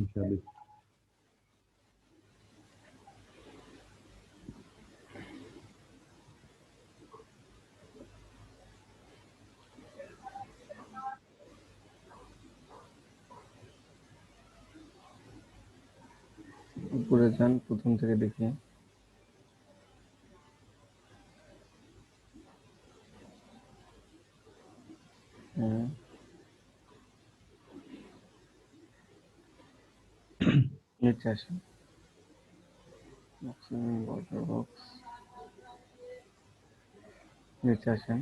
ইনশাআল্লাহ। উপরে যান, প্রথম থেকে দেখি। নিচে আসেন, বর্ডার বক্স, নিচে আসেন।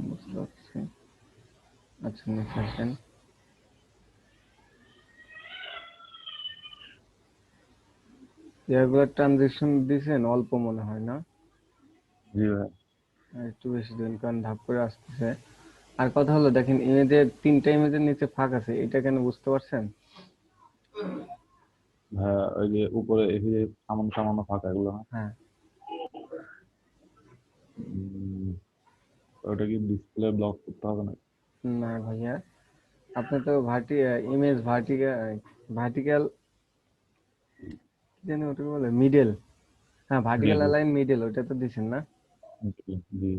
বুঝতে পারছি। আচ্ছা, নিচে আসেন। এগুলো ট্রানজেকশন দিয়েছেন অল্প মনে হয় না? জি ভাই। একটু বেশি দিন, কারণ ধাপ করে আসতেছে। আর কথা হলো, দেখেন ইমেজের 3টা ইমেজের নিচে ফাঁক আছে, এটা কেন বুঝতে পারছেন? ভাইয়া ওই যে উপরে এই যে সামান্য সামান্য ফাঁকা এগুলো না? হ্যাঁ। ওটা কি ডিসপ্লে ব্লক করতে হবে না? না ভাইয়া, আপনি তো ইমেজ ভার্টিক্যাল কি জানি ওটাকে বলে, মিডল। হ্যাঁ, জি ভার্টিক্যাল জি অ্যালাইন মিডল, ওটা তো দিছেন না? জি জি।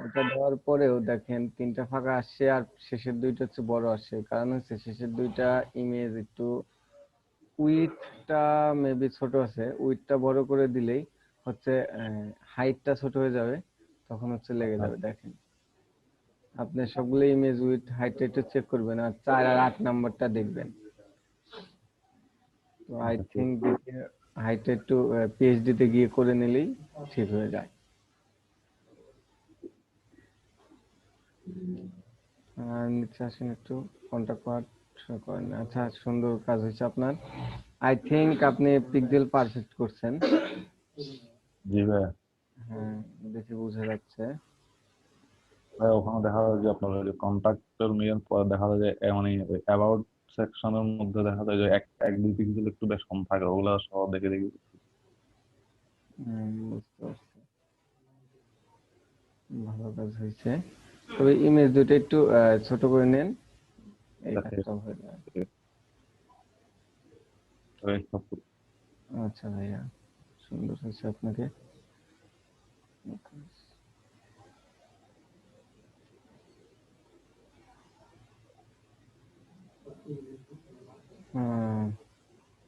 ওটা দেওয়ার পরেও দেখেন 3টা ফাঁকা আসছে, আর শেষের 2টা হচ্ছে বড় আসছে। কারণ হচ্ছে শেষের 2টা ইমেজ একটু উইডথটা মেবি ছোট আছে, উইডথটা বড় করে দিলেই হচ্ছে হাইটটা ছোট হয়ে যাবে, তখন হচ্ছে লেগে আচ্ছা যাবে। দেখেন আপনি সবগুলো ইমেজ উইথ হাইটটা একটু চেক করবেন, আর 4 আর 8 নাম্বারটা দেখবেন। তো আই আচ্ছা ঠিক থিঙ্ক দেখে হাইটটা একটু পিএইচডি তে গিয়ে করে নিলেই ঠিক হয়ে যায়। আর নিচে আসেন একটু, কন্টাক্ট পার্ট করেন। আচ্ছা, সুন্দর কাজ হয়েছে আপনার। আই থিঙ্ক আপনি পিক্সেল পারফেক্ট করছেন। জি ভাই। হ্যাঁ, দেখে বোঝা যাচ্ছে। ভাই ওখানে দেখা যায় যে আপনার ওই যে কন্ট্যাক্টর নিয়ে পরে দেখা যায় যে মানে অ্যাবাউট সেকশনের মধ্যে দেখা যায় যে এক এক দুই পিক্সেল একটু বেশ কম থাকে, ওগুলা সব দেখে দেখি। বুঝতে পারছি। ভালো কাজ হয়েছে। তবে ইমেজ দুটো একটু ছোট করে নেন, এই দেখে কাজটা হয়ে যাবে। আচ্ছা ভাইয়া, সুন্দর হয়েছে আপনাকে। হুম,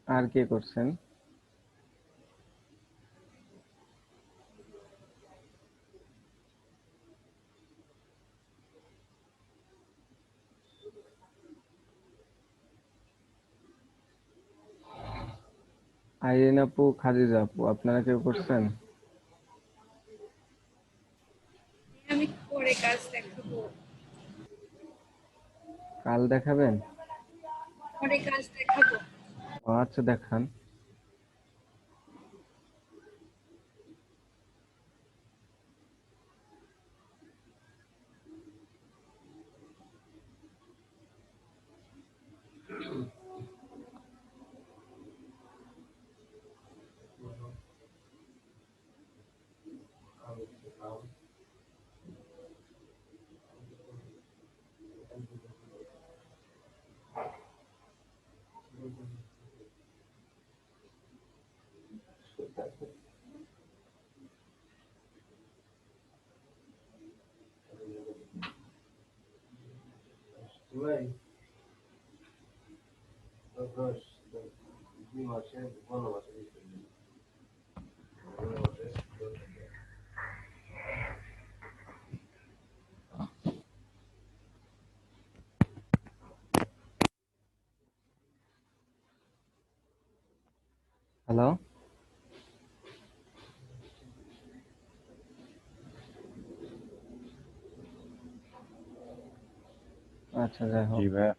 আর কে করছেন? আইরিন আপু, খাদিজা আপু, আপনারা কেউ করছেন? আমি পরে কাজ দেখাবো। কাল দেখাবেন? পরে কাজ দেখাবো। ও আচ্ছা, দেখান। হ্যালো। আচ্ছা, যাই জি হোক। ভাই।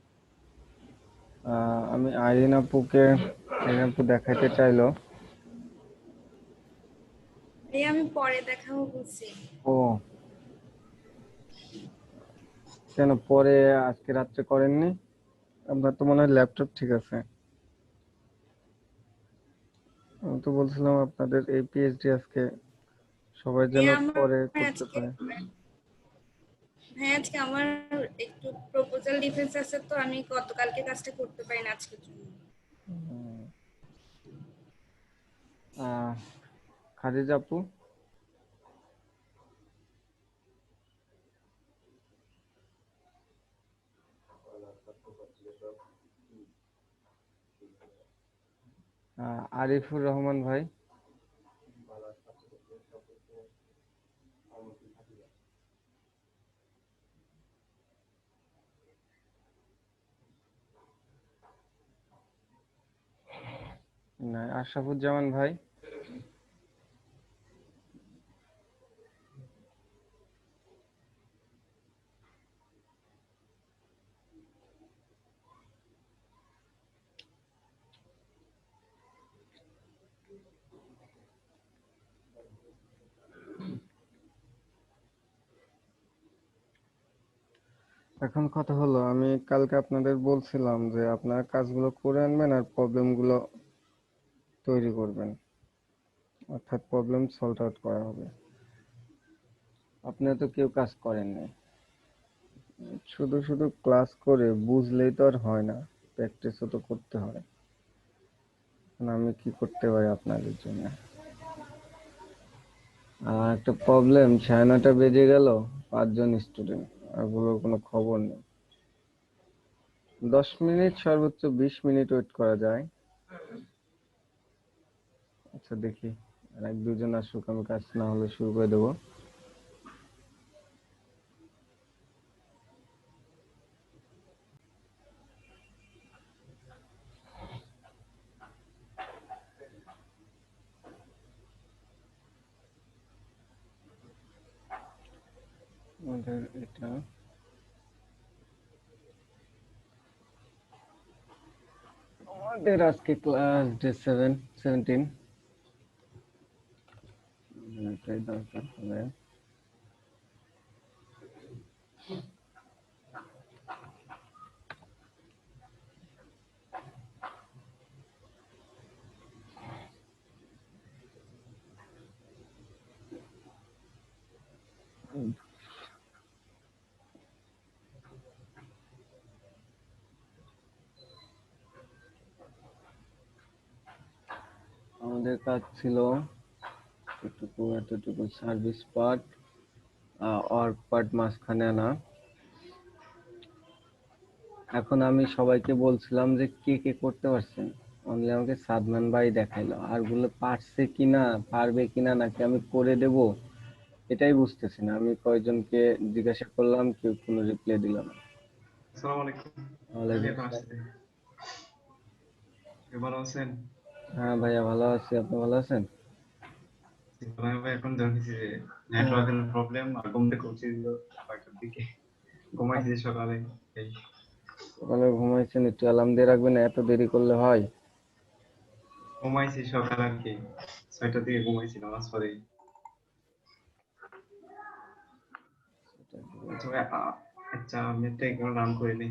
আমি আইরিন আপু দেখাইতে চাইলো। এই আমি পরে দেখাবো বলছি। ও, কেন পরে আজকে রাত্রে করেননি? আপনার তো মনে হয় ল্যাপটপ ঠিক আছে। আমি তো বলছিলাম আপনাদের এই পিএইচডি আজকে সবাই এই যেন আমার পরে করতে আজকে পারে। হ্যাঁ, আজকে আমার একটু প্রপোজ সোশ্যাল ডিফেন্স আছে, তো আমি গতকালকে কাজটা করতে পারি না আজকের জন্য। খাদিজা আপু, আরিফুর রহমান ভাই, না আশরাফুজ্জামান ভাই, এখন কথা হলো আমি কালকে আপনাদের বলছিলাম যে আপনারা কাজগুলো করে আনবেন আর প্রবলেমগুলো তৈরি করবেন, অর্থাৎ প্রবলেম সলভ আউট করা হবে। আপনারা তো কেউ কাজ করেননি, শুধু শুধু ক্লাস করে বুঝলেই তো আর হয় না, প্র্যাকটিসও তো করতে হয়। আমি কি করতে পারি আপনাদের জন্য? আর একটা প্রবলেম, 9:30 বেজে গেল, 5 জন স্টুডেন্ট, আর বলার কোনো খবর নেই। 10 মিনিট, সর্বোচ্চ 20 মিনিট ওয়েট করা যায়। আচ্ছা দেখি, আর 1-2 জন আসুক, আমি কাজ না হলে শুরু করে দেবো। আমাদের এটা আমাদের আজকে ক্লাস ডে 17, এটাই দরকার হবে। আমাদের কাজ ছিল এতটুকু সার্ভিস পার্ট, ওয়ার্ক পার্ট মাঝখানে আনা। এখন আমি সবাইকে বলছিলাম যে কে কে করতে পারছেন, অনলি আমাকে সাদমান ভাই দেখাইলো, আর গুলো পারছে কিনা, পারবে কিনা, নাকি আমি করে দেব, এটাই বুঝতেছি না। আমি কয়েকজনকে জিজ্ঞাসা করলাম, কেউ কোনো রিপ্লাই দিল না। আসসালামু আলাইকুম। ওয়ালাইকুম এখন আসসালাম। আসছে। ভালো আছেন? হ্যাঁ ভাইয়া ভালো আছি, আপনি ভালো আছেন? ভাই এখন দেখেছি যে নেটওয়ার্কের প্রবলেম, আর ঘুম থেকে উঠছি 5টার দিকে, ঘুমাইছি সকালে। এই সকালে ঘুমাইছেন, একটু অ্যালার্ম দিয়ে রাখবেন, এত দেরি করলে হয়? ঘুমাইছি সকালে আর কি 6টার দিকে ঘুমাইছি নামাজ পড়ে। তবে আচ্ছা, আমি একটা এখন রান করে নিই,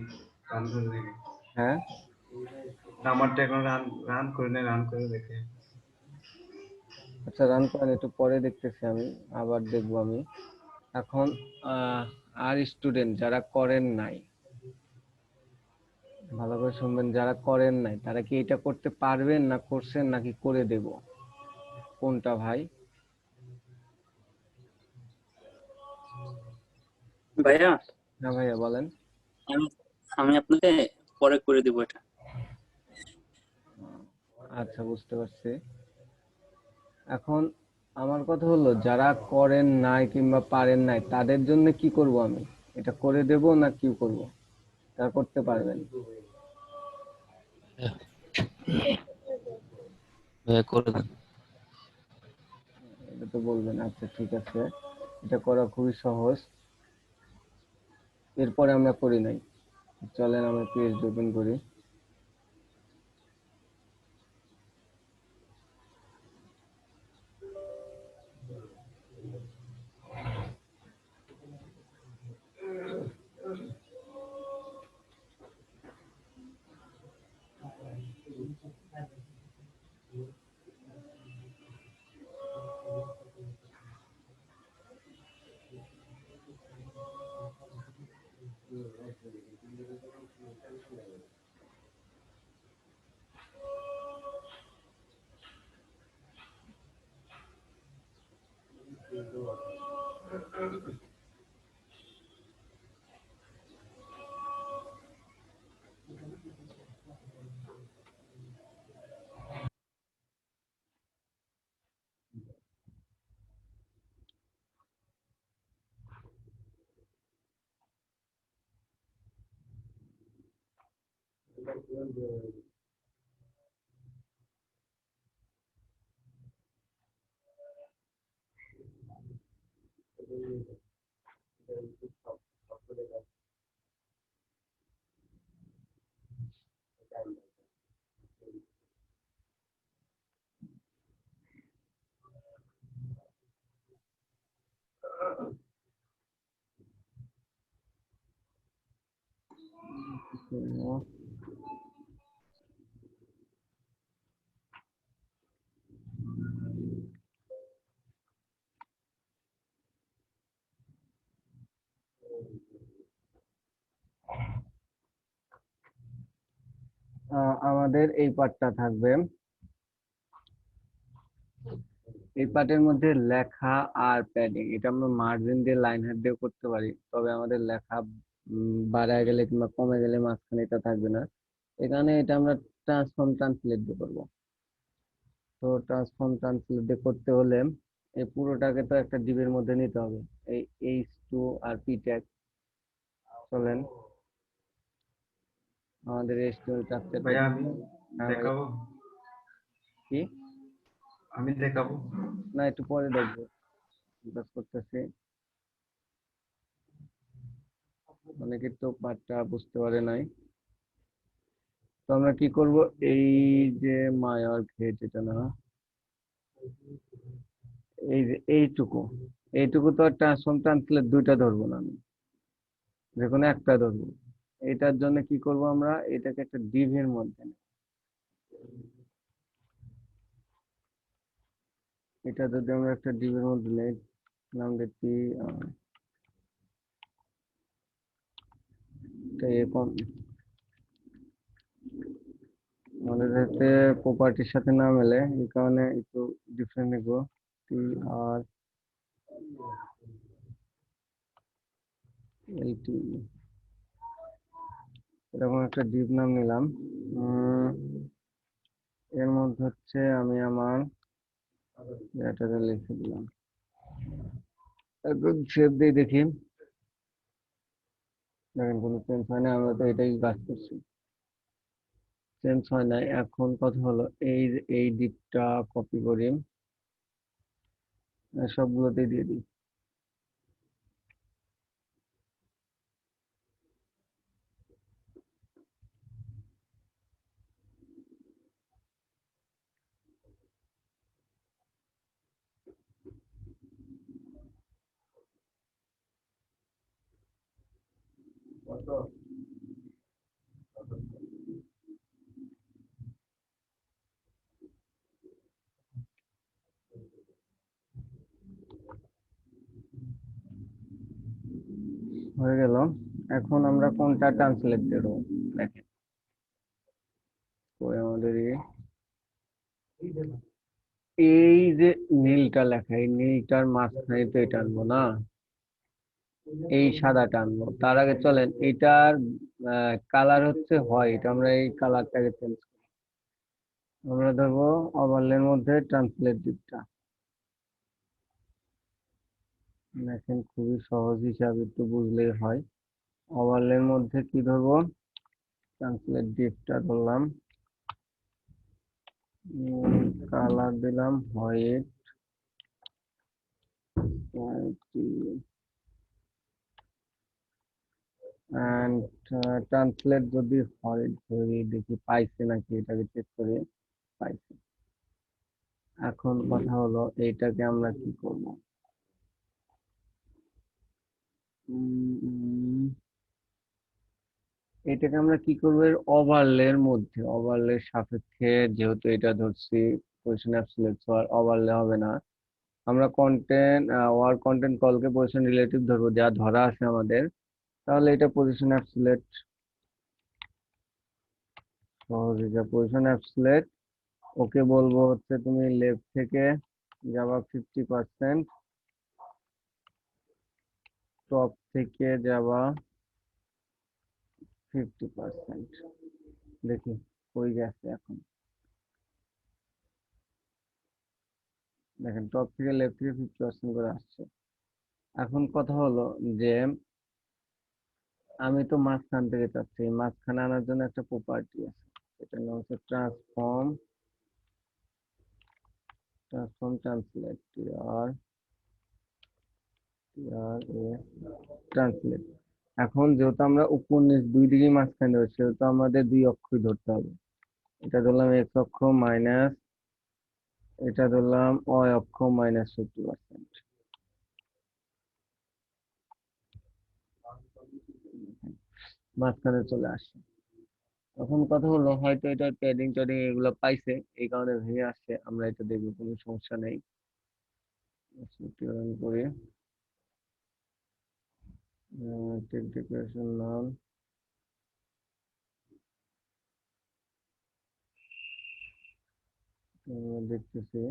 রান করে দেখি। হ্যাঁ আমারটা এখন রান করে নেই, রান করে দেখে। আচ্ছা, রান করেন, একটু পরে দেখতেছি, আমি আবার দেখবো আমি। এখন আর স্টুডেন্ট যারা করেন নাই, ভালো করে শুনবেন, যারা করেন নাই তারা কি এটা করতে পারবেন, না করছেন, নাকি করে দেব, কোনটা ভাই? ভাইয়া, হ্যাঁ ভাইয়া বলেন। আমি আমি আপনাকে পরে করে দিব এটা। আচ্ছা বুঝতে পারছি। এখন আমার কথা হলো, যারা করেন নাই কিংবা পারেন নাই তাদের জন্য কি করব আমি? এটা করে দেব না কি করব? তারা করতে পারবেন? ভাইয়া করে দেন। এটা তো বলবেন। আচ্ছা ঠিক আছে, এটা করা খুবই সহজ। এরপরে আমরা করি নাই, চলেন আমরা পিএইচডি ওপেন করি। আমাদের এই পার্টটা থাকবে, এই পার্টের মধ্যে লেখা আর প্যাডিং, এটা আমরা মার্জিন দিয়ে লাইন হেড দিয়ে করতে পারি, তবে আমাদের লেখা বাড়ায় গেলে কিংবা কমে গেলে মাঝখানে এটা থাকবে না। এখানে এটা আমরা ট্রান্সফর্ম ট্রান্সলেট দিয়ে করবো। তো ট্রান্সফর্ম ট্রান্সলেট দিয়ে করতে হলে এই পুরোটাকে তো একটা ডিবের মধ্যে নিতে হবে, এই H2 আর P ট্যাগ। চলেন আমাদের H2 ট্রান্সলেট ভাইয়া আমি দেখাবো, কি আমি দেখাবো। না, একটু পরে দেখবো, কাজ করতেছি। অনেকে তো পার্টটা বুঝতে পারে নাই। তো আমরা কি করব, এই যে মায়ার ঘেট, এটা না, এই যে এইটুকু, এইটুকু তো ট্রান্সফর্ম ট্রান্সলেট দুইটা ধরবো না আমি, যে কোনো একটা ধরবো। এটার জন্য কি করব, আমরা এটাকে একটা ডিভের মধ্যে নেব। এটা যদি আমরা একটা ডিভের মধ্যে নেই, নাম দিচ্ছি এরকম, আমাদের যাতে প্রপার্টির সাথে না মেলে এই কারণে একটু ডিফারেন্ট নেব। TR LT এরকম একটা ডিভ নাম নিলাম। এর মধ্যে হচ্ছে আমি আমার ডেটাটা লিখে দিলাম, একদম সেভ দিয়ে দেখি, দেখেন কোনো চেঞ্জ হয় না, আমরা তো এটাই কাজ করছি, চেঞ্জ হয় নাই। এখন কথা হলো এই ডিপটা কপি করি, সবগুলোতেই দিয়ে দিই। হয়ে গেল। এখন আমরা কোনটা ট্রান্সলেট দেবো, দেখেন ওই আমাদের এই যে নীলটা লেখা, এই নীলটার মাঝখানে তো এটা আনবো না, এই সাদাটা আনবো। তার আগে চলেন এটার কালার হচ্ছে হোয়াইট, আমরা এই কালারটাকে চেঞ্জ করি। আমরা ধরবো ওভারলের মধ্যে ট্রান্সলেট দিকটা, দেখেন খুবই সহজ হিসাব, একটু বুঝলেই হয়। ওভারলের মধ্যে কি ধরবো, ট্রান্সলেট ডিপটা ধরলাম, কালার দিলাম হোয়াইট, এন্ড ট্রান্সলেট যদি হোয়াইট ধরি, দেখি পাইছে নাকি, এটাকে চেক করে পাইছে। এখন কথা হলো এইটাকে আমরা কি করব, এটাকে আমরা কি করবো, এর ওভারলের মধ্যে, ওভারলের সাপেক্ষে যেহেতু এটা ধরছি পজিশন অ্যাবসলিউট, সো আর ওভারলে হবে না। আমরা কন্টেন্ট ওয়ার কন্টেন্ট কলকে পজিশন রিলেটিভ ধরবো, যা ধরা আছে আমাদের তাহলে এটা পজিশন অ্যাবসলিউট, সহজ এটা পজিশন অ্যাবসলিউট। ওকে বলবো হচ্ছে তুমি লেফট থেকে যাবা 50%, টপ থেকে যাবা 50%। দেখি কই গেছে এখন। দেখেন টপ থেকে লেফট থেকে 50% করে আসছে। এখন কথা হলো যে আমি তো মাঝখান থেকে চাচ্ছি, মাঝখানে আনার জন্য একটা প্রপার্টি আছে, এটা নাম হচ্ছে ট্রান্সফর্ম ট্রান্সলেট, ট্রান্সলেট। এখন যেহেতু আমরা উপর নিচ দুই দিকে মাঝখানে রয়েছে, সেহেতু আমাদের দুই অক্ষই ধরতে হবে। এটা ধরলাম এক্স অক্ষ মাইনাস, এটা ধরলাম ওয়াই অক্ষ মাইনাস 50%। মাঝখানে চলে আসছে। এখন কথা হলো হয়তো এটা প্যাডিং ট্যাডিং এগুলো পাইছে, এই কারণে ভেঙে আসছে। আমরা এটা দেখবো, কোনো সমস্যা নেই। করি টেক ডেকোরেশন নাম, দেখতেছি।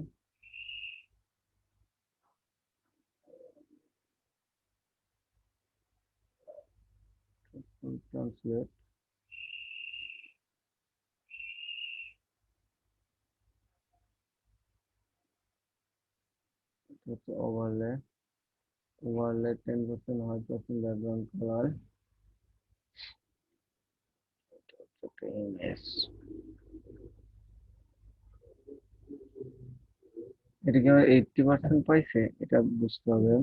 ট্রান্সলেট, হচ্ছে overlay, overlay 10% white percent background colour, এটা কি আমার 80% পাইছে, এটা বুঝতে হবে।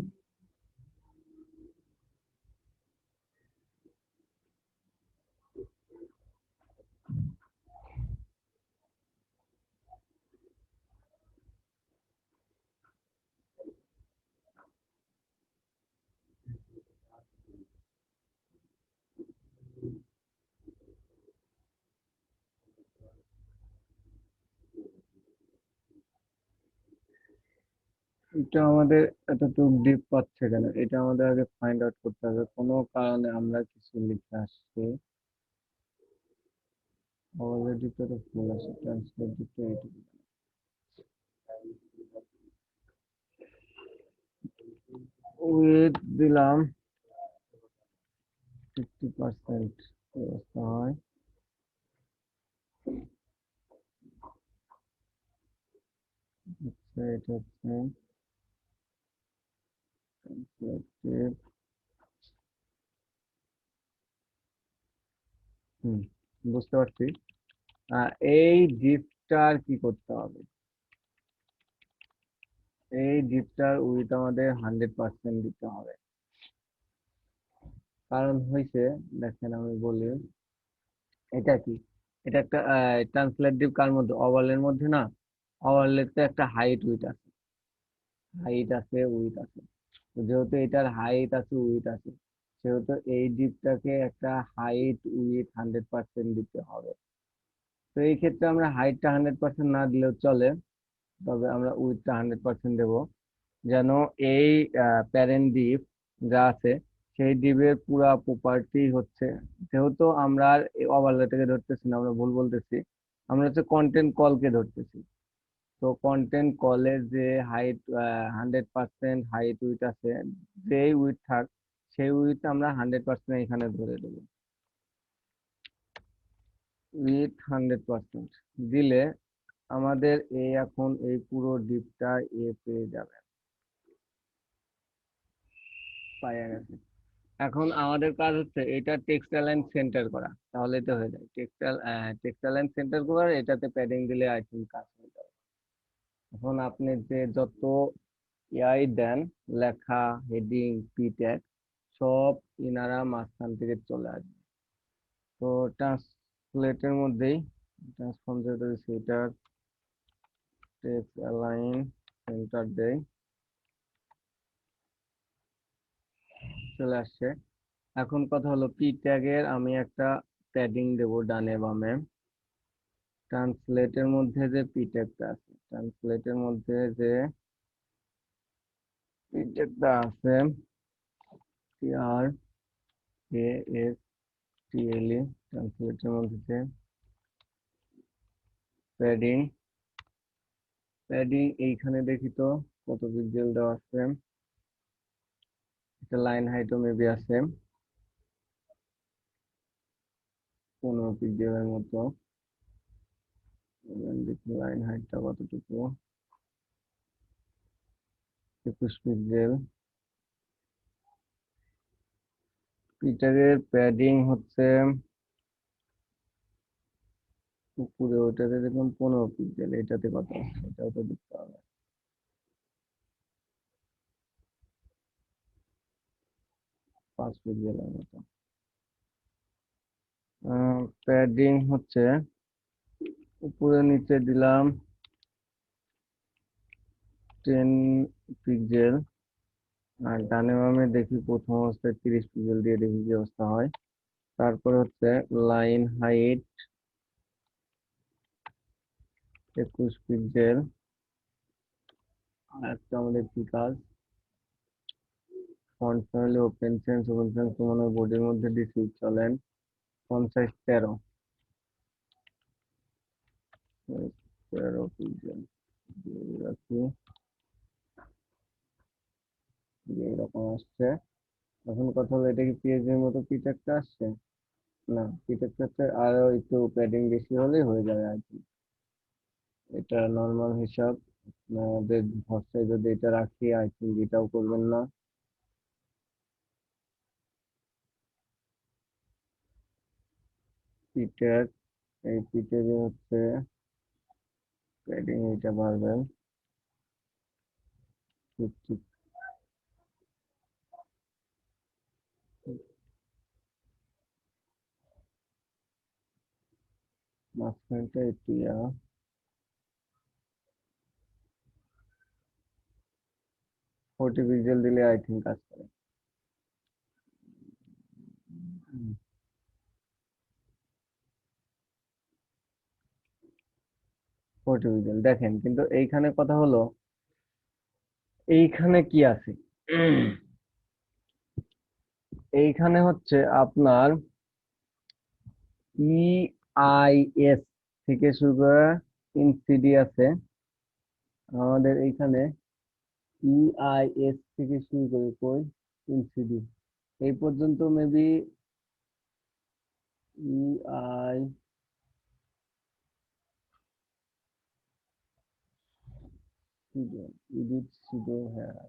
এটা আমাদের এতটুকু ডিপ পাচ্ছে কেন, এটা আমাদের আগে ফাইন্ড আউট করতে হবে। কোনো কারণে আমরা কিছু লিখে আসছি, অলরেডি তো এটা ফুল আছে, ট্রান্সলেট দিতে এইটুকু। উইথ দিলাম 50%, অবস্থা হয়। এটা হচ্ছে translated, বুঝতে পারছি। এই ডিপটার কি করতে হবে, এই ডিপটার উইথ আমাদের 100% দিতে হবে। কারণ হয়েছে, দেখেন আমি বলি, এটা কি, এটা একটা ট্রান্সলেট ডিপ কার মধ্যে, ওভারলের মধ্যে না। ওভারলেতে একটা হাইট উইথ আছে, হাইট আছে উইথ আছে। তো যেহেতু এটার হাইট আছে উইথ আছে, সেহেতু এই ডিপটাকে একটা হাইট উইথ 100% দিতে হবে। তো এই ক্ষেত্রে আমরা হাইটটা 100% না দিলেও চলে, তবে আমরা উইথটা 100% দেবো, যেন এই প্যারেন্ট ডিপ যা আছে সেই ডিপের পুরা প্রপার্টি হচ্ছে, যেহেতু আমরা আর ওভারলেটাকে ধরতেছি না, আমরা ভুল বলতেছি, আমরা হচ্ছে কন্টেন্ট কলকে ধরতেছি। তো কন্টেন্ট কলের যে হাইট 100% হাইট উইথ আছে, যেই উইথ থাক সেই উইথ আমরা 100% এখানে ধরে দেবো। উইথ 100% দিলে আমাদের এই এখন এই পুরো ডিপটা পেয়ে যাবে, পাওয়া গেছে। এখন আমাদের কাজ হচ্ছে এটা টেক্সটাইল লাইন সেন্টার করা, তাহলে তো হয়ে যায়। টেক্সটাইল লাইন সেন্টার করার এটাতে প্যাডিং দিলে আই থিঙ্ক কাজ হয়ে যাবে। এখন আপনি যে যত ইয়াই দেন, লেখা, হেডিং, পি ট্যাগ, সব ইনারা মাঝখান থেকে চলে আসবে। তো ট্রান্সলেটের মধ্যেই ট্রান্সফর্ম যেটা সেটার টেক্সট অ্যালাইন সেন্টার দেই, চলে আসছে। এখন কথা হলো পি ট্যাগের আমি একটা প্যাডিং দেবো ডানে বামে। ট্রান্সলেটের মধ্যে যে পি ট্যাগটা আছে, ট্রান্সলেটের মধ্যে যে পি ট্যাগটা আছে, আর ASTLE ট্রান্সলেটের মধ্যে প্যাডিং এইখানে দেখি তো কত পিক্সেল দেওয়া আছে। এটা লাইন হাইটও মেবি আছে 15 পিক্সেলের মতো। দেখি লাইন হাইটটা কতটুকু, 21 পিক্সেল। পিটারের প্যাডিং হচ্ছে উপরে, ওটাতে দেখুন 15 পিক্সেল, এটাতে কত আছে এটাও তো দেখতে হবে। 5 পিক্সেলের মতো। প্যাডিং হচ্ছে উপরে নিচে দিলাম 10 পিক্সেল, আর ডানে বামে দেখি প্রথম অবস্থায় 30 পিক্সেল দিয়ে দেখি কি অবস্থা হয়। তারপরে হচ্ছে লাইন হাইট 21 পিক্সেল। আর একটা আমাদের কি কাজ, ফন্ট ফ্যামিলি ওপেন সেন্স তোমার বোর্ডের মধ্যে দিছি, চলেন ফন্ট সাইজ 13 পিক্সেল দিয়ে রাখি। এরকম আসছে। এখন কথা হলো এটা কি পিএইচডি এর মতো পিটারটা আসছে? না, পিটারটা আরো একটু প্যাডিং বেশি হলেই হয়ে যাবে আর কি। এটা নর্মাল হিসাব। আমাদের ভরসায় যদি এটা রাখি আই থিঙ্ক এটাও করবেন না। পিটার, এই পিটারে হচ্ছে প্যাডিং এটা বাড়বেন 50, মাঝখানটা একটু 40 পিক্সেল দিলে আই থিঙ্ক কাজ করে। 40 পিক্সেল দেখেন, কিন্তু এইখানে কথা হলো এইখানে কি আছে, এইখানে হচ্ছে আপনার EIS থেকে শুরু করে ইনসিডি আছে আমাদের এইখানে। EIS থেকে শুরু করে কই ইনসিডি এই পর্যন্ত মেবি EI এডিট সুডো, হ্যাঁ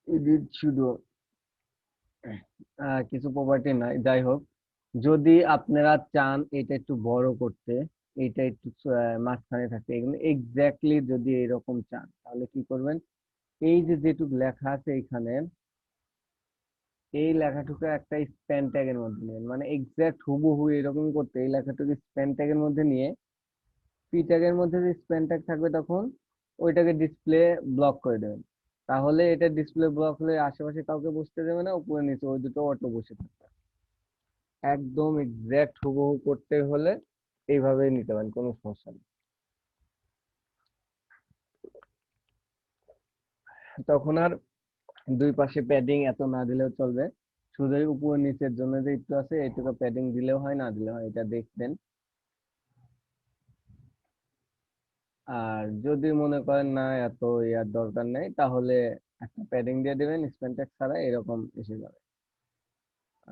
এডিট সুডো কিছু প্রপার্টি নাই, যাই হোক। যদি আপনারা চান এটা একটু বড় করতে, এটা একটু মাঝখানে থাকতে, এগুলো এক্স্যাক্টলি যদি এরকম চান তাহলে কি করবেন, এই যে যেটুকু লেখা আছে এইখানে, এই লেখাটুকু একটা স্প্যান ট্যাগের মধ্যে নেবেন, মানে এক্স্যাক্ট হুবহু এরকম করতে এই লেখাটুকু স্প্যান ট্যাগের মধ্যে নিয়ে পি ট্যাগের মধ্যে যে স্প্যান ট্যাগ থাকবে তখন ওইটাকে ডিসপ্লে ব্লক করে দেবেন। তাহলে এটা ডিসপ্লে ব্লক হলে আশেপাশে কাউকে বসতে দেবে না, উপরে নিচে ওই দুটো অটো বসে থাকবে। একদম এক্স্যাক্ট হুবহু করতে হলে এইভাবেই নিতে পারেন, কোনো সমস্যা নেই। তখন আর দুই পাশে প্যাডিং এত না দিলেও চলবে, শুধু উপর নিচের জন্য যে একটু আছে এইটুকু প্যাডিং দিলেও হয়, না দিলেও হয়, এটা দেখবেন। আর যদি মনে করেন না এত ইয়ার দরকার নেই, তাহলে একটা প্যাডিং দিয়ে দেবেন স্প্যানটেক্স ছাড়া, এরকম এসে যাবে।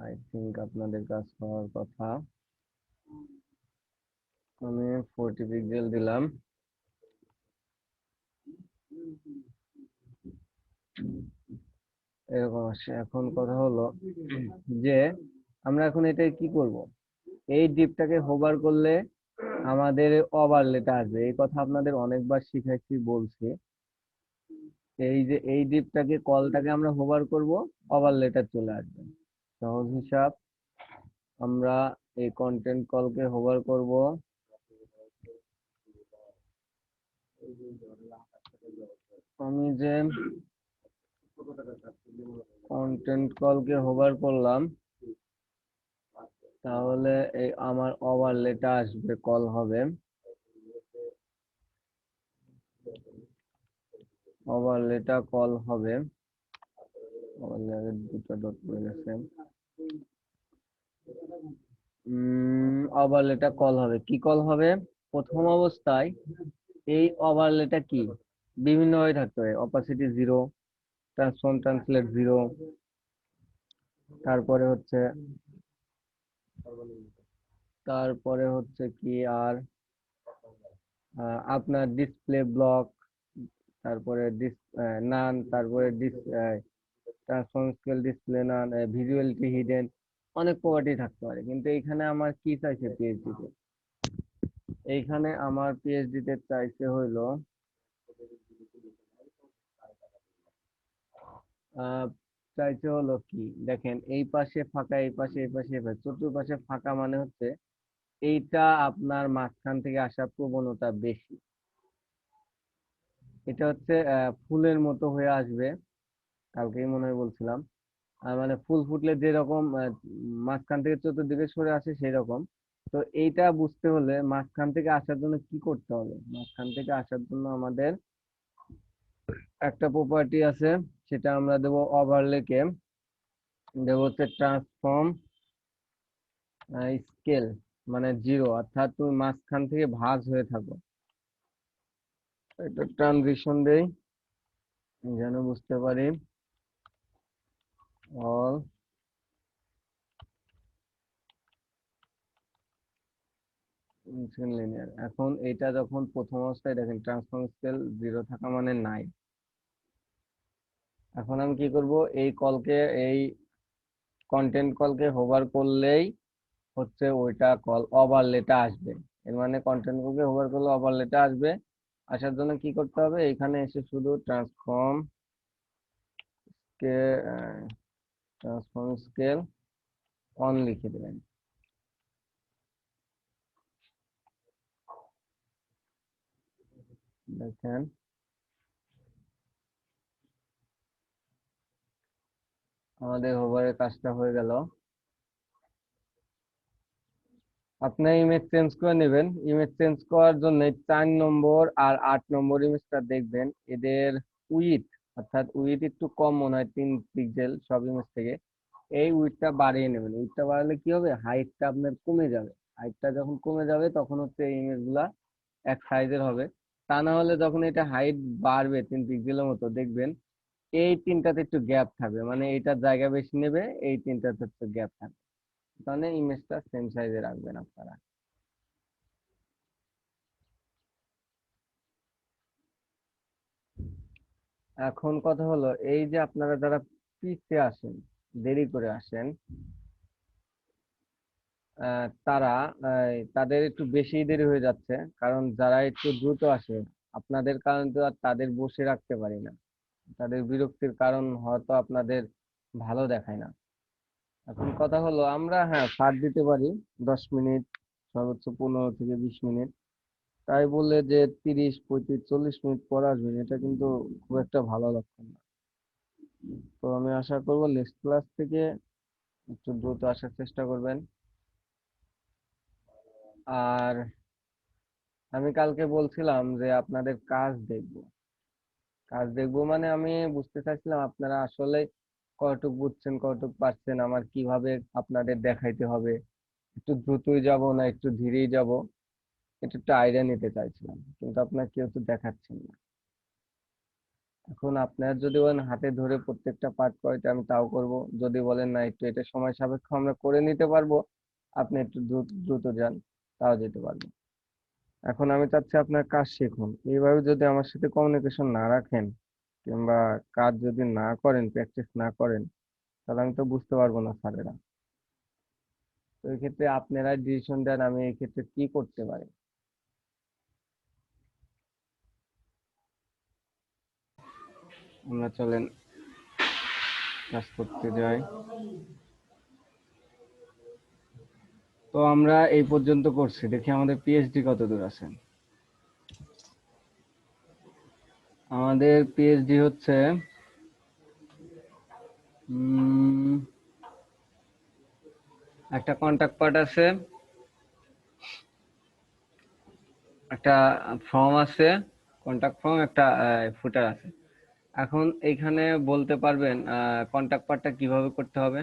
আই থিঙ্ক আপনাদের কাজ হওয়ার কথা। আমি 40 পিক্সেল দিলাম। এরকম আসে। এখন কথা হলো যে আমরা এখন এটা কি করব, এই ডিপটাকে হোভার করলে আমাদের ওভারলেটা আসবে, এই কথা আপনাদের অনেকবার শিখাইছি বলছি। এই যে এই ডিপটাকে কলটাকে আমরা হোভার করব, ওভারলেটা চলে আসবে। সহজ হিসাব, আমরা এই কন্টেন্ট কলকে হোভার করব, আমি যে কন্টেন্ট কলকে হোভার করলাম তাহলে এই আমার ওভারলেটা আসবে, কল হবে, ওভারলেটা কল হবে। ওভারলেগের দুটো ডট পড়ে গেছে। ওভারলেটা কল হবে, কি কল হবে? প্রথম অবস্থায় এই ওভারলেটা কি বিভিন্ন ভাবে থাকতে পারে, অপাসিটি 0, ট্রান্সফর্ম ট্রান্সলেট 0, তারপরে হচ্ছে কি আর আপনার ডিসপ্লে ব্লক, তারপরে নান, তারপরে transform scale display none, visibility hidden, অনেক প্রপার্টি থাকতে পারে। কিন্তু এইখানে আমার কি চাইছে পিএইচডি তে? এইখানে আমার পিএইচডি তে চাইছে হইলো আহ, চাইছে হলো কি, দেখেন এই পাশে ফাঁকা, এই পাশে, এই পাশে, এই পাশে, চতুর্পাশে ফাঁকা, মানে হচ্ছে এইটা আপনার মাঝখান থেকে আসার প্রবণতা বেশি। এটা হচ্ছে ফুলের মতো হয়ে আসবে, কালকেই মনে হয় বলছিলাম। মানে ফুল ফুটলে যেরকম মাঝখান থেকে চতুর্দিকে সরে আসে সেই রকম। তো এইটা বুঝতে হলে মাঝখান থেকে আসার জন্য কি করতে হবে? মাঝখান থেকে আসার জন্য আমাদের একটা প্রপার্টি আছে, সেটা আমরা দেবো ওভারলেকে, দেবো হচ্ছে ট্রান্সফর্ম স্কেল, মানে 0, অর্থাৎ তুমি মাঝখান থেকে ভাঁজ হয়ে থাকো। এটা ট্রানজিশন দেই যেন বুঝতে পারি। All linear. এখন এটা যখন প্রথম অবস্থায় দেখেন ট্রান্সফর্ম স্কেল 0 থাকা মানে নাই। এখন আমি কি করব, এই কলকে, এই কন্টেন্ট কলকে হোভার করলেই হচ্ছে ওইটা কল ওভারলেটা আসবে। এর মানে কন্টেন্ট কলকে হোভার করলে ওভারলেটা আসবে। আসার জন্য কি করতে হবে, এখানে এসে শুধু কে ট্রান্সফর্ম স্কেল অন লিখে দেবেন। দেখেন আমাদের হোভারের কাজটা হয়ে গেল। আপনি ইমেজ চেঞ্জ করে নেবেন। ইমেজ চেঞ্জ করার জন্য 4 নম্বর আর 8 নম্বর ইমেজটা দেখবেন, এদের উইথ, অর্থাৎ উইথ একটু কম মনে হয় 3 পিক্সেল সব ইমেজ থেকে। এই উইথটা বাড়িয়ে নেবেন। উইথটা বাড়ালে কি হবে, হাইটটা আপনার কমে যাবে। হাইটটা যখন কমে যাবে তখন হচ্ছে এই ইমেজগুলা এক সাইজের হবে। তা না হলে যখন এটা হাইট বাড়বে 3 পিক্সেলের মতো, দেখবেন এই তিনটাতে একটু গ্যাপ থাকবে, মানে এইটার জায়গা বেশি নেবে, এই তিনটাতে একটু গ্যাপ থাকবে। তাহলে ইমেজটা সেম সাইজে রাখবেন আপনারা। এখন কথা হলো, এই যে আপনারা যারা পিছে আসেন, দেরি করে আসেন, তারা তাদের একটু বেশি দেরি হয়ে যাচ্ছে। কারণ যারা একটু দ্রুত আসে, আপনাদের কারণে তো আর তাদের বসে রাখতে পারি না। তাদের বিরক্তির কারণ হয়তো আপনাদের ভালো দেখায় না। এখন কথা হলো, আমরা হ্যাঁ ছাড় দিতে পারি 10 মিনিট, সর্বোচ্চ 15 থেকে 20 মিনিট। তাই বললে যে 30, 35, 40 মিনিট পর আসবেন, এটা কিন্তু খুব একটা ভালো লক্ষণ না। তো আমি আশা করব নেক্সট ক্লাস থেকে একটু দ্রুত আসার চেষ্টা করবেন। আর আমি কালকে বলছিলাম যে আপনাদের কাজ দেখব। কাজ দেখবো মানে আমি বুঝতে চাইছিলাম আপনারা আসলে কতটুক বুঝছেন, কতটুক পারছেন, আমার কিভাবে আপনাদের দেখাইতে হবে, একটু দ্রুতই যাব না একটু ধীরেই যাব, এটা একটু আইডিয়া নিতে চাইছিলাম। কিন্তু আপনার কেউ তো দেখাচ্ছেন না। এখন আপনার যদি বলেন হাতে ধরে প্রত্যেকটা পার্ট করাইতে, আমি তাও করব। যদি বলেন না একটু এটা সময় সাপেক্ষ, আমরা করে নিতে পারবো, আপনি একটু দ্রুত দ্রুত যান, তাও যেতে পারবো। এখন আমি চাচ্ছি আপনার কাজ শিখুন। এইভাবে যদি আমার সাথে কমিউনিকেশন না রাখেন, কিংবা কাজ যদি না করেন, প্র্যাকটিস না করেন, তাহলে আমি তো বুঝতে পারবো না স্যারেরা। তো এই ক্ষেত্রে আপনারাই ডিসিশন দেন, আমি এই ক্ষেত্রে কি করতে পারি। আমরা চলেন কাজ করতে যাই। তো আমরা এই পর্যন্ত করছি, দেখি আমাদের পিএইচডি কত দূর আছে। আমাদের পিএইচডি হচ্ছে একটা কন্টাক্ট পার্ট আছে, একটা ফর্ম আছে, কন্টাক্ট ফর্ম, একটা ফুটার আছে। এখন এইখানে বলতে পারবেন কন্টাক্ট পার্টটা কিভাবে করতে হবে?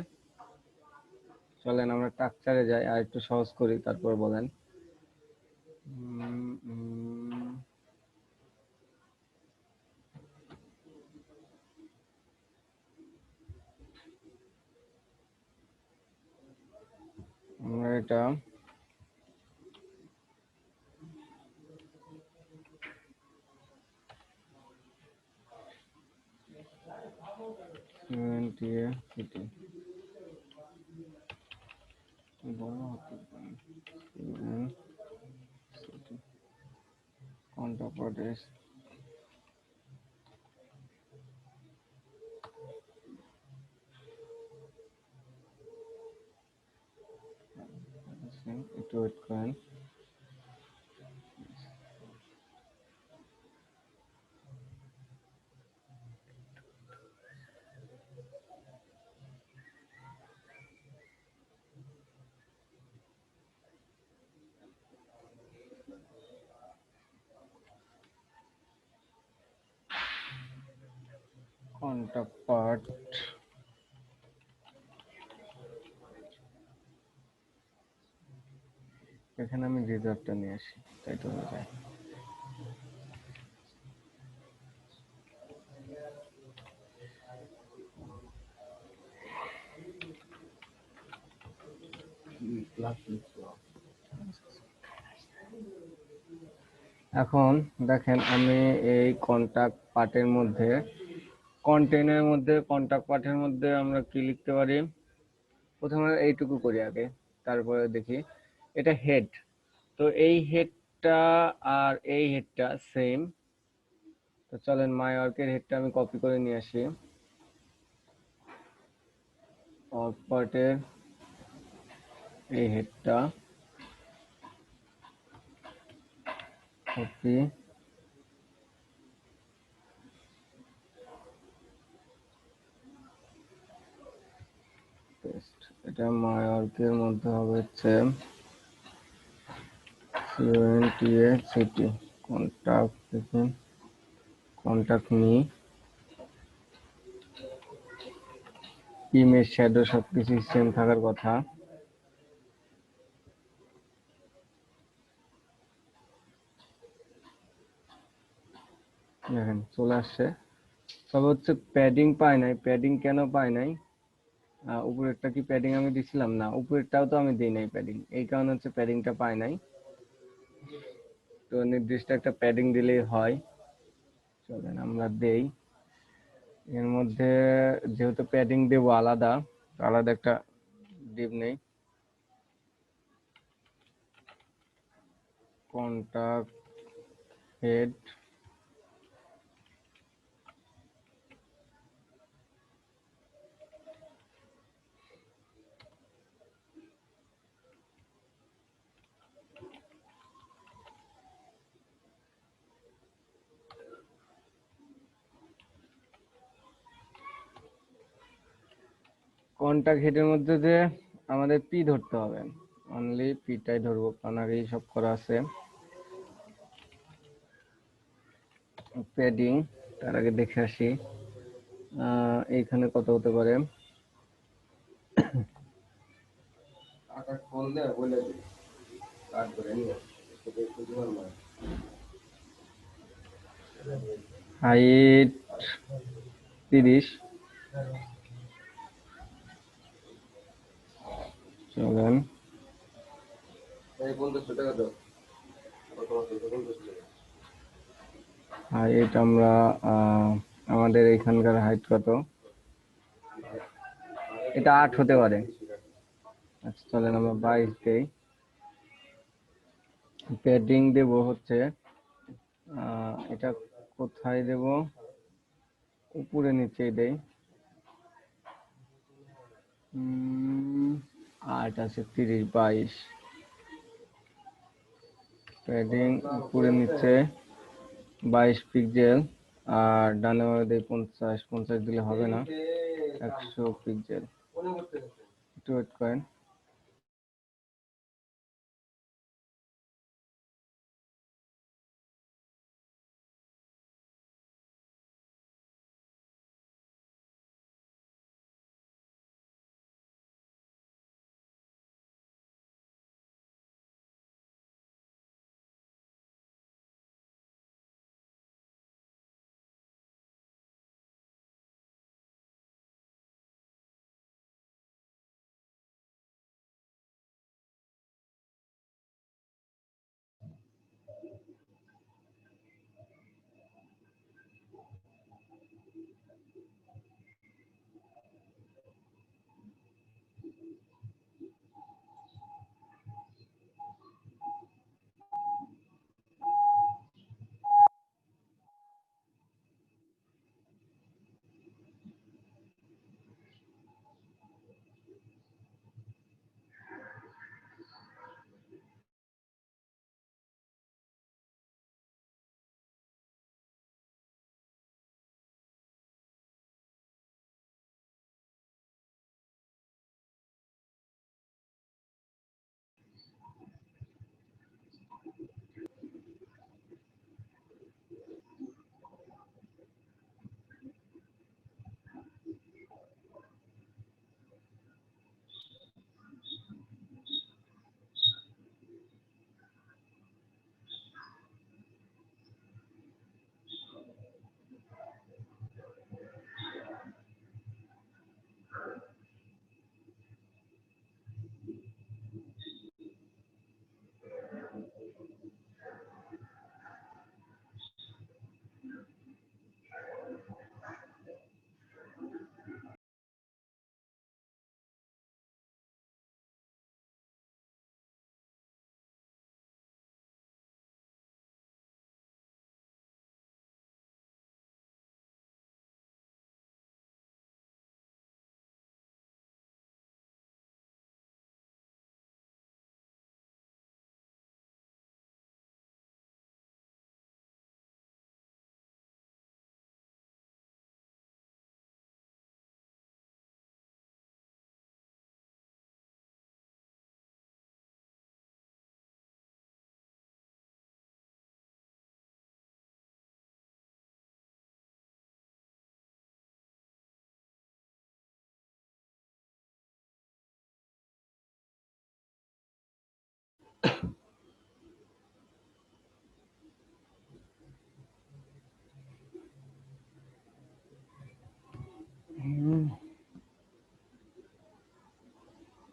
চলেন আমরা স্ট্রাকচারে যাই আর একটু সহজ করি, তারপর বলেন। উম, উম, আমরা এটা কন্টাক্ট পার্ট একটু ওয়েট করেন। কন্টাক্ট পার্ট এখানে আমি রিজার্ভটা নিয়ে আসি, তাই তো হয়ে যায়। এখন দেখেন আমি এই কন্টাক্ট পার্টের মধ্যে কন্টেন্টের মধ্যে কন্টাক্ট পার্টের মধ্যে আমরা কি লিখতে পারি? প্রথমে এইটুকু করি আগে, তারপরে দেখি। এটা হেড, তো এই হেডটা আর এই হেডটা সেম। তো চলেন মাই ওয়ার্কের হেডটা আমি কপি করে নিয়ে আসি। ওয়ার্ক পার্টের এই হেডটা কপি, পেস্ট। এটা মাই ওয়ার্কের মধ্যে হবে হচ্ছে সিটি কন্টাক্ট, দেখুন কন্টাক্ট মি, ইমেজ শ্যাডো সবকিছু সেম থাকার কথা। দেখেন চলে আসছে। তবে হচ্ছে প্যাডিং পাই নাই। প্যাডিং কেন পাই নাই? উপরেরটা কি প্যাডিং আমি দিছিলাম? না, উপরেরটাও তো আমি দিই নাই প্যাডিং, এই কারণে হচ্ছে প্যাডিংটা পাই নাই। তো নির্দিষ্ট একটা প্যাডিং দিলেই হয়। চলেন আমরা দেই। এর মধ্যে যেহেতু প্যাডিং দেবো আলাদা, আলাদা একটা ডিভ নেই। কন্টাক্ট হেড, কন্টাক্ট হেডের মধ্যে যে আমাদের পি ধরতে হবে, অনলি পিটাই ধরবো কারণ আগে সব করা আছে। প্যাডিং তার আগে দেখে আসি এইখানে কত হতে পারে। হাইট 30, চলেন হাইট আমরা আমাদের এখানকার হাইট কত? এটা 8 হতে পারে। আচ্ছা চলেন আমরা 22 দেই। প্যাডিং দেব হচ্ছে এটা কোথায় দেব? উপরে নিচে দেই। 8 আছে 30, 22 প্যাডিং উপরে নিচে 22 পিক্সেল। আর ডানে বামে দেই 50, 50 দিলে হবে না, 100 পিক্সেল। একটু ওয়েট করেন।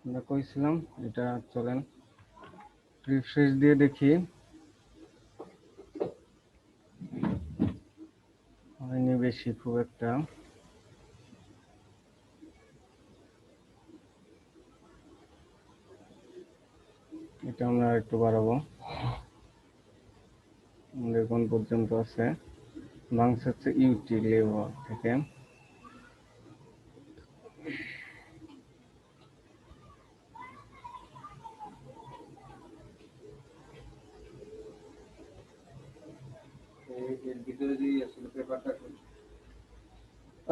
আমরা কইছিলাম এটা, চলেন রিফ্রেশ দিয়ে দেখি। হয়নি বেশি খুব একটা। এটা আমরা একটু বাড়াবো। আমাদের কোন পর্যন্ত আছে? মাংস হচ্ছে ইউটি লেভেল থেকে।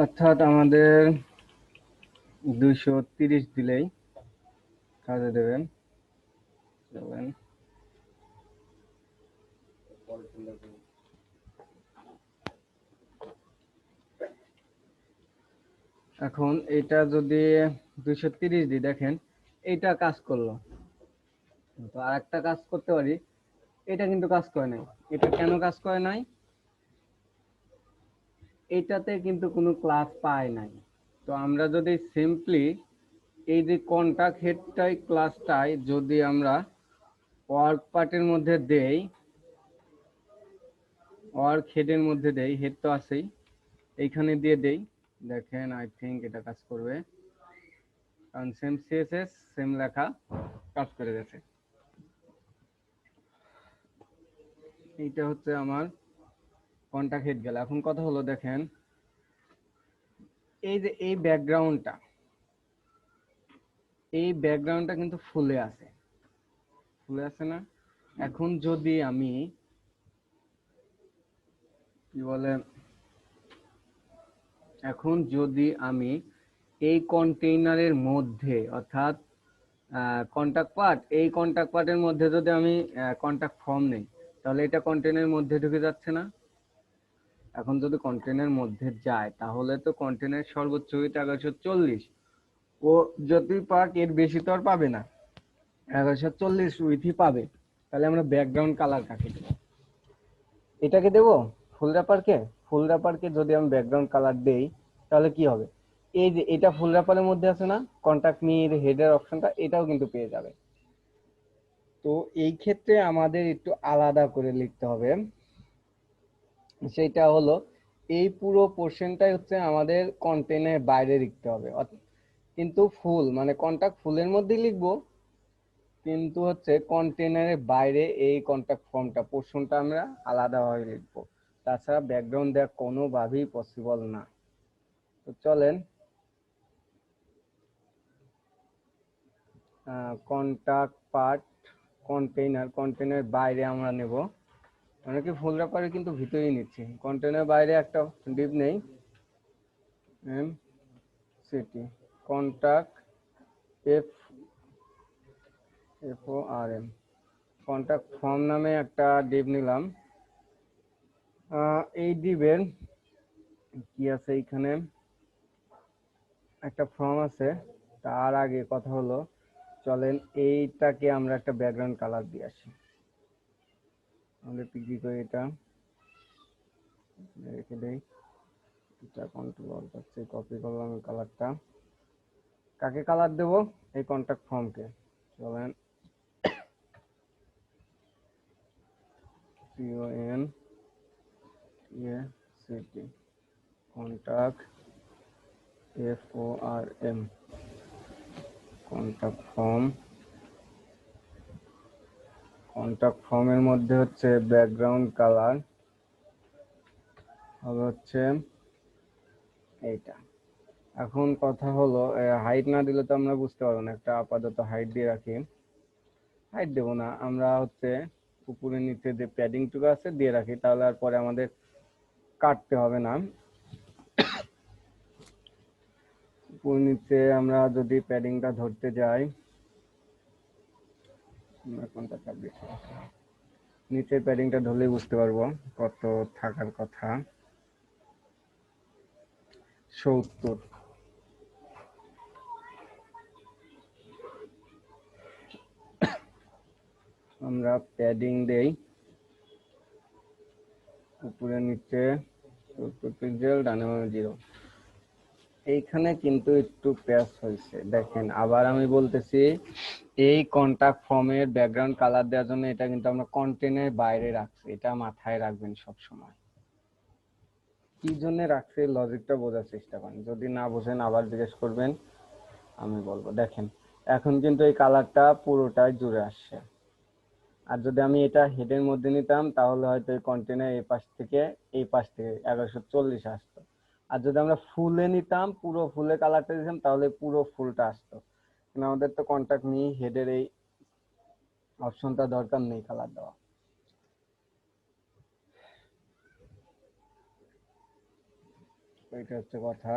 অর্থাৎ আমাদের 230 দিলেই কাজে দেবেন। চলেন এখন এটা যদি 230 দিই, দেখেন এইটা কাজ করলো। তো আর একটা কাজ করতে পারি, এটা কিন্তু কাজ করে নাই। এটা কেন কাজ করে নাই? এটাতে কিন্তু কোনো ক্লাস পায় নাই। তো আমরা যদি সিম্পলি এই যে কন্টাক্ট হেডটাই ক্লাসটাই যদি আমরা ওয়ার্ক পার্টের মধ্যে দেই, ওয়ার্ক হেডের মধ্যে দেই, হেড তো আছেই, এইখানে দিয়ে দেই, দেখেন আই থিঙ্ক এটা কাজ করবে। কারণ সেম সিএসএস সেম লেখা কাজ করে গেছে। এইটা হচ্ছে আমার কন্টাক্ট হেড গেল। এখন কথা হলো, দেখেন এই যে এই ব্যাকগ্রাউন্ডটা কিন্তু ফুলে আছে, ফুলে আছে না? এখন যদি আমি কি বলে, এখন যদি আমি এই কন্টেইনারের মধ্যে, অর্থাৎ কন্টাক্ট পার্ট, এই কন্টাক্ট পার্টের মধ্যে যদি আমি কন্টাক্ট ফর্ম নেই, তাহলে এটা কন্টেইনারের মধ্যে ঢুকে যাচ্ছে না? এখন যদি কন্টেইনারের মধ্যে যায়, তাহলে তো কন্টেইনার সর্বোচ্চ উইথ 1140, ও যতই পাক এর বেশি তো আর পাবে না, 1140 উইথই পাবে। তাহলে আমরা ব্যাকগ্রাউন্ড কালার কাকে দেবো? এটাকে দেবো ফুল র্যাপারকে। ফুল র্যাপারকে যদি আমি ব্যাকগ্রাউন্ড কালার দেই, তাহলে কি হবে? এই যে এটা ফুল র্যাপারের মধ্যে আছে না, কন্টাক্ট মির হেডের অপশনটা, এটাও কিন্তু পেয়ে যাবে। তো এই ক্ষেত্রে আমাদের একটু আলাদা করে লিখতে হবে। সেটা হলো এই পুরো পোর্শনটাই হচ্ছে আমাদের কন্টেইনের বাইরে লিখতে হবে। কিন্তু ফুল মানে কন্টাক্ট ফুলের মধ্যেই লিখবো, কিন্তু হচ্ছে কন্টেইনারের বাইরে এই কন্টাক্ট ফর্মটা পোর্শনটা আমরা আলাদাভাবে লিখবো। তাছাড়া ব্যাকগ্রাউন্ড দেওয়া কোনোভাবেই পসিবল না। তো চলেন কন্টাক্ট পার্ট কন্টেইনার বাইরে আমরা নেব। অনেকে ফুল র্যাপারে কিন্তু ভিতরেই নিচ্ছি। কন্টেইনার বাইরে একটা ডিপ নেই, এম সিটি কন্টাক্ট FORM কন্টাক্ট ফর্ম নামে একটা ডিপ নিলাম। এই ডিপের কি আছে, এইখানে একটা ফর্ম আছে। তার আগে কথা হলো, চলেন এইটাকে আমরা একটা ব্যাকগ্রাউন্ড কালার দিয়ে আসি। আমাদের পিকি করে এটা রেখে দেই, এটা কন্ট্রোল অল করছে, কপি করলাম কালারটা। কাকে কালার দেব? এই কন্টাক্ট ফর্মকে। চলেন CONTACT কন্টাক্ট FORM কন্টাক্ট ফর্মের মধ্যে হচ্ছে ব্যাকগ্রাউন্ড কালার হবে হচ্ছে এইটা। এখন কথা হলো, হাইট না দিলে তো আমরা বুঝতে পারবো না। একটা আপাতত হাইট দিয়ে রাখি। হাইট দেবো না, আমরা হচ্ছে উপরে নিচে যে প্যাডিং টুকু আছে দিয়ে রাখি, তাহলে আর পরে আমাদের কাটতে হবে না। উপর নিচে আমরা যদি প্যাডিংটা ধরতে যাই, কোনটা থাকবে, নিচের প্যাডিংটা ধরলেই বুঝতে পারবো কত থাকার কথা। 70। আমরা প্যাডিং দেই উপরে নিচে 2 পিক্সেল, ডানে বামে 0। এইখানে কিন্তু একটু প্যাচ হয়েছে, দেখেন আবার আমি বলতেছি এই কন্টাক্ট ফর্মের ব্যাকগ্রাউন্ড কালার দেওয়ার জন্য এটা কিন্তু আমরা কন্টেন্টের বাইরে রাখছি, এটা মাথায় রাখবেন সব সময়। কি জন্য রাখছি লজিকটা বোঝার চেষ্টা করেন, যদি না বোঝেন আবার জিজ্ঞেস করবেন, আমি বলবো। দেখেন এখন কিন্তু এই কালারটা পুরোটাই জুড়ে আসছে, আর যদি আমি এটা হেডের মধ্যে নিতাম তাহলে হয়তো এই কন্টেনার এই পাশ থেকে 1140 আসতো। আর যদি আমরা ফুলে নিতাম, পুরো ফুলে কালারটা দিতাম, তাহলে পুরো ফুলটা আসতো। কিন্তু আমাদের তো কন্টাক্ট নেই, হেডের এই অপশনটা দরকার নেই কালার দেওয়া। এটা হচ্ছে কথা।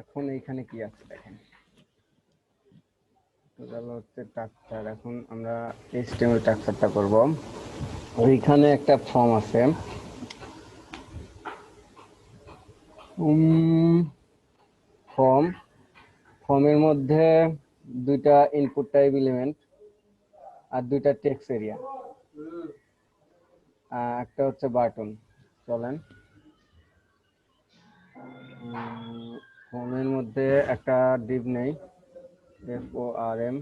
এখন এইখানে কি আছে দেখেন, টোটাল হচ্ছে স্ট্রাকচার। এখন আমরা এইচটিএমএল স্ট্রাকচারটা করব। ওইখানে একটা ফর্ম আছে, ফর্মের মধ্যে 2টা ইনপুট টাইপ এলিমেন্ট আর 2টা টেক্সট এরিয়া, একটা হচ্ছে বাটন। চলেন ফর্মের মধ্যে একটা ডিভ নেই, FORM,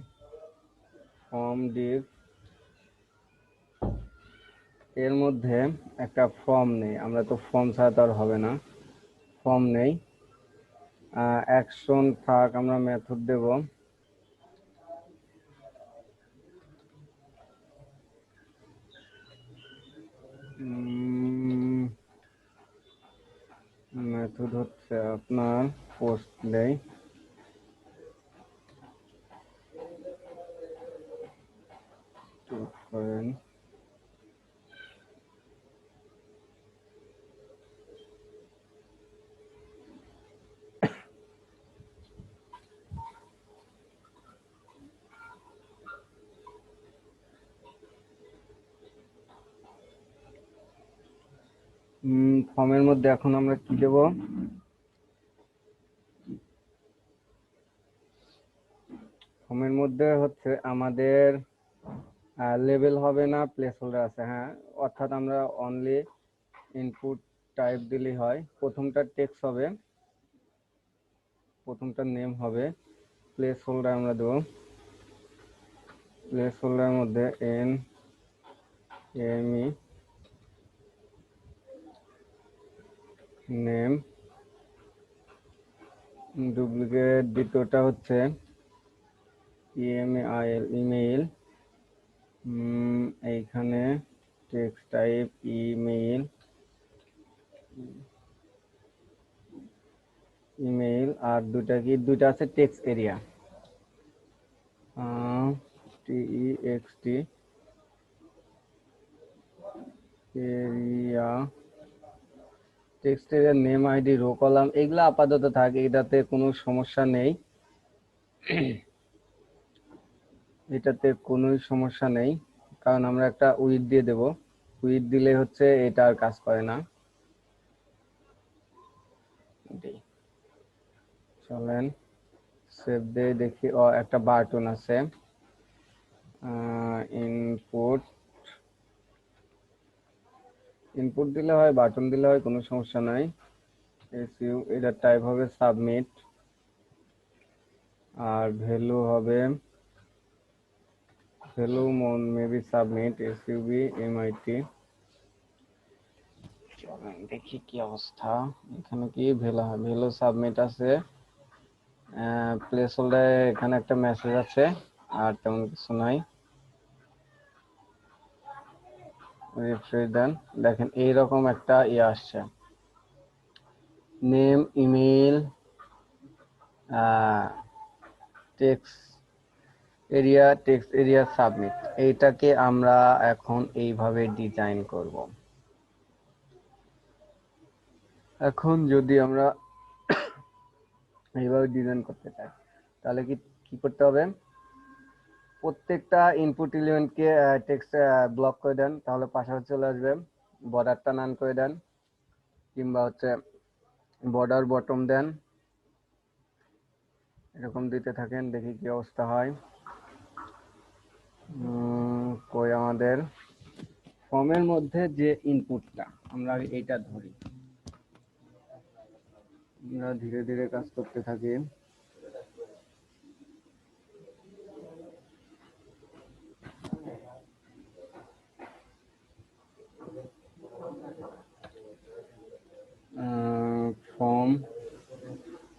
ফর্ম ডিভ। এর মধ্যে একটা ফর্ম নেই, আমরা তো ফর্ম ছাড়া তো আর হবে না, ফর্ম নেই। অ্যাকশন থাক, আমরা মেথড দেব। মেথড হচ্ছে আপনার পোস্ট দেই, করেন। ফর্মের মধ্যে এখন আমরা কি দেব, ফর্মের মধ্যে হচ্ছে আমাদের লেবেল হবে না, প্লেস হোল্ডার আছে। হ্যাঁ, অর্থাৎ আমরা অনলি ইনপুট টাইপ দিলেই হয়। প্রথমটা টেক্সট হবে, প্রথমটা নেম হবে। প্লেস হোল্ডার আমরা দেব, প্লেস হোল্ডারের মধ্যে NAME নেম। ডুপ্লিকেট দ্বিতীয়টা হচ্ছে EMAIL ইমেইল। এইখানে টেক্সট টাইপ ইমেইল, ইমেইল। আর দুইটা আছে text area, TEXT area. Text area name, ID, rho column, এগুলা আপাতত থাকে, এটাতে কোনো সমস্যা নেই, এটাতে কোনো সমস্যা নেই, কারণ আমরা একটা উইথ দিয়ে দেব। উইথ দিলে হচ্ছে এটা আর কাজ করে না। চলেন সেভ দিয়ে দেখি। একটা বাটন আছে, ইনপুট। ইনপুট দিলে হয়, বাটন দিলে হয়, কোনো সমস্যা নাই। এটা টাইপ হবে সাবমিট, আর ভ্যালু হবে value maybe submit SUB MIT। দেখি কি অবস্থা, এখানে কি ভ্যালু সাবমিট আছে। প্লেস হোল্ডারে এখানে একটা মেসেজ আছে, আর তেমন কিছু নাই। রিফ্রেশ দেন, দেখেন এইরকম একটা আসছে, name, email, text area submit. এইটাকে আমরা এখন এইভাবে ডিজাইন করব। এখন যদি আমরা এইভাবে ডিজাইন করতে চাই, তাহলে কি করতে হবে, প্রত্যেকটা ইনপুট এলিমেন্টকে টেক্সট ব্লক করে দেন, তাহলে পাশাপাশি চলে আসবে। বর্ডারটা নান করে দেন, কিংবা হচ্ছে বর্ডার বটম দেন, এরকম দিতে থাকেন, দেখি কি অবস্থা হয়। কই আমাদের ফর্মের মধ্যে যে ইনপুটটা, আমরা আগে এইটা ধরি, আমরা ধীরে ধীরে কাজ করতে থাকি। ফর্ম,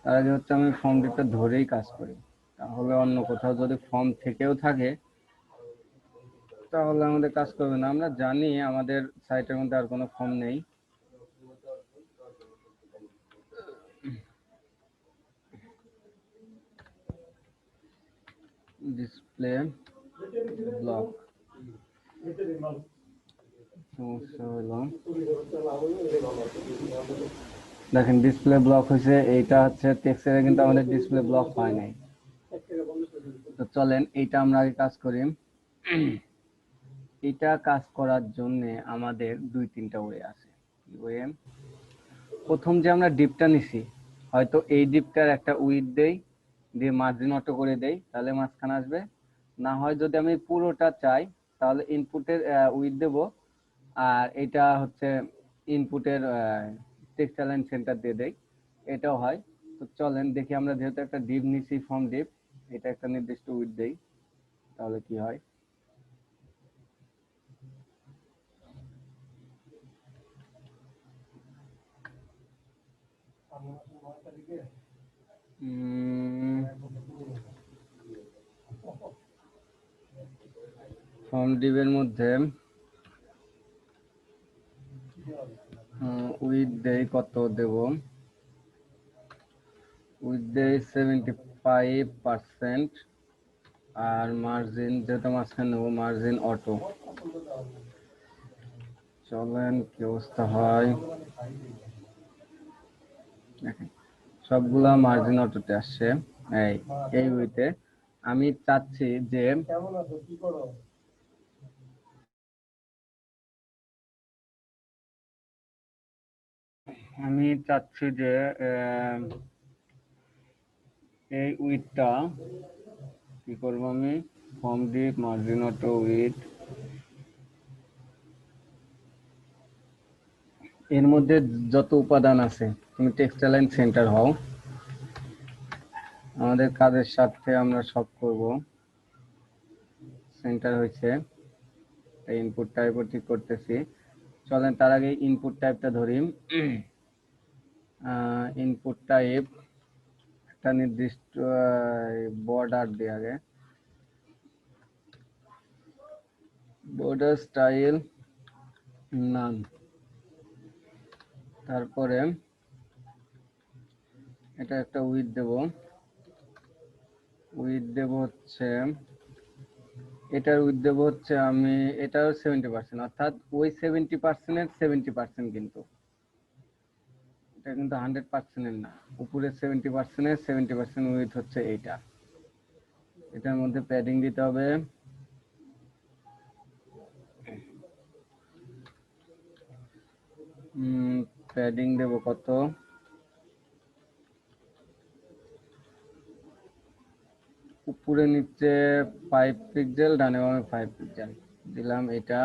তার আগে হচ্ছে আমি ফর্ম ডিপটা ধরেই কাজ করি, তাহলে অন্য কোথাও যদি ফর্ম থেকেও থাকে তাহলে আমাদের কাজ করবে না। আমরা জানি আমাদের সাইটের মধ্যে আর কোনো ফর্ম নেই। ডিসপ্লে ব্লক সমস্যা হলো, দেখেন ডিসপ্লে ব্লক হয়েছে। এইটা হচ্ছে টেক্সচারে, কিন্তু আমাদের ডিসপ্লে ব্লক হয় নাই। তো চলেন এইটা আমরা আগে কাজ করি। এটা কাজ করার জন্য আমাদের 2-3টা ওয়ে আছে। ওয়ে, প্রথম যে আমরা ডিপটা নিছি, হয়তো এই ডিপটার একটা উইথ দেই, দিয়ে মার্জিন অটো করে দেই, তাহলে মাঝখানে আসবে। না হয় যদি আমি পুরোটা চাই তাহলে ইনপুটের উইথ দেব, আর এটা হচ্ছে ইনপুটের টেক্সট অ্যালাইন সেন্টার দিয়ে দেই, এটাও হয়। তো চলেন দেখি, আমরা যেহেতু একটা ডিপ নিছি, ফর্ম ডিপ, এটা একটা নির্দিষ্ট উইথ দেই, তাহলে কি হয়। ফর্ম ডিপের মধ্যে উইথ দেই, কত দেব, উইথ দেই 75%, আর মার্জিন যেটা মাঝখানে নেবো মার্জিন অটো। চলেন কি অবস্থা হয়। দেখেন সবগুলা মার্জিন অটোতে আসছে। এই এই উইতে আমি চাচ্ছি যে এই উইথটা কি করবো, আমি form deep margin auto with, এর মধ্যে যত উপাদান আছে, তুমি টেক্সট অ্যালাইন সেন্টার হও, আমাদের কাজের সাথে আমরা সব করব। সেন্টার হয়েছে, ইনপুট টাইপও ঠিক করতেছি। চলেন তার আগে ইনপুট টাইপটা ধরি। ইনপুট টাইপ একটা নির্দিষ্ট বর্ডার দিয়ে, আগে বর্ডার স্টাইল নান, তারপরে এটা একটা উইথ দেব। উইথ দেব হচ্ছে, এটার উইথ দেব হচ্ছে আমি, এটাও 70%, অর্থাৎ ওই 70%-এর 70% কিন্তু, এটা কিন্তু 100%-এর না। উপরের 70%-এর 70% উইথ হচ্ছে এইটা। এটার মধ্যে প্যাডিং দিতে হবে। প্যাডিং দেব কত, উপরে নিচে 5 পিক্সেল, ডানে বামে 5 পিক্সেল দিলাম। এটা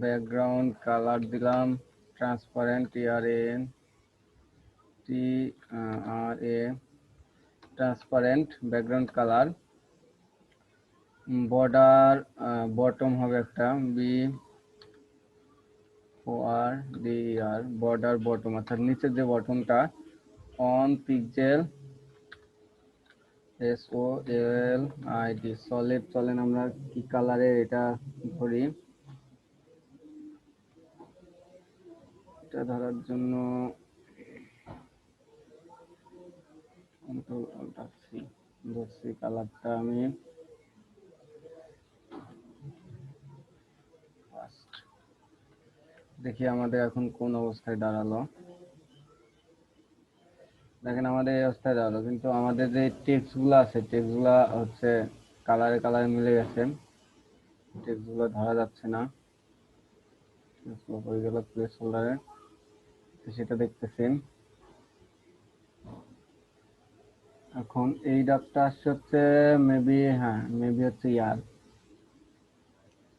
ব্যাকগ্রাউন্ড কালার দিলাম transparent, TRA transparent background colour. Border bottom হবে একটা BORDER, বর্ডার বটম, অর্থাৎ নিচের যে বটমটা অন পিক্সেল SOLID সলিড। চলেন আমরা কি কালারের এটা ধরি, এটা ধরার জন্য কন্ট্রোল অল্ট সি ধরছি। কালারটা আমি ফার্স্ট, দেখি আমাদের এখন কোন অবস্থায় দাঁড়ালো। দেখেন আমাদের এই অবস্থায় দাঁড়ালো, কিন্তু আমাদের যে টেক্সট গুলো আছে, টেক্সট গুলা হচ্ছে কালারে কালারে মিলে গেছে, টেক্সট গুলো ধরা যাচ্ছে না। হয়ে গেল প্লেস হোল্ডারে, সেটা দেখতেছি। এখন এই ডাকটা আসছে হচ্ছে মেবি, হ্যাঁ মেবি হচ্ছে ইয়ার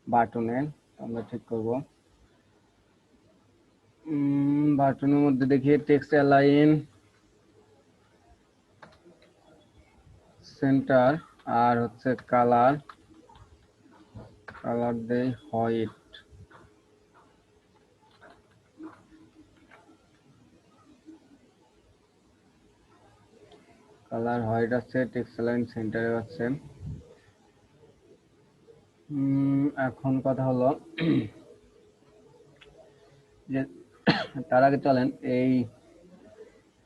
বাটনের, আমরা ঠিক করব। বাটনের মধ্যে দেখি টেক্সট অ্যালাইন, সেন্টার, আর হচ্ছে কালার, কালার দেই হোয়াইট। কালার হোয়াইট আছে, টেক্সট অ্যালাইন সেন্টারে আছে। এখন কথা হলো যে তার আগে চলেন এই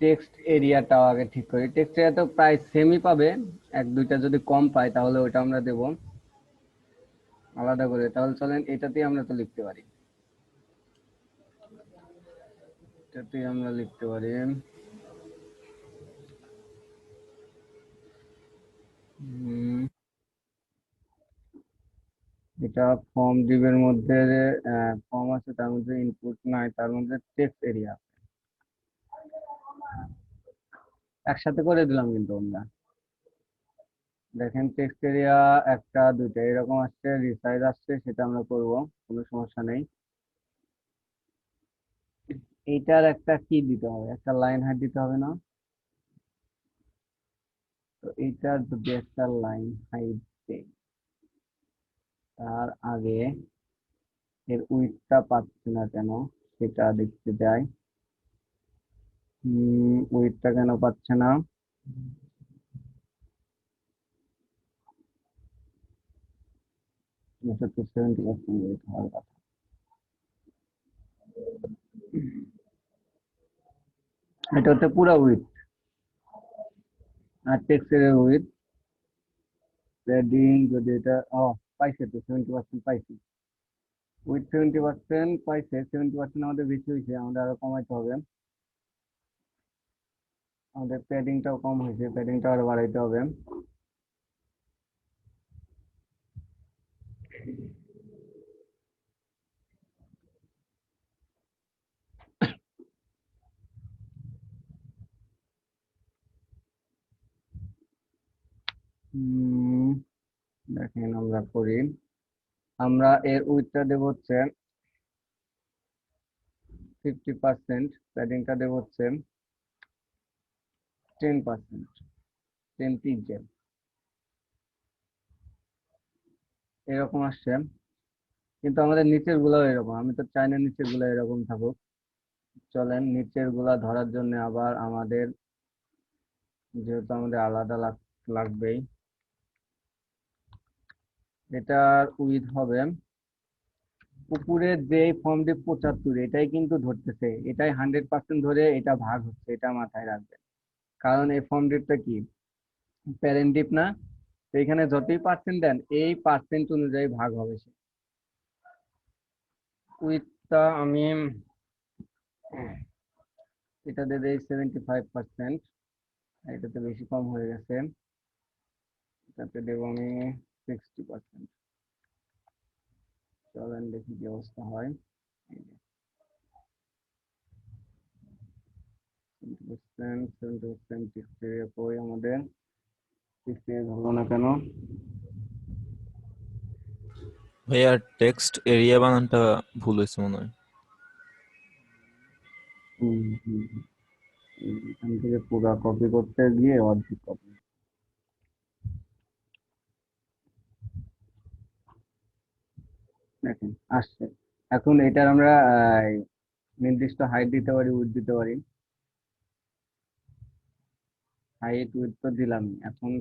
টেক্সট এরিয়াটাও আগে ঠিক করি। টেক্সট এরিয়া তো প্রায় সেমই পাবে, এক দুইটা যদি কম পাই তাহলে ওটা আমরা দেব আলাদা করে। তাহলে চলেন এটাতেই আমরা তো লিখতে পারি, এটাতেই আমরা লিখতে পারি। এটা ফর্ম ডিবের মধ্যে ফর্ম আছে, তার মধ্যে ইনপুট নাই, তার মধ্যে টেক্সট এরিয়া একসাথে করে দিলাম। কিন্তু আমরা দেখেন টেক্সট এরিয়া একটা দুইটা এরকম আসছে, রিসাইজ আসছে, সেটা আমরা করব, কোনো সমস্যা নেই। এইটার একটা কি দিতে হবে, একটা লাইন হাইট দিতে হবে না? তো এইটার যদি একটা লাইন হাইট দেই, তার আগে এর উইডথটা পাচ্ছি না কেন সেটা দেখতে যাই। উইডথটা কেন পাচ্ছে না? এটা তো 70% উইডথ হওয়ার কথা। এটা হচ্ছে পুরো উইডথ, আর টেক্সটের উইডথ প্যাডিং যদি এটা পাইছে তো 70% পাইছি। উইথ 70% পাইছে, 70% আমাদের বেশি হয়েছে, আমাদের আরো কমাইতে হবে। আমাদের প্যাডিংটাও কম হয়েছে, প্যাডিংটা আরো বাড়াইতে হবে। দেখেন আমরা করি, আমরা এর উইথটা দেব হচ্ছে 50%, প্যাডিংটা দেব হচ্ছে 10%, 10 পিক্সেল এরকম আসছে। কিন্তু আমাদের নিচের গুলো এরকম, আমি তো চাই না নিচের গুলো এরকম থাকুক। চলেন নিচের গুলা ধরার জন্য আবার আমাদের, যেহেতু আমাদের আলাদা লাগবেই, এটার উইথ হবে উপরের যে ফর্মটি 75, এটাই কিন্তু ধরতেছে, এটাই 100% ধরে এটা ভাগ হচ্ছে, এটা মাথায় রাখবেন। কারণ এই ফর্মটিটা কি প্যারেন্ট ডিপ না, তো এখানে যতই পার্সেন্ট দেন এই পার্সেন্ট অনুযায়ী ভাগ হবে সে। উইথটা আমি এটা দিয়ে দেই 75%, এটাতে বেশি কম হয়ে গেছে, এটাতে দেবো আমি 60%। চলেন দেখি কি অবস্থা হয়। 70% কই আমাদের 60 হলো না কেন? ভাইয়া টেক্সট এরিয়া বানানটা ভুল হয়েছে মনে হয়। হুম, হুম, হুম। এখান থেকে পুরো কপি করতে গিয়ে অর্ধেক কপি। দেখেন আসছে। এখন এটার আমরা নির্দিষ্ট হাইট দিতে পারি, উইডথ দিতে পারি। হাইট উইডথ তো দিলাম। এখন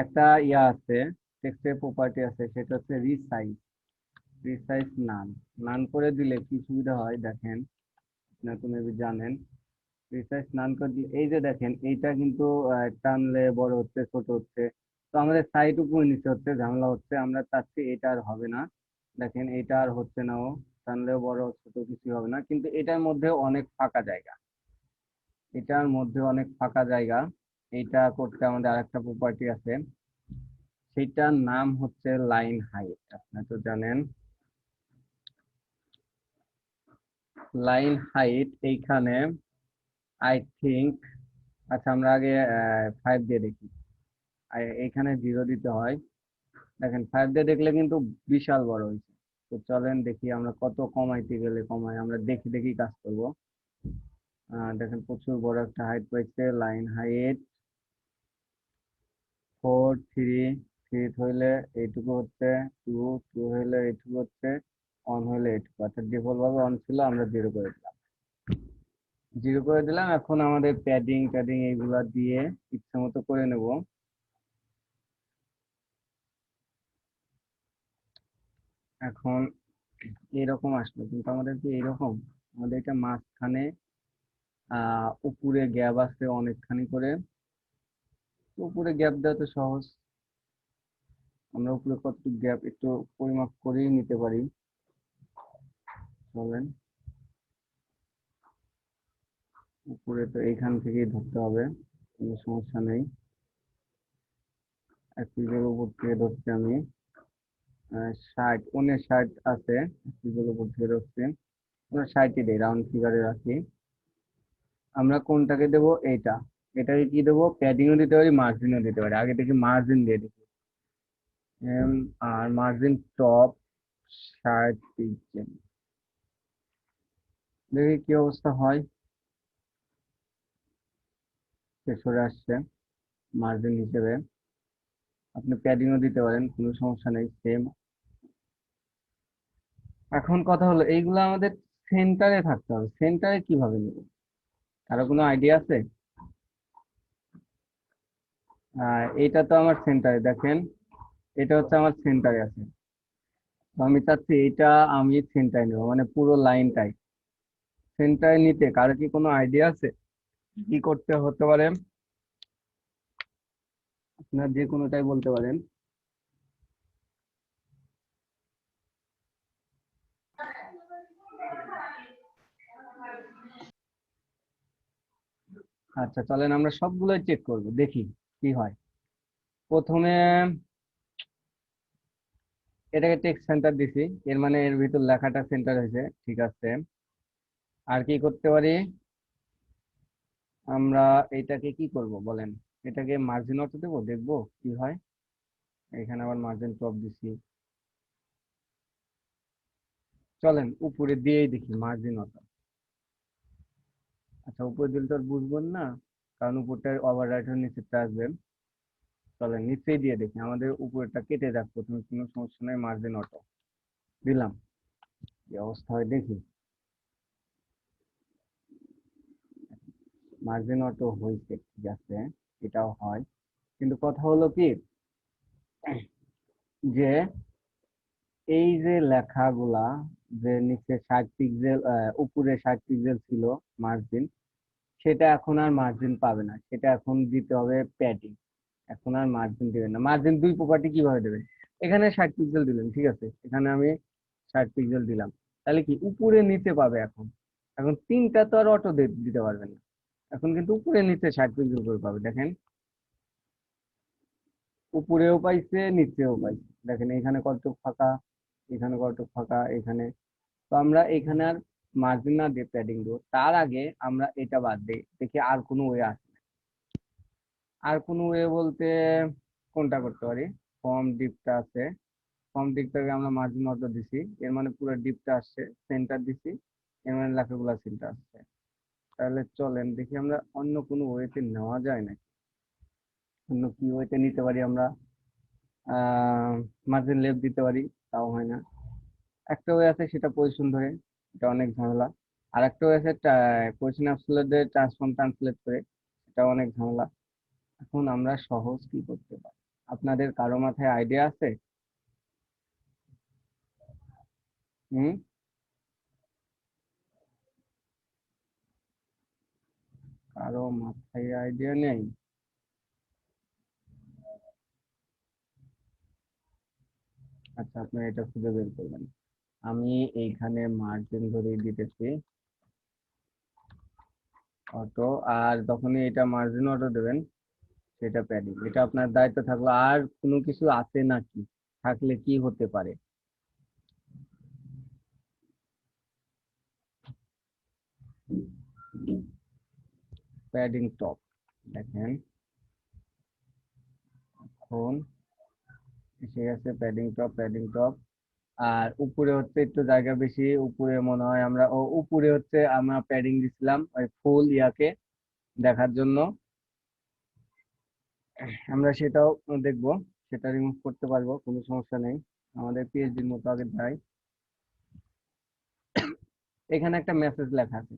একটা ইয়া আছে, টেক্সটের প্রপার্টি আছে, সেটা হচ্ছে রিসাইজ। রিসাইজ নান, নান করে দিলে কি সুবিধা হয় দেখেন, আপনারা তো মেবি জানেন। রিসাইজ নান করে দিলে এই যে দেখেন এইটা কিন্তু টানলে বড় হচ্ছে ছোট হচ্ছে, তো আমাদের সাইড উপরে নিচে হচ্ছে, ঝামেলা হচ্ছে, আমরা চাচ্ছি এটা আর হবে না। দেখেন এটা আর হচ্ছে না, ও টানলেও বড় ছোট কিছু হবে না, কিন্তু এটার মধ্যে অনেক ফাঁকা জায়গা, এটার মধ্যে অনেক ফাঁকা জায়গা। এইটা করতে আমাদের আরেকটা প্রপার্টি আছে, সেটার নাম হচ্ছে লাইন হাইট। আপনারা তো জানেন লাইন হাইট এইখানে আই থিঙ্ক আচ্ছা আমরা আগে 5 দিয়ে দেখি। আর এখানে 0 দিতে হয়। দেখেন 5 দিয়ে দেখলে কিন্তু বিশাল বড় হয়েছে। তো চলেন দেখি আমরা কত কমাইতে গেলে কমাই, আমরা দেখি দেখি কাজ করব। দেখেন প্রচুর বড় একটা হাইট পাইছে, লাইন হাইট 4 3 3 হইলে এইটুকু হচ্ছে 2 2 হইলে এইটুকু হচ্ছে 1 হইলে এইটুকু, অর্থাৎ ডিফল্ট ভাবে 1 ছিল, আমরা 0 করে দিলাম। 0 করে দিলাম। এখন আমাদের প্যাডিং ট্যাডিং এইগুলা দিয়ে ইচ্ছা মতো করে নেব। এখন এরকম আসলো, কিন্তু আমাদের কি এরকম? আমাদের এটা মাঝখানে উপরে গ্যাপ আছে অনেকখানি করে। উপরে গ্যাপ দেওয়া তো সহজ, আমরা উপরে কতটুকু গ্যাপ একটু পরিমাপ করেই নিতে পারি। বলেন উপরে তো এইখান থেকেই ধরতে হবে, কোনো সমস্যা নেই। এক পিসের উপর থেকে ধরছি আমি 60 59 আছে, এক পিসের উপর থেকে ধরছি, আমরা 60ই দিই, রাউন্ড ফিগারে রাখি। আমরা কোনটাকে দেব? এইটা। এটাকে কি দেবো? প্যাডিংও দিতে পারি, মার্জিনও দিতে পারি। আগে দেখি মার্জিন দিয়ে দেখি। আর মার্জিন টপ 60 পিক্সেল, দেখি কি অবস্থা হয়। সরে আসছে মার্জিন হিসেবে। আপনি প্যাডিংও দিতে পারেন, কোনো সমস্যা নেই, সেম। এখন কথা হলো এইগুলো আমাদের সেন্টারে থাকতে হবে। সেন্টারে কিভাবে নেব? কারো কোনো আইডিয়া আছে? এইটা তো আমার সেন্টারে, দেখেন এটা হচ্ছে আমার সেন্টারে আছে। তো আমি চাচ্ছি এটা আমি সেন্টারে নেব, মানে পুরো লাইনটাই সেন্টারে নিতে। কারো কি কোনো আইডিয়া আছে কি করতে হতে পারে? আপনার যে কোনোটাই বলতে পারেন। আচ্ছা চলেন আমরা সবগুলোই চেক করব, দেখি কি হয়। প্রথমে এটাকে টেক্সট সেন্টার দিছি, এর মানে এর ভিতর লেখাটা সেন্টার হয়েছে, ঠিক আছে। আর কি করতে পারি আমরা? এটাকে কি করব বলেন? এটাকে মার্জিন অটো দেবো, দেখবো কি হয়। এখানে আবার মার্জিন টপ দিছি। চলেন উপরে দিয়েই দেখি মার্জিন অটো। আচ্ছা উপরে দিলে তো আর বুঝবেন না, কারণ উপরটা ওভার রাইট হয়ে নিচেরটা আসবে। চলেন নিচেই দিয়ে দেখি, আমাদের উপরেরটা কেটে যাক প্রথমে, কোনো সমস্যা নেই। মার্জিন অটো দিলাম, কি অবস্থা হয় দেখি। মার্জিন অটো হয়েছে, ঠিক আছে, এটাও হয়। কিন্তু কথা হলো কি যে এই যে লেখাগুলা, যে নিচে 60 পিক্সেল, উপরে 60 পিক্সেল ছিল মার্জিন, সেটা এখন আর মার্জিন পাবে না, সেটা এখন দিতে হবে প্যাডিং। এখন আর মার্জিন দিবেন না। মার্জিন দুই প্রপার্টি কিভাবে দেবেন? এখানে 60 পিক্সেল দিলেন, ঠিক আছে, এখানে আমি 60 পিক্সেল দিলাম, তাহলে কি উপরে নিচে পাবে এখন। এখন তিনটা তো আর অটো দিতে পারবেন না, এখন কিন্তু উপরে নিচে 60 পিক্সেল করে পাবে। দেখেন উপরেও পাইছে নিচেও পাইছে, দেখেন এখানে কতটুকু ফাঁকা, এখানে কতটুকু ফাঁকা, এখানে। তো আমরা এখানে আর মার্জিন না দিয়ে প্যাডিং দেবো, তার আগে আমরা এটা বাদ দিই, দেখি আর কোনো ওয়ে আছে। আর কোনো ওয়ে বলতে কোনটা করতে পারি? ফর্ম ডিপটা আছে, ফর্ম ডিপটাকে আমরা মার্জিন অটো দিছি, এর মানে পুরো ডিপটা আসছে, সেন্টার দিছি, এর মানে লেখাগুলো সেন্টার আসছে। তাহলে চলেন দেখি আমরা অন্য কোনো ওয়েতে নেওয়া যায় নাকি। অন্য কি ওয়েতে নিতে পারি আমরা? মার্জিন লেফট দিতে পারি, তাও হয় না। একটা ওয়ে আছে সেটা পজিশন ধরে, এটা অনেক ঝামেলা। আর একটা ওয়ে আছে পজিশন অ্যাবসোলিউট দিয়ে ট্রান্সফর্ম ট্রান্সলেট করে, এটা অনেক ঝামেলা। এখন আমরা সহজ কি করতে পারি? আপনাদের কারো মাথায় আইডিয়া আছে? হুম? কারো মাথায় আইডিয়া নেই? আচ্ছা আপনারা এটা খুঁজে বের করবেন। আমি এইখানে মার্জিন ধরে দিতেছি অটো, আর যখনই এটা মার্জিন অটো দেবেন সেটা প্যাডিং, এটা আপনার দায়িত্ব থাকলো। আর কোনো কিছু আছে নাকি? থাকলে কি হতে পারে? প্যাডিং টপ দেখেন এখন এসে গেছে প্যাডিং টপ। আর উপরে হচ্ছে একটু জায়গা বেশি, উপরে মনে হয় আমরা উপরে হচ্ছে আমরা প্যাডিং দিছিলাম ওই ফুল ইয়াকে দেখার জন্য। আমরা সেটাও দেখবো, সেটা রিমুভ করতে পারবো, কোনো সমস্যা নেই। আমাদের পিএইচডির মতো আগে যাই। এখানে একটা মেসেজ লেখা আছে,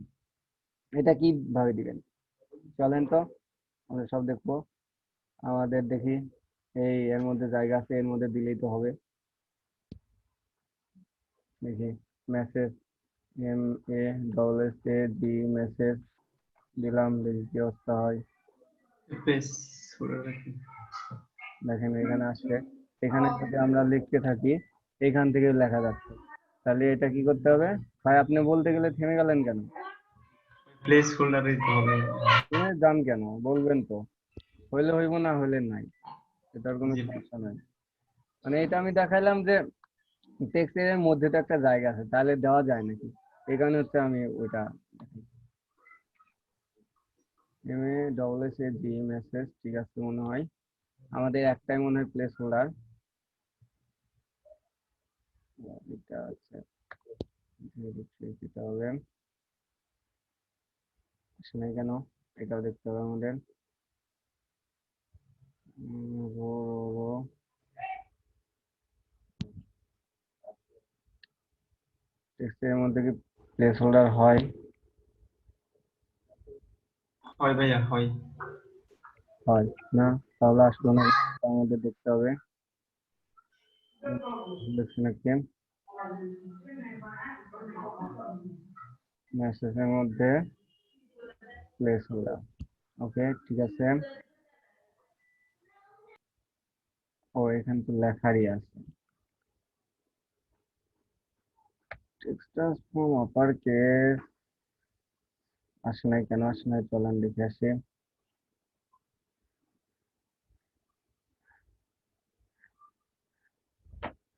এটা কি ভাবে দিবেন চলেন তো আমরা সব দেখবো। আমাদের দেখি এই এর মধ্যে জায়গা আছে, এর মধ্যে দিলেই তো হবে। দেখি মেসেজ MASSAGE মেসেজ দিলাম, দেখি কি অবস্থা হয়। প্লেস হোল্ডার রাখি। দেখেন এখানে আসছে, এখানে যদি আমরা লিখতে থাকি এখান থেকে লেখা যাচ্ছে। তাহলে এটা কি করতে হবে? ভাই আপনি বলতে গেলে থেমে গেলেন কেন? প্লেস হোল্ডারে দিতে হবে। থেমে যান কেন? বলবেন তো, হইলে হইব না হইলে নাই, এটার কোনো জি ভাই। সমস্যা নাই। মানে এটা আমি দেখাইলাম যে টেক্সটের মধ্যে তো একটা জায়গা আছে, তাহলে দেওয়া যায় নাকি, এই কারণে হচ্ছে আমি ওইটা MASSAGE মেসেজ ঠিক আছে মনে হয়। আমাদের একটাই মনে হয় প্লেস হোল্ডার, এটা আছে, দিতে হবে। আসে নাই কেন, এটাও দেখতে হবে আমাদের। টেক্সটের মধ্যে কি প্লেস হোল্ডার হয়? হয় ভাইয়া, হয়। হয় না, তাহলে আসলো না, আমাদের দেখতে হবে মেসেজের মধ্যে প্লেস হোল্ডার। ওকে ঠিক আছে। ও এখানে তো লেখারই আছে, টেক্সট ট্রান্সফর্ম আপার কেস। আসে নাই কেন, আসে নাই, চলেন দেখে আসি।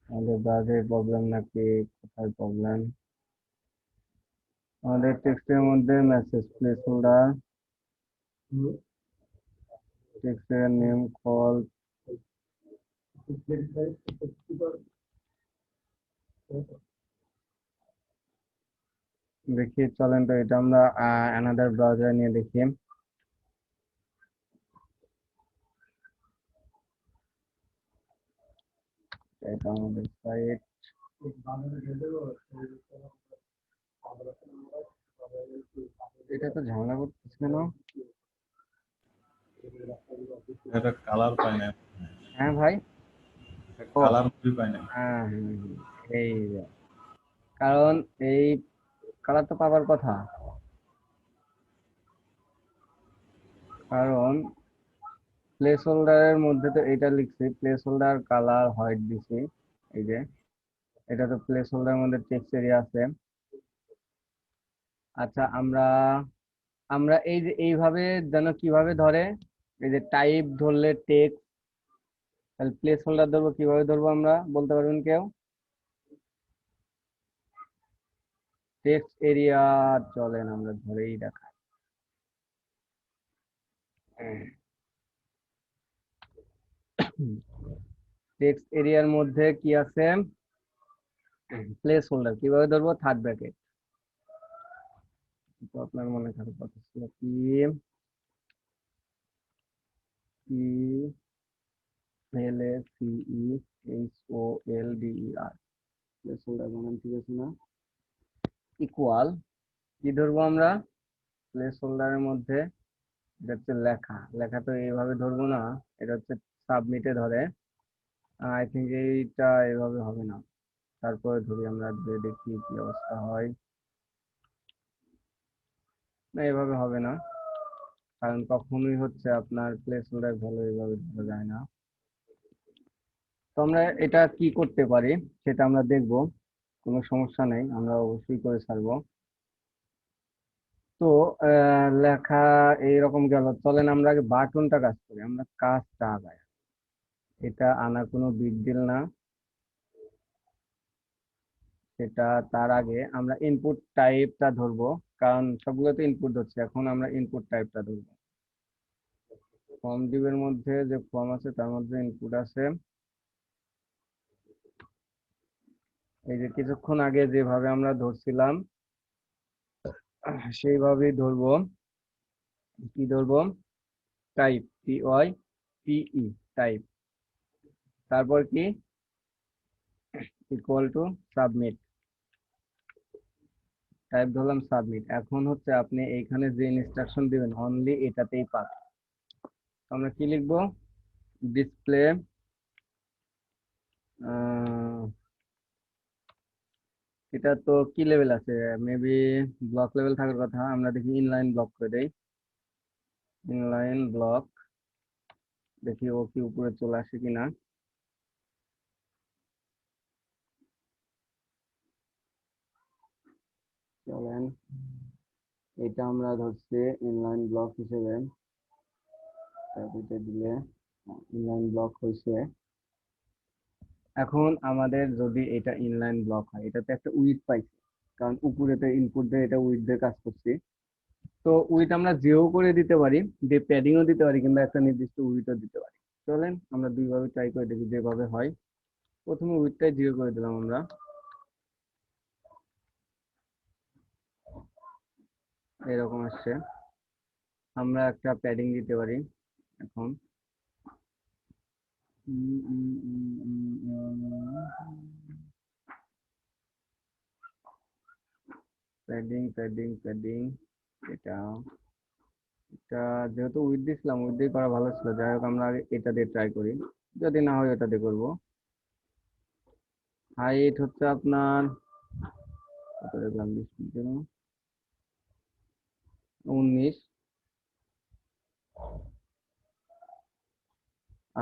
আমাদের ব্রাউজারে প্রবলেম নাকি কোথায় প্রবলেম? আমাদের টেক্সটের মধ্যে মেসেজ প্লেস হোল্ডার, টেক্সটের নেম কল, দেখি চলেন তো এটা আমরা অ্যানাদার ব্রাউজার নিয়ে দেখি। এটা আমাদের সাইট, এটা তো ঝামেলা করতেছে কেন? এটা কালার পাই না, হ্যাঁ ভাই, ও কালার পাই না। হ্যাঁ এই যে, কারণ এই কালার তো পাওয়ার কথা, কারণ প্লেস হোল্ডারের মধ্যে তো এটা লিখছি প্লেস হোল্ডার কালার হোয়াইট দিছি। এই যে এটা তো প্লেস হোল্ডারের মধ্যে টেক্সট এরিয়া আছে। আচ্ছা আমরা আমরা এই যে এইভাবে যেন কিভাবে ধরে, এই যে টাইপ ধরলে টেক্সট, তাহলে প্লেস হোল্ডার ধরবো কিভাবে ধরবো আমরা, বলতে পারবেন কেউ? টেক্সট এরিয়া চলেন আমরা ধরেই দেখাই। টেক্সট এরিয়ার মধ্যে কি আছে? প্লেস হোল্ডার কিভাবে ধরবো? Third bracket. তো আপনার মনে থাকার কথা ছিল কি, PLACEHOLDER, প্লেস হোল্ডার বানান ঠিক আছে না? ইকুয়াল কি ধরবো আমরা প্লেস হোল্ডারের মধ্যে? এটা হচ্ছে লেখা, লেখা তো এইভাবে ধরবো না, এটা হচ্ছে সাবমিটে ধরে। আই থিঙ্ক এইটা এভাবে হবে না, তারপরে ধরি আমরা, ধরে দেখি কি অবস্থা হয়। না এভাবে হবে না, কারণ কখনোই হচ্ছে আপনার প্লেস হোল্ডার ভ্যালু এভাবে ধরা যায় না। তো আমরা এটা কি করতে পারি সেটা আমরা দেখব, কোনো সমস্যা নেই, আমরা অবশ্যই করে ছাড়বো। তো লেখা এইরকম গেল, চলেন আমরা আগে বাটনটা কাজ করি, আমরা কাজটা আগাই, এটা আনা কোনো বিগ ডিল না। সেটা তার আগে আমরা ইনপুট টাইপটা ধরবো, কারণ সবগুলো তো ইনপুট হচ্ছে, এখন আমরা ইনপুট টাইপটা ধরবো। ফর্ম ডিবের মধ্যে যে ফর্ম আছে তার মধ্যে ইনপুট আছে, এই যে কিছুক্ষণ আগে যেভাবে আমরা ধরছিলাম সেইভাবেই ধরবো। কি ধরবো? টাইপ, TYPE, টাইপ, তারপর কি ইকুয়াল টু সাবমিট, টাইপ ধরলাম সাবমিট। এখন হচ্ছে আপনি এইখানে যে ইনস্ট্রাকশন দিবেন অনলি এটাতেই পাবেন। আমরা কি লিখবো? ডিসপ্লে এটা তো কি লেভেল আছে, মেবি ব্লক লেভেল থাকার কথা, আমরা দেখি ইনলাইন ব্লক করে দেই। ইনলাইন ব্লক, দেখি ও কি উপরে চলে আসে কিনা। চলেন এটা আমরা ধরছি ইনলাইন ব্লক হিসেবে, তারপরে দিলে ইনলাইন ব্লক হয়েছে। এখন আমাদের যদি এটা ইনলাইন ব্লক হয়, এটাতে একটা উইথ পাইছি, কারণ উপরেতে ইনপুট দিয়ে এটা উইথ দিয়ে কাজ করছি। তো উইথ আমরা জিরো করে দিতে পারি, দিয়ে প্যাডিংও দিতে পারি, কিংবা একটা নির্দিষ্ট উইথও দিতে পারি। চলেন আমরা দুইভাবে ট্রাই করে দেখি যেভাবে হয়। প্রথমে উইথটাই জিরো করে দিলাম আমরা, এরকম আসছে। আমরা একটা প্যাডিং দিতে পারি এখন। প্যাডিং প্যাডিং প্যাডিং, এটা এটা যেহেতু উইথ দিছিলাম, উইথ দিয়ে করা ভালো ছিল। যাই হোক আমরা আগে এটা দিয়ে ট্রাই করি, যদি না হয় এটা দিয়ে করবো। হাইট হচ্ছে আপনার কত দেখলাম, 19,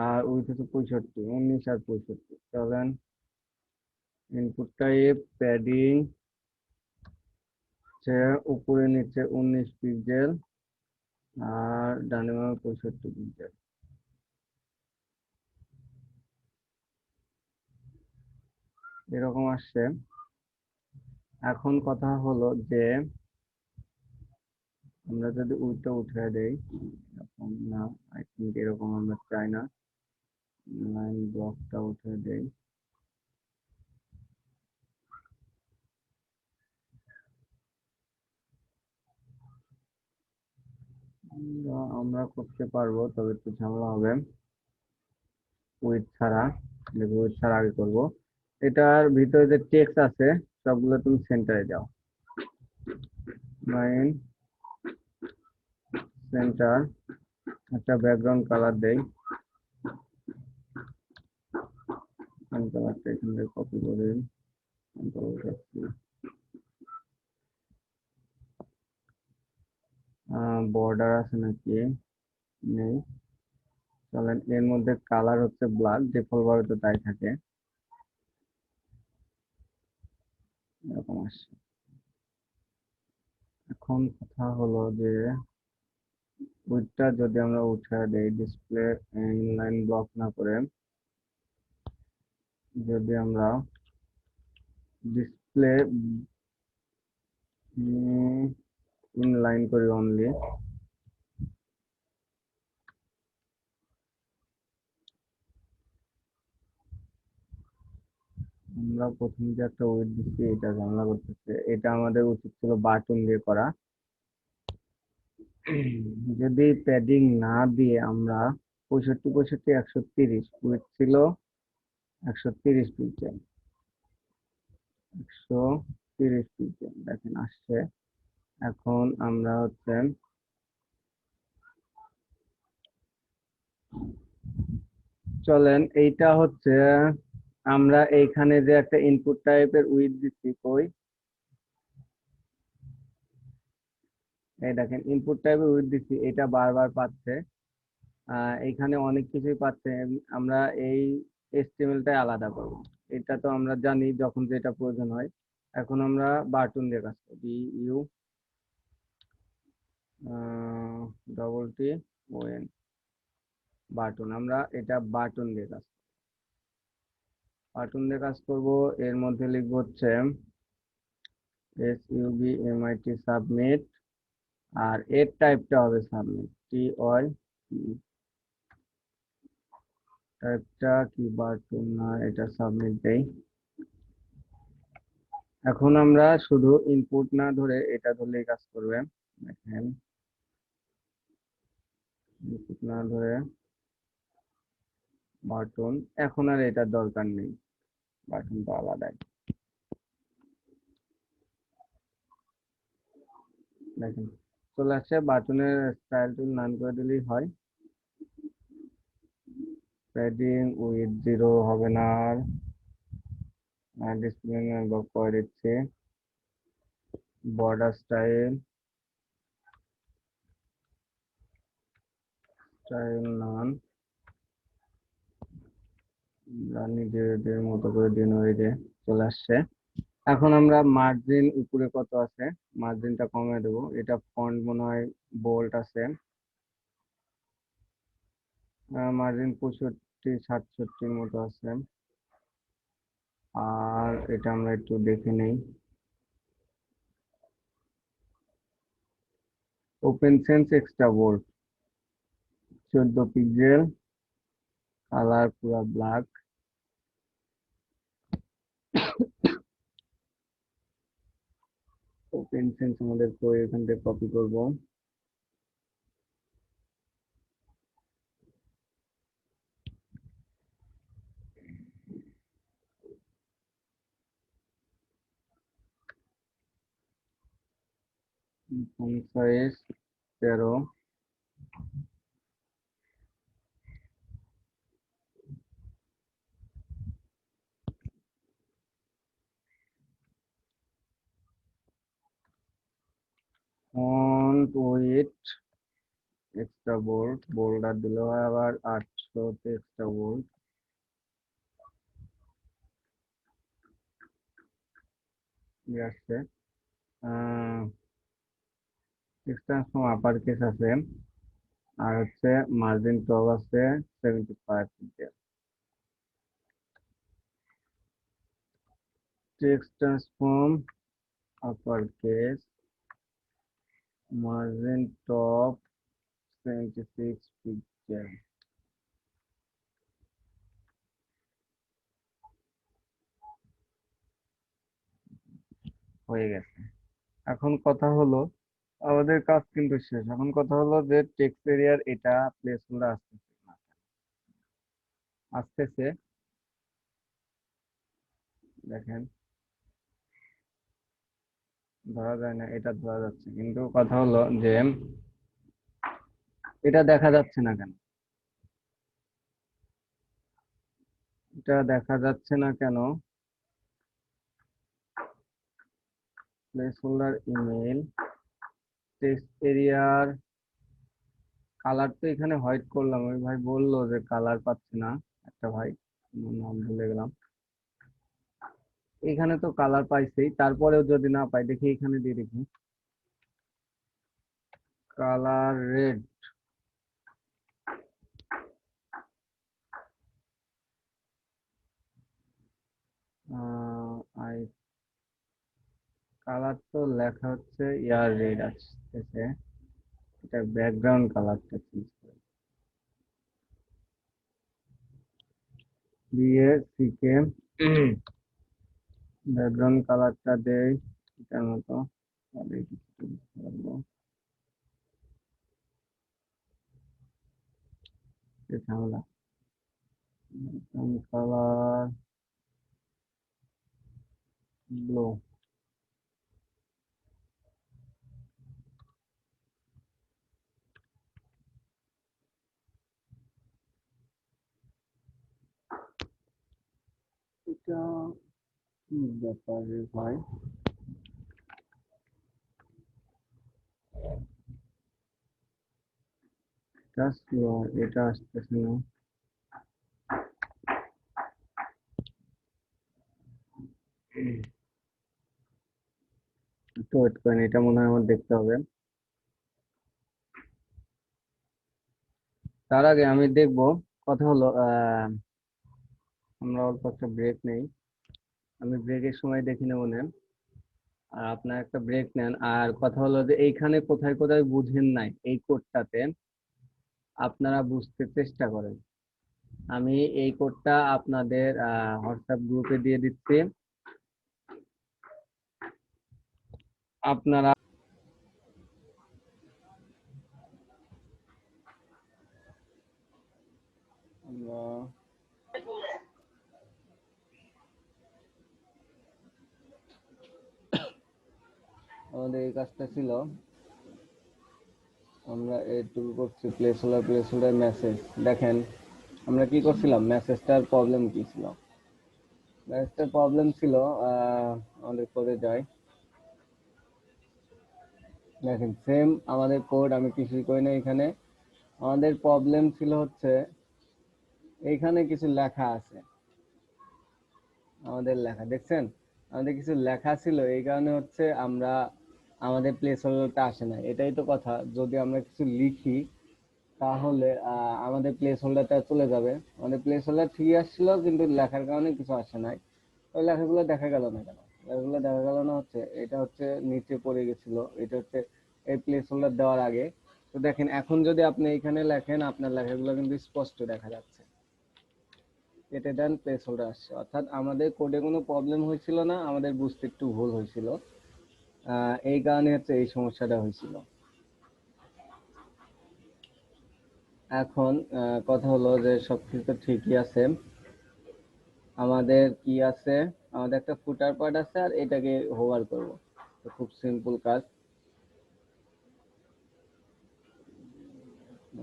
আর উইথ হচ্ছে 65, 19 আর 65। চলেন ইনপুট টাইপ প্যাডিং হচ্ছে উপরে নিচে 19 পিক্সেল আর ডানে বামে 65 পিক্সেল, এরকম আসছে। এখন কথা হলো যে আমরা যদি উইথটা উঠে দেই, এরকম না, আই থিঙ্ক এরকম আমরা চাই না, লাইন ব্লকটা উঠে দেই। আমরা করতে পারবো, তবে একটু ঝামেলা হবে উইথ ছাড়া। দেখো উইথ ছাড়া আগে করবো। এটার ভিতরে যে টেক্সট আছে সবগুলো তুমি সেন্টারে যাও, লাইন সেন্টার, একটা ব্যাকগ্রাউন্ড কালার দেই, কালারটা এখান থেকে কপি করে বর্ডার আছে নাকি, নেই। চলেন এর মধ্যে কালার হচ্ছে ব্ল্যাক, ডিফল্ট ভাবে তো তাই থাকে, এরকম আসছে। এখন কথা হলো যে উইথটা যদি আমরা উঠে দেই, ডিসপ্লে ইনলাইন ব্লক না করে যদি আমরা ডিসপ্লে ইনলাইন করি অনলি, আমরা প্রথমে যে একটা উইথ দিচ্ছি এটা ঝামেলা করতেছে। এটা আমাদের উচিত ছিল বাটন দিয়ে করা। যদি প্যাডিং না দিয়ে আমরা 65 65 130, উইথ ছিল 130 পিক্সেল, 130 পিক্সেল, দেখেন আসছে। এখন আমরা হচ্ছে চলেন এইটা হচ্ছে আমরা এইখানে যে একটা ইনপুট টাইপের উইথ দিচ্ছি, কই এই দেখেন ইনপুট টাইপের উইথ দিচ্ছি, এটা বারবার পাচ্ছে। এখানে অনেক কিছুই পাচ্ছে। আমরা এই HTML-টাই আলাদা করব, এটা তো আমরা জানি যখন যেটা প্রয়োজন হয়। এখন আমরা বাটন দিয়ে কাজ করি, BUTTON, বাটন, আমরা এটা বাটন দিয়ে কাজ বাটন দিয়ে কাজ করব। এর মধ্যে লিখবো হচ্ছে SUBMIT সাবমিট, আর এর টাইপটা হবে সাবমিট, TYP, একটা কি বাটন না, এটা সাবমিট দেই। এখন আমরা শুধু ইনপুট না ধরে এটা ধরলেই কাজ করবে। দেখেন, ইনপুট না ধরে বাটন, এখন আর এটার দরকার নেই, বাটনটা আলাদাই। দেখেন চলে আসছে, বাটনের স্টাইল টুল নান করে দিলেই হয়। প্যাডিং উইথ 0 হবে না, আর ডিসপ্লে লক করে দিচ্ছে। বর্ডার স্টাইল নান, নিজেদের মতো করে দিন, ওই যে চলে আসছে। এখন আমরা মার্জিন উপরে কত আছে, মার্জিনটা কমে দেবো। এটা ফন্ট মনে হয় বোল্ড আছে, মার্জিন 65-67 মতো আছে। আর এটা আমরা একটু দেখে নেই। Open Sans extra bold 14 pixel, colour পুরো ব্ল্যাক। ওপেন সেন্স আমাদের এখান থেকে কপি করব। Size 13, font with extra bold, bolder দিলে হয় আবার 800 তে এক্সট্রা বোল্ড। আসছে ট্রান্সফর্ম আপার কেস আছে, আর হচ্ছে মার্জিন টপ আছে 75 পিক্সেল। টেক্সট ট্রান্সফর্ম আপার কেস, মার্জিন টপ 76 পিক্সেল। হয়ে গেছে। এখন কথা হলো, আমাদের কাজ কিন্তু শেষ। এখন কথা হলো যে টেক্সট এরিয়ার এটা প্লেস হোল্ডার আসতেছে না, আসতেছে। দেখেন ধরা যায় না, এটা ধরা যাচ্ছে, কিন্তু কথা হলো যে এটা দেখা যাচ্ছে না কেন, এটা দেখা যাচ্ছে না কেন? প্লেস হোল্ডার ইমেল টেক্সট এরিয়ার কালার তো এখানে হোয়াইট করলাম, ওই ভাই বললো যে কালার পাচ্ছে না, একটা ভাই নাম ভুলে গেলাম। এখানে তো কালার পাইছেই, তারপরেও যদি না পাই, দেখি এখানে দিয়ে দেখি কালার রেড। আই কালার তো লেখা হচ্ছে ইয়ার রেড আসতেছে, এটা ব্যাকগ্রাউন্ড কালারটা চেঞ্জ করে দিয়ে সিকে ব্যাকগ্রাউন্ড কালারটা দেই এটার মতো, তাহলে কিছু বুঝতে পারবো। এই ঝামেলা, কালার ব্লু। এটা কি ব্যাপারে ভাই? এটা স্লো, এটা আসতেছে না। একটু ওয়েট করেন, এটা মনে হয় আমার দেখতে হবে। তার আগে আমি দেখবো, কথা হলো আমরা অল্প একটা ব্রেক নেই, আমি ব্রেকের সময় দেখি নেবো নেন, আর আপনার একটা ব্রেক নেন। আর কথা হলো যে এইখানে কোথায় কোথায় বুঝেন নাই এই কোডটাতে, আপনারা বুঝতে চেষ্টা করেন। আমি এই কোডটা আপনাদের হোয়াটসঅ্যাপ গ্রুপে দিয়ে দিচ্ছি। আপনারা আমাদের এই কাজটা ছিল, আমরা এইটুকু করছি প্লেস হোল্ডার মেসেজ। দেখেন আমরা কি করছিলাম, মেসেজটার প্রবলেম কি ছিল? মেসেজটার প্রবলেম ছিল আমাদের কোডে যাই, দেখেন সেম আমাদের কোড, আমি কিছুই করি না এখানে। আমাদের প্রবলেম ছিল হচ্ছে এইখানে কিছু লেখা আছে, আমাদের লেখা দেখছেন, আমাদের কিছু লেখা ছিল, এই কারণে হচ্ছে আমরা আমাদের প্লেস হোল্ডারটা আসে না। এটাই তো কথা, যদি আমরা কিছু লিখি তাহলে আমাদের প্লেস হোল্ডারটা চলে যাবে। আমাদের প্লেস হোল্ডার ঠিকই আসছিল, কিন্তু লেখার কারণে কিছু আসে নাই। ওই লেখাগুলো দেখা গেল না কেন? লেখাগুলো দেখা গেল না হচ্ছে এটা হচ্ছে নিচে পড়ে গেছিল, এটা হচ্ছে এই প্লেস হোল্ডার দেওয়ার আগে। তো দেখেন এখন যদি আপনি এখানে লেখেন, আপনার লেখাগুলো কিন্তু স্পষ্ট দেখা যাচ্ছে, কেটে দেন প্লেস হোল্ডার আসছে। অর্থাৎ আমাদের কোডে কোনো প্রবলেম হয়েছিল না, আমাদের বুঝতে একটু ভুল হয়েছিল, এই কারণে হচ্ছে এই সমস্যাটা হয়েছিল। এখন কথা হলো যে সবকিছু তো ঠিকই আছে, আমাদের কি আছে, আমাদের একটা ফুটার পার্ট আছে আর এটাকে হোভার করব। তো খুব সিম্পল কাজ।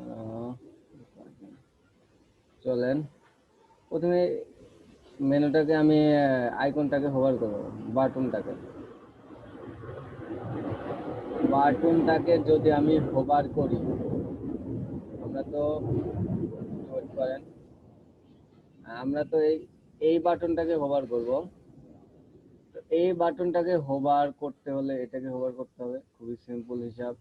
আহ, চলেন প্রথমে মেনুটাকে আমি আইকনটাকে হোভার করব, বাটনটাকে বাটনটাকে যদি আমি হোভার করি, আমরা তো wait করেন, আমরা তো এই এই বাটনটাকে হোভার করব। তো এই বাটনটাকে হোভার করতে হলে এটাকে হোভার করতে হবে, খুবই সিম্পল হিসাব।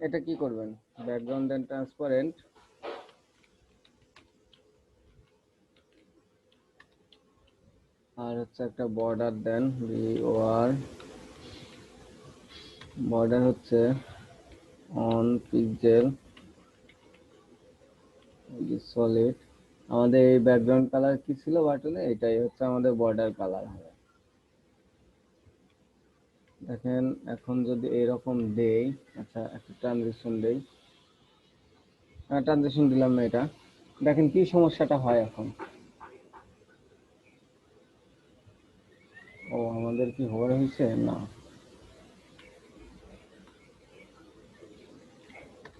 এটা কি করবেন, ব্যাকগ্রাউন্ড এন্ড ট্রান্সপারেন্ট, আর হচ্ছে একটা বর্ডার দেন, BOR বর্ডার হচ্ছে অন পিক্সেল সলিড। আমাদের এই ব্যাকগ্রাউন্ড কালার কি ছিল বাটনে, এটাই হচ্ছে আমাদের বর্ডার কালার হবে। দেখেন এখন যদি এরকম দেই, আচ্ছা একটা ট্রানজিশন দেই, ট্রানজিশন দিলাম না এটা, দেখেন কি সমস্যাটা হয় এখন। ও আমাদের কি হোভার হয়েছে না,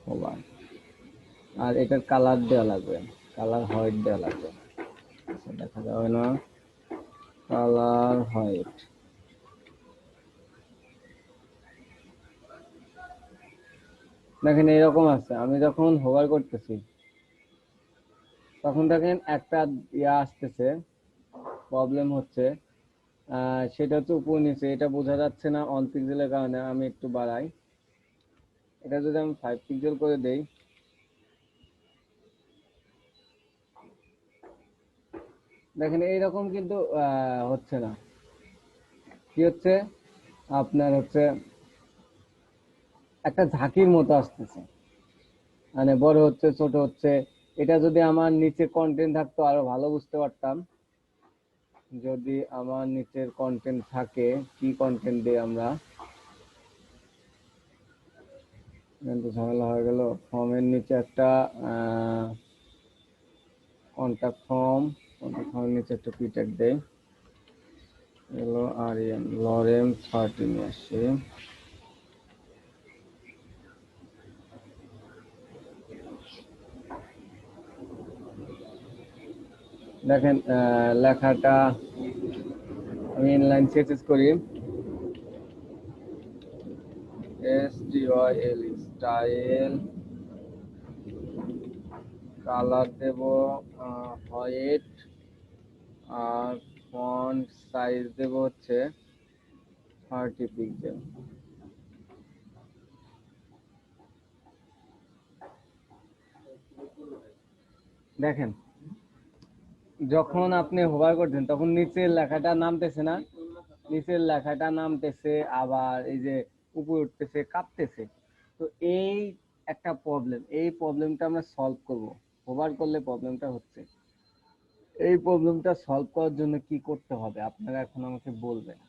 হোভার, আর এটার কালার দেওয়া লাগবে, কালার হোয়াইট দেওয়া লাগবে। আচ্ছা, দেখা যাবে না, কালার হোয়াইট। দেখেন এরকম আছে, আমি যখন হোভার করতেছি তখন দেখেন একটা ইয়া আসতেছে, প্রবলেম হচ্ছে, সেটা হচ্ছে উপর নিচে, এটা বোঝা যাচ্ছে না অন পিক্সেলের কারণে। আমি একটু বাড়াই, এটা যদি আমি 5 পিক্সেল করে দেই, দেখেন এইরকম কিন্তু হচ্ছে না। কি হচ্ছে, আপনার হচ্ছে একটা ঝাঁকির মতো আসতেছে, মানে বড় হচ্ছে ছোট হচ্ছে। এটা যদি আমার নিচে কন্টেন্ট থাকতো আরো ভালো বুঝতে পারতাম। যদি আমার নিচের কন্টেন্ট থাকে, কি কন্টেন্ট দিয়ে আমরা, কিন্তু ঝামেলা হয়ে গেল। ফর্মের নিচে একটা কন্টাক্ট ফর্ম, কন্টাক্ট ফর্মের নিচে একটা পি ট্যাগ দেই, LOREM লরেম 30 নিয়ে আসছি। দেখেন লেখাটা আমি ইনলাইন সিএসএস করি, STYL স্টাইল, কালার দেব হোয়াইট, আর ফন্ট সাইজ দেব হচ্ছে 30 পিক্সেল। দেখেন যখন আপনি হোভার করছেন তখন নিচের লেখাটা নামতেছে না, নিচের লেখাটা নামতেছে, আবার এই যে উপরে উঠতেছে, কাঁপতেছে। তো এই একটা প্রবলেম, এই প্রবলেমটা আমরা সলভ করব। হোভার করলে প্রবলেমটা হচ্ছে, এই প্রবলেমটা সলভ করার জন্য কি করতে হবে আপনারা এখন আমাকে বলবেন।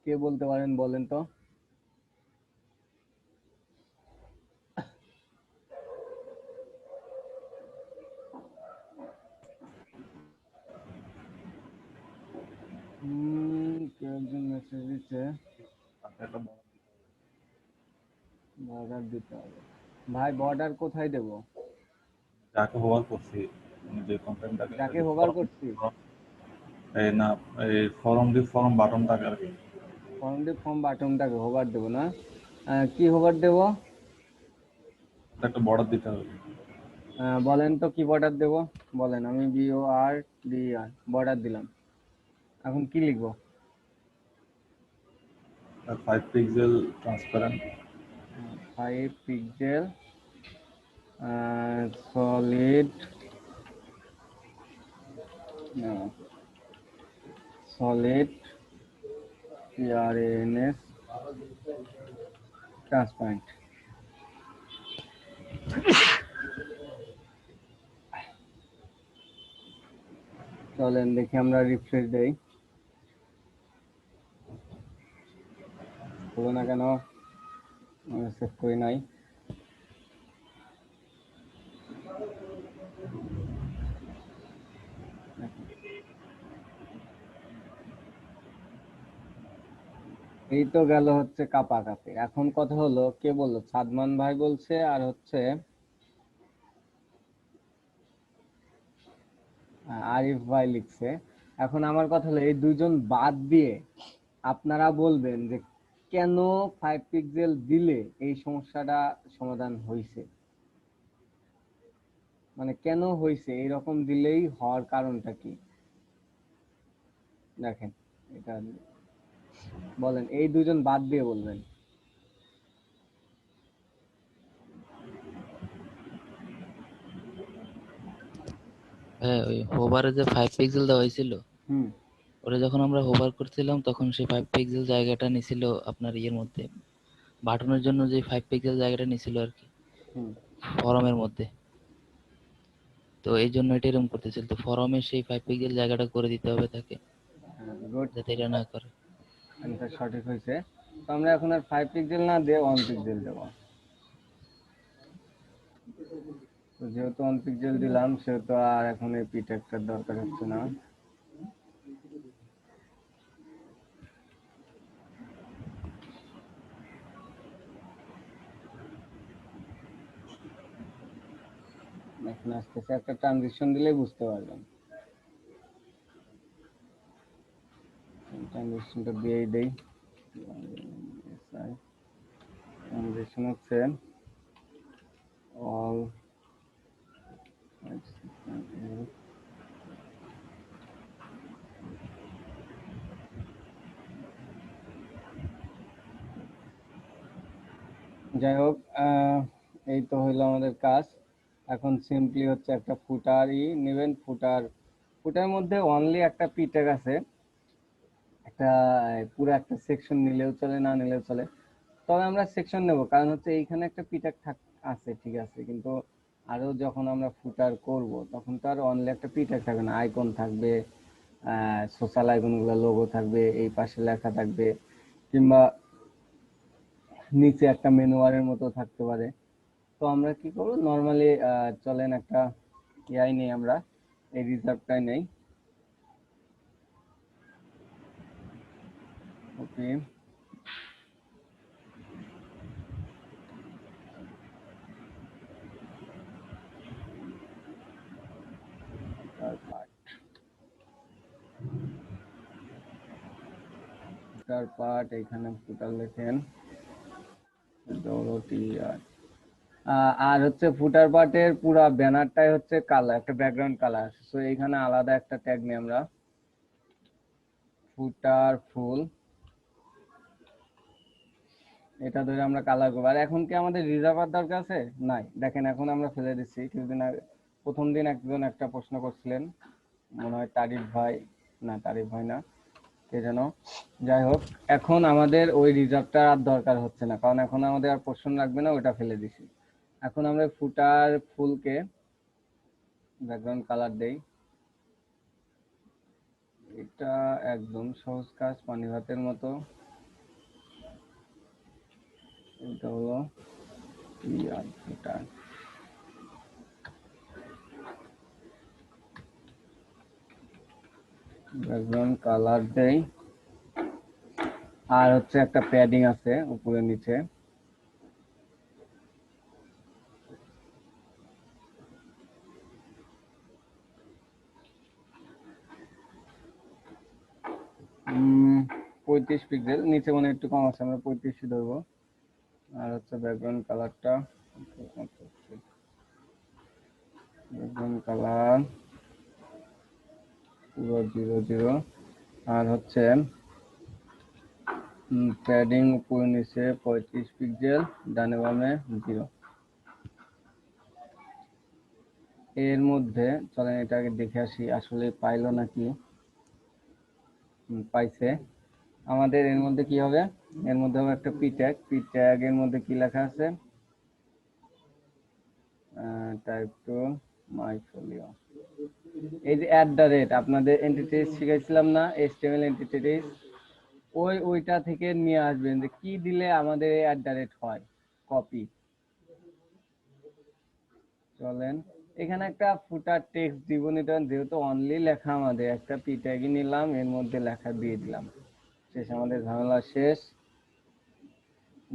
কে বলতে পারেন বলেন তো? কেউ একজন মেসেজ দিচ্ছে, আচ্ছা, একটা বর্ডার দিতে হবে। ভাই বর্ডার কোথায় দেব? যাকে হোভার করছি, মানে যে কন্টেন্টটাকে যাকে হোভার করছি এই না, এই ফর্ম বাটনটাকে আর কি ফর্ম বাটনটাকে হোভার দেব না? কি হোভার দেব? একটা বর্ডার দিতে হবে। বলেন তো কি বর্ডার দেব বলেন। আমি BORDER বর্ডার দিলাম। এখন কি লিখবো? 5 pixel transparent 5 pixel solid TRANS transparent. চলেন দেখি আমরা রিফ্রেশ দেই। হলো না কেন? সেভ করি নাই। এই তো গেল হচ্ছে কাপা কাপে। এখন কথা হলো, কে বললো? সাদমান ভাই বলছে, আর হচ্ছে আরিফ ভাই লিখছে। এখন আমার কথা হলো, এই দুইজন বাদ দিয়ে আপনারা বলবেন যে কেন 5 পিক্সেল দিলে এই সমস্যাটা সমাধান হয়েছে, মানে কেন হয়েছে, এইরকম দিলেই হওয়ার কারণটা কি? দেখেন এটা বলেন, এই দুইজন বাদ দিয়ে বলবেন। হ্যাঁ, ওই হোভারে যে 5 পিক্সেল দেওয়া হয়েছিল, হুম ওটা যখন আমরা হোভার করছিলাম তখন সেই 5 পিক্সেল জায়গাটা নিছিল আপনার ইয়ের মধ্যে, বাটনের জন্য যে 5 পিক্সেল জায়গাটা নিছিল আর কি, হুম ফরমের মধ্যে। তো এই জন্য এটা এরকম করতেছিল। তো ফরমে সেই 5 পিক্সেল জায়গাটা করে দিতে হবে তাকে, গুড, যাতে এটা না করে। অ্যান্সার সঠিক হয়েছে। তো আমরা এখন আর 5 পিক্সেল না দিয়ে 1 পিক্সেল দেবো। তো যেহেতু 1 পিক্সেল দিলাম, সেহেতু আর এখন এই পি ট্যাগটার দরকার হচ্ছে না। এখন আসতেছে, একটা ট্রানজিশন দিলেই বুঝতে পারবেন। ট্রানজিশনটা দিয়েই দেই। ট্রানজিশন হচ্ছে অল যাই হোক, এই তো হইলো আমাদের কাজ। এখন সিম্পলি হচ্ছে একটা ফুটারই নেবেন। ফুটার মধ্যে অনলি একটা পি ট্যাগ আছে, একটা পুরো একটা সেকশন নিলেও চলে, না নিলেও চলে। তবে আমরা সেকশন নেব, কারণ হচ্ছে এইখানে একটা পি ট্যাগ আছে, ঠিক আছে, কিন্তু আরো যখন আমরা ফুটার করব তখন তো আর অনলি একটা পি ট্যাগ থাকবে না, আইকন থাকবে, সোশ্যাল আইকন গুলো, লোগো থাকবে, এই পাশে লেখা থাকবে, কিংবা নিচে একটা মেনুয়ারের মতো থাকতে পারে। তো আমরা কি করব, নর্মালি চলেন একটা ইয়াই নেই, আমরা এই রিজার্ভটাই নেই। ওকে, ফুটার পার্ট, এখানে ফুটার লেখেন WTR। আর হচ্ছে ফুটার পার্টের পুরো ব্যানারটাই হচ্ছে কালার, একটা ব্যাকগ্রাউন্ড কালার। সো এইখানে আলাদা একটা ট্যাগ নিই আমরা, ফুটার ফুল, এটা ধরে আমরা কালার করবো। আর এখন কি আমাদের রিজার্ভার দরকার আছে? নাই। দেখেন এখন আমরা ফেলে দিচ্ছি। কিছুদিন আগে, প্রথম দিন একজন একটা প্রশ্ন করছিলেন, মনে হয় তারিফ ভাই, না তারিফ হয় না, কে যেন, যাই হোক এখন আমাদের ওই রিজার্ভটা আর দরকার হচ্ছে না, কারণ এখন আমাদের আর পোর্শন লাগবে না, ওটা ফেলে দিছি। এখন আমরা ফুটার ফুলকে ব্যাকগ্রাউন্ড কালার দেই, এটা একদম সহজ কাজ, পানি ভাতের মতো। এটা হলো ইয়ার ফুটার, ব্যাকগ্রাউন্ড কালার দেই, আর হচ্ছে একটা প্যাডিং আছে উপরে নিচে, উম 35 পিক্সেল, নিচে মানে একটু কম আছে, আমরা 35 ধরবো। আর হচ্ছে ব্যাকগ্রাউন্ড কালারটা, ব্যাকগ্রাউন্ড কালার পুরো 00, আর হচ্ছে প্যাডিং উপরে নিচে 35 পিক্সেল, ডানে বামে 0। এর মধ্যে চলেন এটাকে দেখে আসি আসলে পাইলো নাকি। পাইছে। আমাদের এর মধ্যে কি হবে, এর মধ্যে হবে একটা পি ট্যাগ, এর মধ্যে কি লেখা আছে, টাইপ টু মাই ফোলিও, এই যে @ আপনাদের এন্টিটিস শিখাইছিলাম না, HTML এন্টিটিস, ওইটা থেকে নিয়ে আসবেন যে কি দিলে আমাদের @ হয়, কপি। চলেন এখানে একটা ফুটার টেক্সট দিব, নিতে যেহেতু অনলি লেখা, আমাদের একটা পি ট্যাগই নিলাম, এর মধ্যে লেখা দিয়ে দিলাম, শেষ, আমাদের ঝামেলা শেষ।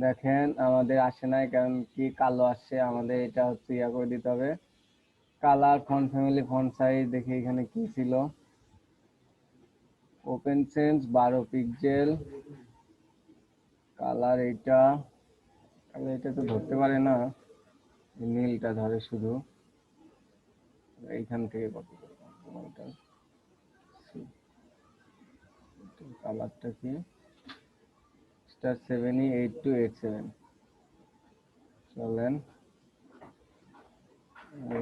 দেখেন আমাদের আসে নাই, কারণ কি কালো আসছে, আমাদের এটা হচ্ছে ইয়া করে দিতে হবে, colour, font family, font size, দেখি এখানে কি ছিল, ওপেন সেন্স 12 পিক্সেল, কালার এইটা, এটা তো ধরতে পারে না, নীলটা ধরে শুধু, এইখান থেকে কপি করবো, কালারটা কি *7E8287, চলেন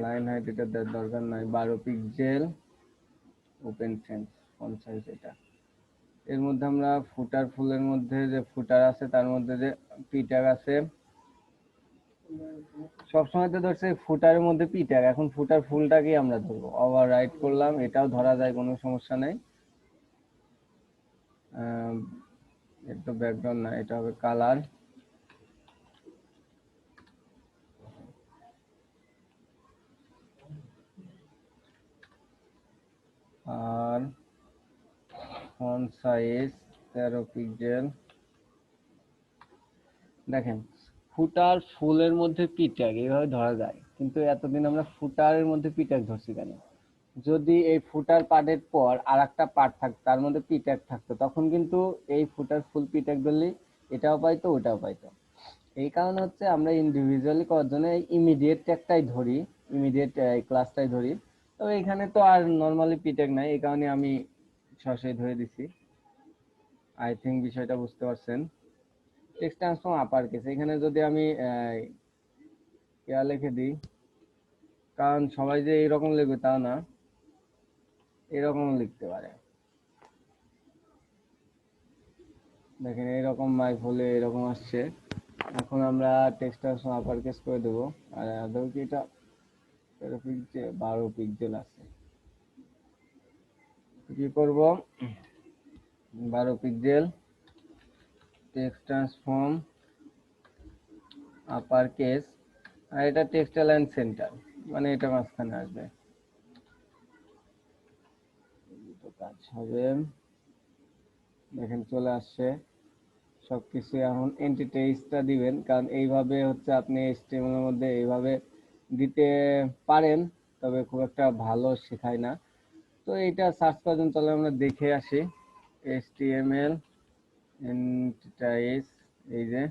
লাইন হাইট এটা দরকার নাই, 12 pixel, open sense, font size এটা। এর মধ্যে আমরা ফুটার ফুলের মধ্যে যে ফুটার আছে তার মধ্যে যে পি ট্যাগ আছে, সবসময় তো ধরছে ফুটারের মধ্যে পি ট্যাগ, এখন ফুটার ফুলটাকেই আমরা ধরবো, ওভার রাইট করলাম, এটাও ধরা যায়, কোনো সমস্যা নেই। এটা ব্যাকগ্রাউন্ড না, এটা হবে কালার, আর ফন্ট সাইজ 13 পিক্সেল। দেখেন ফুটার ফুলের মধ্যে পি ট্যাগ এইভাবে ধরা যায়, কিন্তু এতদিন আমরা ফুটারের মধ্যে পি ট্যাগ ধরছি কেন? যদি এই ফুটার পার্টের পর আর একটা পার্ট থাকতো তার মধ্যে পি ট্যাগ থাকতো, তখন কিন্তু এই ফুটার ফুল পি ট্যাগ ধরলে এটাও পাইতো ওটাও পাইতো। এই কারণে হচ্ছে আমরা ইন্ডিভিজুয়ালি করার জন্য ইমিডিয়েট ট্যাগটাই ধরি, ইমিডিয়েট ক্লাসটাই ধরি। তো এখানে তো আর নর্মালি পি ট্যাগ নাই, এই কারণে আমি সরাসরি ধরে দিছি। আই থিঙ্ক বিষয়টা বুঝতে পারছেন। টেক্সট ট্রান্সফর্ম আপার কেস, এখানে যদি আমি লিখে দিই, কারণ সবাই যে এইরকম লিখবে তা না, এরকম লিখতে পারে। দেখেন এইরকম মাইক হলে এরকম আসছে। এখন আমরা টেক্সট ট্রান্সফর্ম আপার কেস করে দেবো, আর আদৌ কি এটা 12 পিক্সেল আছে, কি করব, 12 pixel, text transform upper case, আর এটা টেক্সট অ্যালাইন সেন্টার, মানে এটা মাঝখানে আসবে, তো কাজ হবে। দেখেন চলে আসছে সবকিছু। এখন এন্টিটিসটা দিবেন, কারণ এইভাবে হচ্ছে আপনি HTML এর মধ্যে এইভাবে দিতে পারেন, তবে খুব একটা ভালো শেখায় না। তো এইটা সার্চ করার জন্য চলে আমরা দেখে আসি, HTML এন্টিটিস, এই যে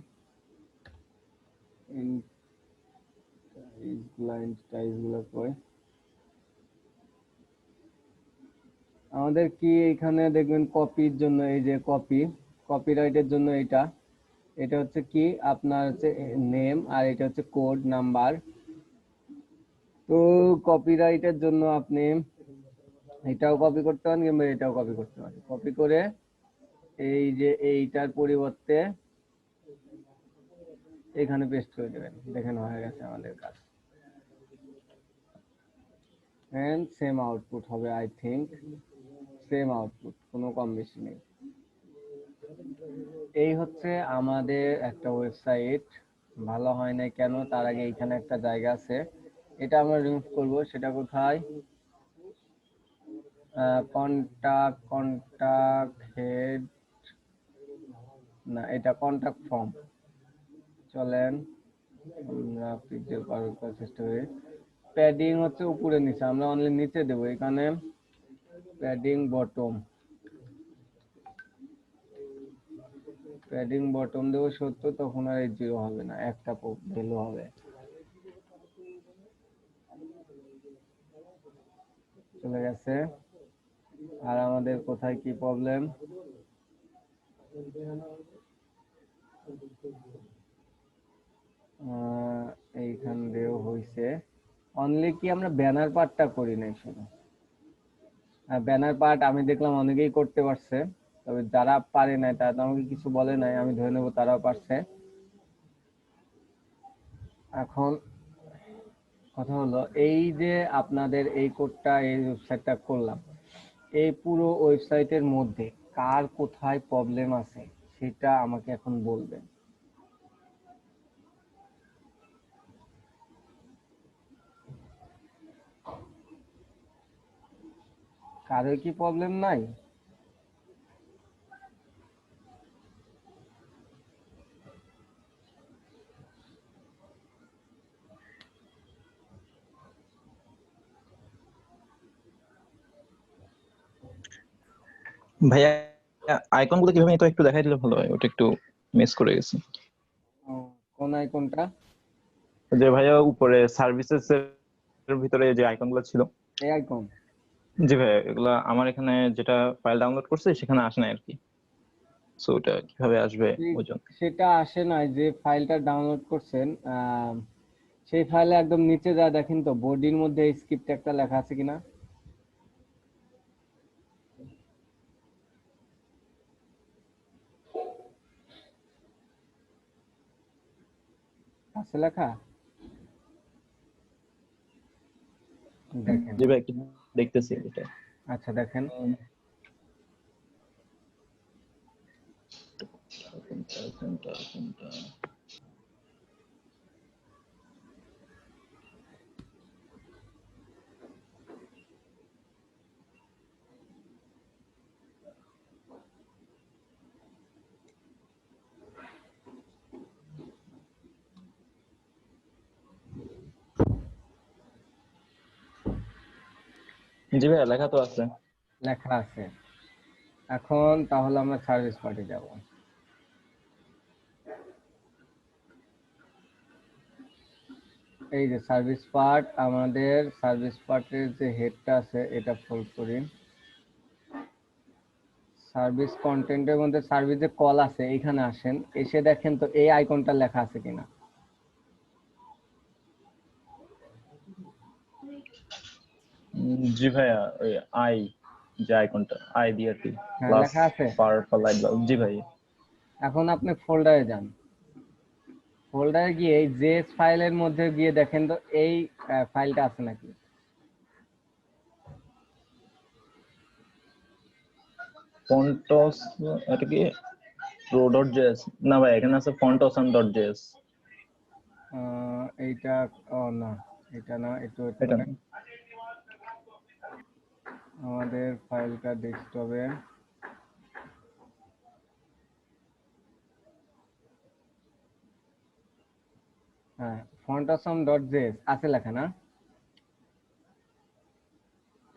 এন্টিটিস গুলো কই, আমাদের কি এখানে দেখবেন কপির জন্য, এই যে কপিরাইটের জন্য এটা হচ্ছে কি আপনার হচ্ছে নেম, আর এটা হচ্ছে কোড নাম্বার। তো কপিরাইটের জন্য আপনি এটাও কপি করতে পারেন কিংবা এটাও কপি করতে পারেন। কপি করে এই যে এইটার পরিবর্তে এখানে পেস্ট করে দেবেন। দেখেন হয়ে গেছে আমাদের কাজ। এন্ড সেম আউটপুট হবে, আই থিংক সেম আউটপুট, কোনো কম বেশি নেই। এই হচ্ছে আমাদের একটা ওয়েবসাইট। ভালো হয় নাই কেন? তার আগে এইখানে একটা জায়গা আছে, এটা আমরা রিমুভ করব। সেটা কোথায়? কন্টাক্ট হেড না, এটা কন্টাক্ট ফর্ম। চলেন আমরা পিক্সেল পাওয়ার করার চেষ্টা করি। প্যাডিং হচ্ছে উপরে নিচে, আমরা অনলি নিচে দেবো। এখানে প্যাডিং বটম, প্যাডিং বটম দেবো 70, তখন আর এই 0 হবে না, একটা ভ্যালু হবে। চলে গেছে। আর আমাদের কোথায় কি প্রবলেম? এইখান দিয়েও হয়েছে। অনলি কি আমরা ব্যানার পার্টটা করি নাই শুধু। ব্যানার পার্ট আমি দেখলাম অনেকেই করতে পারছে, তবে যারা পারে নাই তারা তো আমাকে কিছু বলে নাই, আমি ধরে নেবো তারাও পারছে। এখন কথা হলো, এই যে আপনাদের এই কোডটা, এই ওয়েবসাইটটা করলাম, এই পুরো ওয়েবসাইটের মধ্যে কার কোথায় প্রবলেম আছে সেটা আমাকে এখন বলবেন। কারোর কি প্রবলেম নাই? ভাইয়া আইকন গুলো কিভাবে নিতে হয় একটু দেখাই দিলে ভালো হয়, ওটা একটু মিস করে গেছি। কোন আইকনটা? যে ভাইয়া উপরে সার্ভিসেস এর ভিতরে যে আইকন গুলো ছিল। এই আইকন? জি ভাইয়া, এগুলা আমার এখানে যেটা ফাইল ডাউনলোড করছে সেখানে আসে না আর কি, সো ওটা কিভাবে আসবে ওই জন্য। সেটা আসে না, যে ফাইলটা ডাউনলোড করছেন সেই ফাইলে একদম নিচে যা দেখেন তো, বডির মধ্যে স্ক্রিপ্ট একটা লেখা আছে কিনা? আছে লেখা? দেখেন। জি ভাই, একটু দেখতেছি এটা। আচ্ছা দেখেন। জি ভাইয়া, লেখা তো আছে। লেখা আছে। এখন তাহলে আমরা সার্ভিস পার্টে যাব। এই যে সার্ভিস পার্ট, আমাদের সার্ভিস পার্টের যে হেডটা আছে এটা ফোল্ড করি। সার্ভিস কন্টেন্টের মধ্যে সার্ভিস যে কল আছে এখানে আসেন, এসে দেখেন তো এই আইকনটা লেখা আছে কিনা। জি ভাইয়া, ওই আই যে আইকনটা, আই দিয়ে আর কি, হ্যাঁ প্লাস লেখা আছে। পাওয়ার লাইট। জি ভাই। এখন আপনি ফোল্ডারে যান। ফোল্ডারে গিয়ে এই জেএস ফাইলের মধ্যে গিয়ে দেখেন তো এই ফাইলটা আছে নাকি। ফন্টস, এটা কি প্রো ডট জেএস? না ভাই, এখানে আছে ফন্টসন ডট জেএস। এইটা, ও না এটা না, একটু wait এটা করেন। আমাদের ফাইলটা ডেস্কটপে, হ্যাঁ font.awesome.js আছে লেখা না?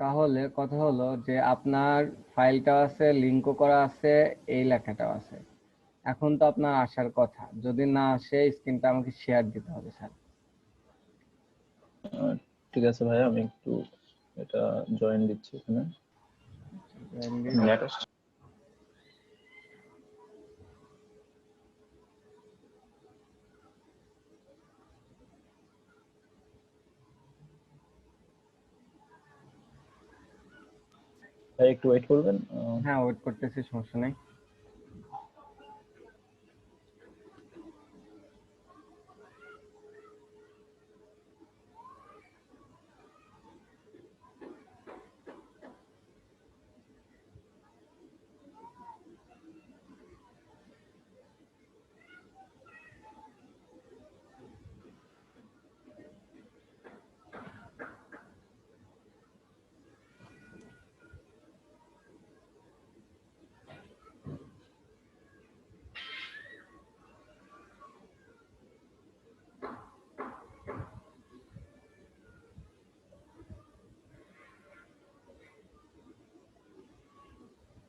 তাহলে কথা হলো যে আপনার ফাইলটাও আছে, লিঙ্কও করা আছে, এই লেখাটাও আছে। এখন তো আপনার আসার কথা, যদি না আসে স্ক্রিনটা আমাকে শেয়ার দিতে হবে স্যার। ঠিক আছে ভাই, আমি একটু এটা জয়েন দিচ্ছি এখানে। নেট আসছে। ভাই একটু ওয়েট করবেন। হ্যাঁ, ওয়েট করতেছি, সমস্যা নেই।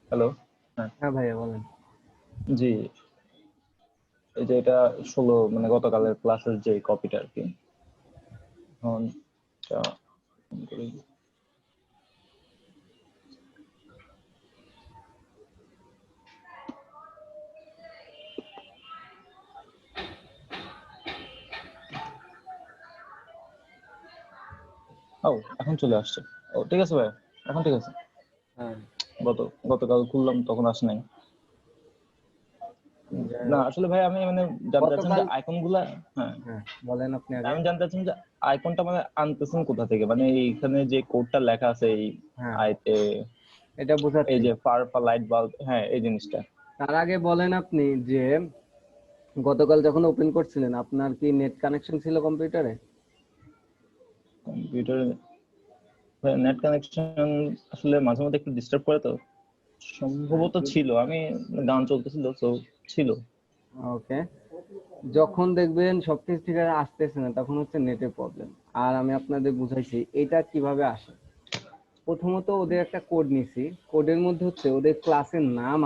হ্যালো। হ্যাঁ হ্যাঁ ভাইয়া বলেন। জি, এই যে এটা 16 মানে গতকালের ক্লাসের যে কপিটা আর কি। এখন এটা on করি। ও এখন চলে আসছে। ও ঠিক আছে ভাই, এখন ঠিক আছে। হ্যাঁ, গতকাল খুললাম তখন আসে নাই। যাই না হোক। আসলে ভাই আমি মানে জানতে চাচ্ছিলাম গতকাল, যে আইকন গুলা, হ্যাঁ হ্যাঁ বলেন আপনি আগে। আমি জানতে চাচ্ছিলাম যে আইকনটা মানে আনতেছেন কোথা থেকে, মানে এইখানে যে কোডটা লেখা আছে এই হ্যাঁ, আইতে, এটা এই বোঝাচ্ছি। যে পার্পল লাইট বাল্ব, হ্যাঁ এই জিনিসটা। তার আগে বলেন আপনি যে গতকাল যখন ওপেন করছিলেন আপনার কি নেট কানেকশন ছিল কম্পিউটারে? কম্পিউটারে নেট কানেকশন আসলে মাঝে মধ্যে একটু ডিস্টার্ব করে, তো সম্ভবত ছিল, আমি গান চলতেছিল তো ছিল। ওকে, যখন দেখবেন সবকিছু ঠিক আছে আসতেছে না তখন হচ্ছে নেটের প্রবলেম। আর আমি আপনাদের বুঝাইছি এটা কিভাবে আসে। প্রথমত ওদের একটা কোড নিছি, কোডের মধ্যে হচ্ছে ওদের ক্লাসের নাম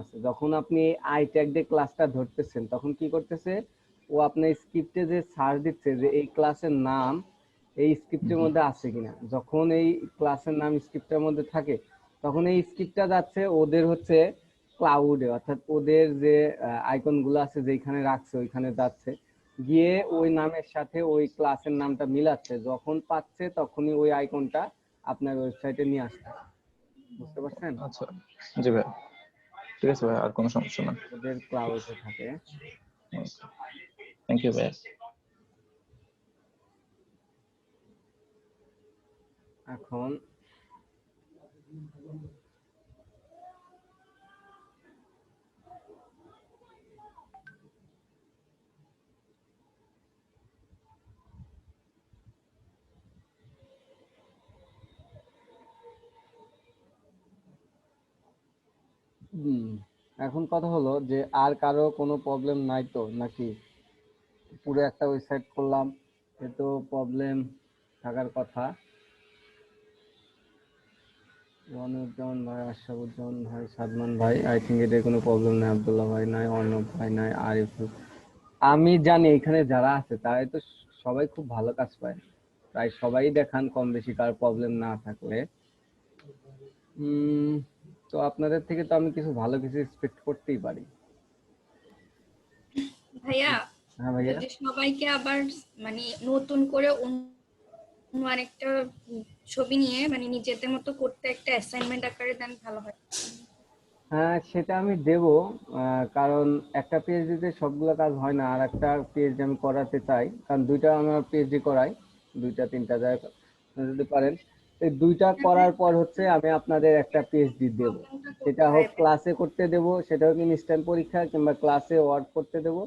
আছে, যখন আপনি আই ট্যাগ দিয়ে ক্লাসটা ধরতেছেন তখন কি করতেছে, ও আপনার স্ক্রিপ্টে যে সার্চ দিচ্ছে যে এই ক্লাসের নাম এই স্ক্রিপ্টের মধ্যে আছে কিনা। যখন এই ক্লাসের নাম স্ক্রিপ্টের মধ্যে থাকে তখন এই স্ক্রিপ্টটা যাচ্ছে ওদের হচ্ছে ক্লাউডে, অর্থাৎ ওদের যে আইকন গুলো আছে যেখানে রাখছে ওইখানে যাচ্ছে, গিয়ে ওই নামের সাথে ওই ক্লাসের নামটা মিলাচ্ছে, যখন পাচ্ছে তখনই ওই আইকনটা আপনার ওয়েবসাইটে নিয়ে আসছে। বুঝতে পারছেন? আচ্ছা জি ভাই, ঠিক আছে ভাই, আর কোনো সমস্যা না। ওদের ক্লাউডে থাকে। থ্যাংক ইউ ভাই। এখন এখন কথা হলো যে আর কারো কোনো প্রবলেম নাই তো নাকি? পুরো একটা ওয়েবসাইট করলাম, এ তো প্রবলেম থাকার কথা। মনিরুজ্জামান ভাই, আশরাফুজ্জামান ভাই, সাদমান ভাই, আই থিঙ্ক এটার কোনো প্রবলেম নাই। আব্দুল্লাহ ভাই নাই, অর্ণব ভাই নাই, আরিফুল। আমি জানি এখানে যারা আছে তারাই তো সবাই খুব ভালো কাজ পায়, প্রায় সবাই দেখান কম বেশি, কার প্রবলেম না থাকলে। তো আপনাদের থেকে তো আমি কিছু ভালো কিছু এক্সপেক্ট করতেই পারি। ভাইয়া, হ্যাঁ ভাইয়া। যদি সবাইকে আবার মানে নতুন করে অন্য আরেকটা ছবি নিয়ে মানে নিজেদের মতো করতে একটা অ্যাসাইনমেন্ট আকারে দেন ভালো হয়। হ্যাঁ সেটা আমি দেব, কারণ একটা পিএইচডিতে সবগুলো কাজ হয় না। আর একটা পিএইচডি আমি করাতে চাই, কারণ দুইটা আমার পিএইচডি করাই, দুইটা তিনটা জায়গায় যদি পারেন। এই দুইটা করার পর হচ্ছে আমি আপনাদের একটা পিএইচডি দেব, প্রবলেমটা সেটা কোথায় হোক ক্লাসে করতে দেব, সেটা হোক ইনস্ট্যান্ট পরীক্ষা, কিংবা ক্লাসে ওয়ার্ক করতে দেব,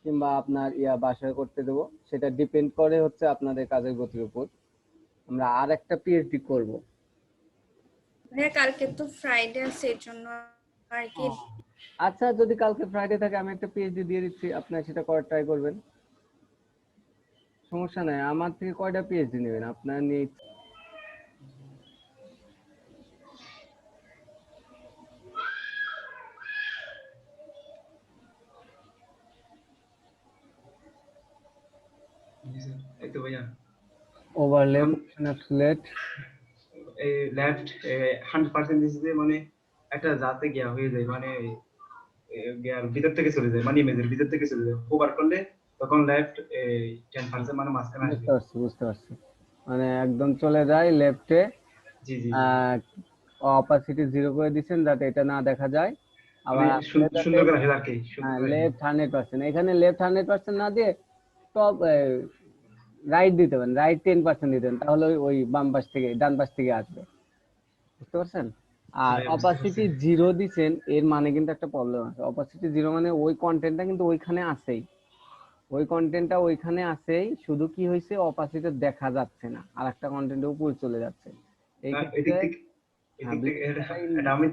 কিংবা আপনার বাসায় করতে দেব। সেটা ডিপেন্ড করে হচ্ছে আপনাদের কাজের গতির উপর। আমরা আর একটা পিএইচডি করব। ভাইয়া কালকে তো ফ্রাইডে আছে এর জন্য আর কি। আচ্ছা, যদি কালকে ফ্রাইডে থাকে আমি একটা পিএইচডি দিয়ে দিচ্ছি, আপনার সেটা করার ট্রাই করবেন, সমস্যা নাই। আমার থেকে কয়টা পিএইচডি নেবেন আপনার নিয়ে? জি স্যার, এই তো ভাইয়া ওভারল্যাপ, এখন এনক্যাপসুলেট। এই লেফট 100% দিছে, মানে একটা যাতে গিয়া হয়ে যায়, মানে গিয়ার ভিতর থেকে চলে যায়, মানে ইমেজের ভিতর থেকে চলে যায়। ওভার করলে তখন লেফট 10% মানে মাঝখানে আসবে। বুঝতে পারছি, বুঝতে পারছি। মানে একদম চলে যায় লেফটে, জি জি অপাসিটি 0 করে দিচ্ছেন যাতে এটা না দেখা যায়। মানে আবার আপনি যাতে সুন্দর করে আসে আর কি, সুন্দর হ্যাঁ করে আসে। লেফট 100%, এখানে লেফট 100% না দিয়ে টপ রাইট দিতে পারেন, রাইট 10% দিতেন, তাহলে ওই বাম পাশ থেকে ডান পাশ থেকে আসবে, বুঝতে পারছেন? আর ভাই বুঝতে পারছি। অপাসিটি 0 দিছেন, এর মানে কিন্তু একটা প্রবলেম আছে। অপাসিটি 0 মানে ওই কন্টেন্টটা কিন্তু ওইখানে আছেই, ওই কন্টেন্টটা ওইখানে আছেই, শুধু কি হয়েছে অপাসিটি দেখা যাচ্ছে না, আর একটা কন্টেন্টের উপরে চলে যাচ্ছে। এই না ক্ষেত্রে এদিক থেকে, হ্যাঁ এদিক থেকে এটা বিষয়টাই এটা আমি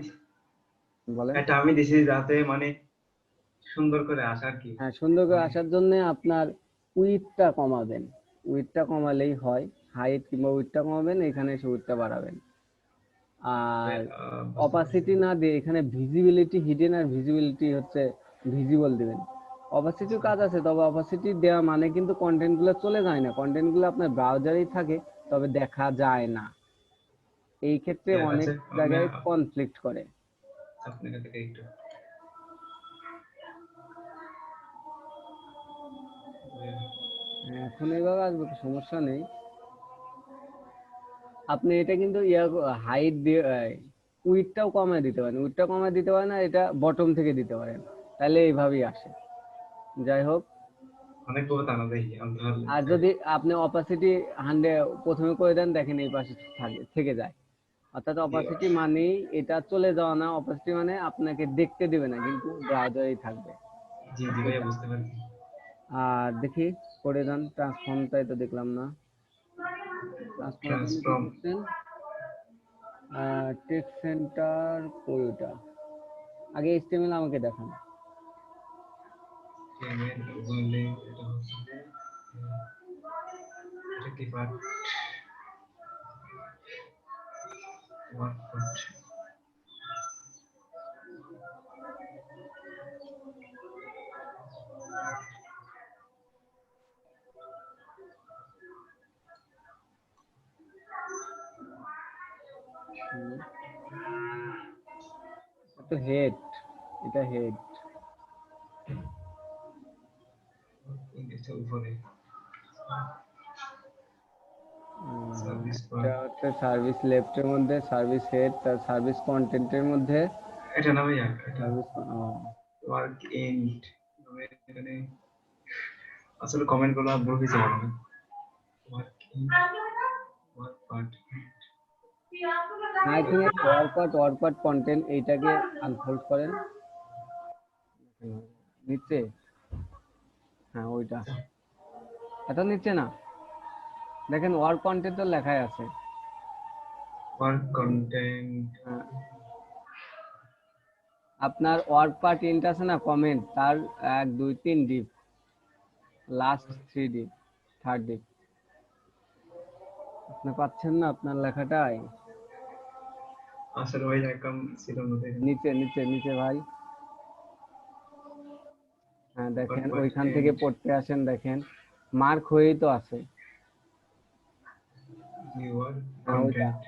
বলেন। এটা আমি দিছি যাতে মানে সুন্দর করে আসে আর কি। হ্যাঁ, সুন্দর করে মানে আসার জন্য আপনার উইডথটা কমাবেন, উইডথটা কমালেই হয়, হাইট কিংবা উইডথটা কমাবেন, এখানে এসে উইডথটা বাড়াবেন। আর বুঝতে পারছি। অপাসিটি না দিয়ে এখানে ভিজিবিলিটি হিডেন আর ভিজিবিলিটি হচ্ছে ভিজিবল দিবেন। অপাসিটির কাজ আছে, তবে অপাসিটি দেওয়া মানে কিন্তু কন্টেন্ট গুলো চলে যায় না, কন্টেন্ট গুলো আপনার ব্রাউজারেই থাকে, তবে দেখা যায় না। এই ক্ষেত্রে অনেক আচ্ছা আমি জায়গায় কনফ্লিক্ট করে। আপনার থেকে একটু এখন এইভাবে আসবে, তো সমস্যা নেই। আপনি এটা কিন্তু হাইট দিয়ে উইডটাও কমায় দিতে পারেন, উইডটা কমায় দিতে পারেন, আর এটা বটম থেকে দিতে পারেন, তাহলে এইভাবেই আসে। যাই হোক, অনেক বহুত আলাদা দেখি আমি তাহলে। আর যদি আপনি অপাসিটি 100 প্রথমে করে দেন, দেখেন এই পাশে থেকে যায়। অর্থাৎ জি অপাসিটি মানেই এটা চলে যাওয়া না, অপাসিটি মানে আপনাকে দেখতে দিবে না, কিন্তু ব্রাউজারেই থাকবে জি জি ভাইয়া এটা। বুঝতে পারছি। আর দেখি করে দেন ট্রান্সফর্মটাই তো দেখলাম না। ট্রান্সফর্মের জন্য কি ট্রান্সফর্ম করছেন? টেক্সট সেন্টার কোডটা আগে এইচটিএমএল আমাকে দেখান। পেমেন্ট বললে এটা হচ্ছে যে, এটা কি পার্ট ওয়ার্ক পার্ট। তো হেড, এটা হেড, এটা উপরে সার্ভিস এটা পার্ট। হচ্ছে সার্ভিস লেফটের মধ্যে, সার্ভিস হেড, তার সার্ভিস কন্টেন্টের মধ্যে এটা না ভাইয়া, এটা সার্ভিস। Work and. এখানে আসলে কমেন্ট গুলো ভুল হয়েছে মনে হয়। Work end, work part. I think work part content এইটাকে আনফোল্ড করেন নিচে। হ্যাঁ ওইটা, এটা নিচে না, দেখেন ওয়ার্ক কন্টেন্ট তো লেখাই আছে। Work content. হ্যাঁ, আপনার ওয়ার্ক পার্ট ইন্ট আছে না, কমেন্ট, তার 1 2 3 deep, last 3 deep, third deep. আপনি পাচ্ছেন না আপনার লেখাটাই? আসলে ভাই একদম ছিল না দেখেন। নিচে নিচে নিচে ভাই, হ্যাঁ ওয়ার্ক দেখেন পার্ট ওইখান থেকে এন্ড, পড়তে আসেন, দেখেন মার্ক হয়েই তো আছে। ওয়ার্ক হ্যাঁ ওইটা, কন্টেন্ট,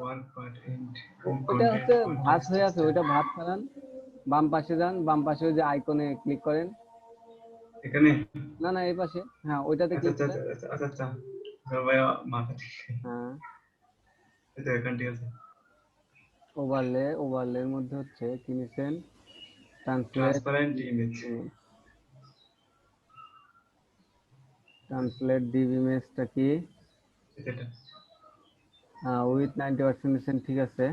ওয়ার্ক পার্ট এন্ড ওইটা হচ্ছে কন্টেন্ট ভাঁজ কন্টেক্সট হয়ে আছে, স্টাইল। ওইটা ভাঁজ ছাড়ান, বাম পাশে যান, বাম পাশে ওই যে আইকনে ক্লিক করেন। এখানে না না এই পাশে, হ্যাঁ ওইটাতে আচ্ছা ক্লিক আচ্ছা করেন। আচ্ছা আচ্ছা আচ্ছা ভাইয়া মাথা ঠিক আছে। হ্যাঁ এটা এখান ঠিক আছে। ওভারলের মধ্যে হচ্ছে কি নিছেন, translate, transparent image. Translate Depp ইমেজটা কি? এটা উইথ 90% নিছেন, ঠিক আছে।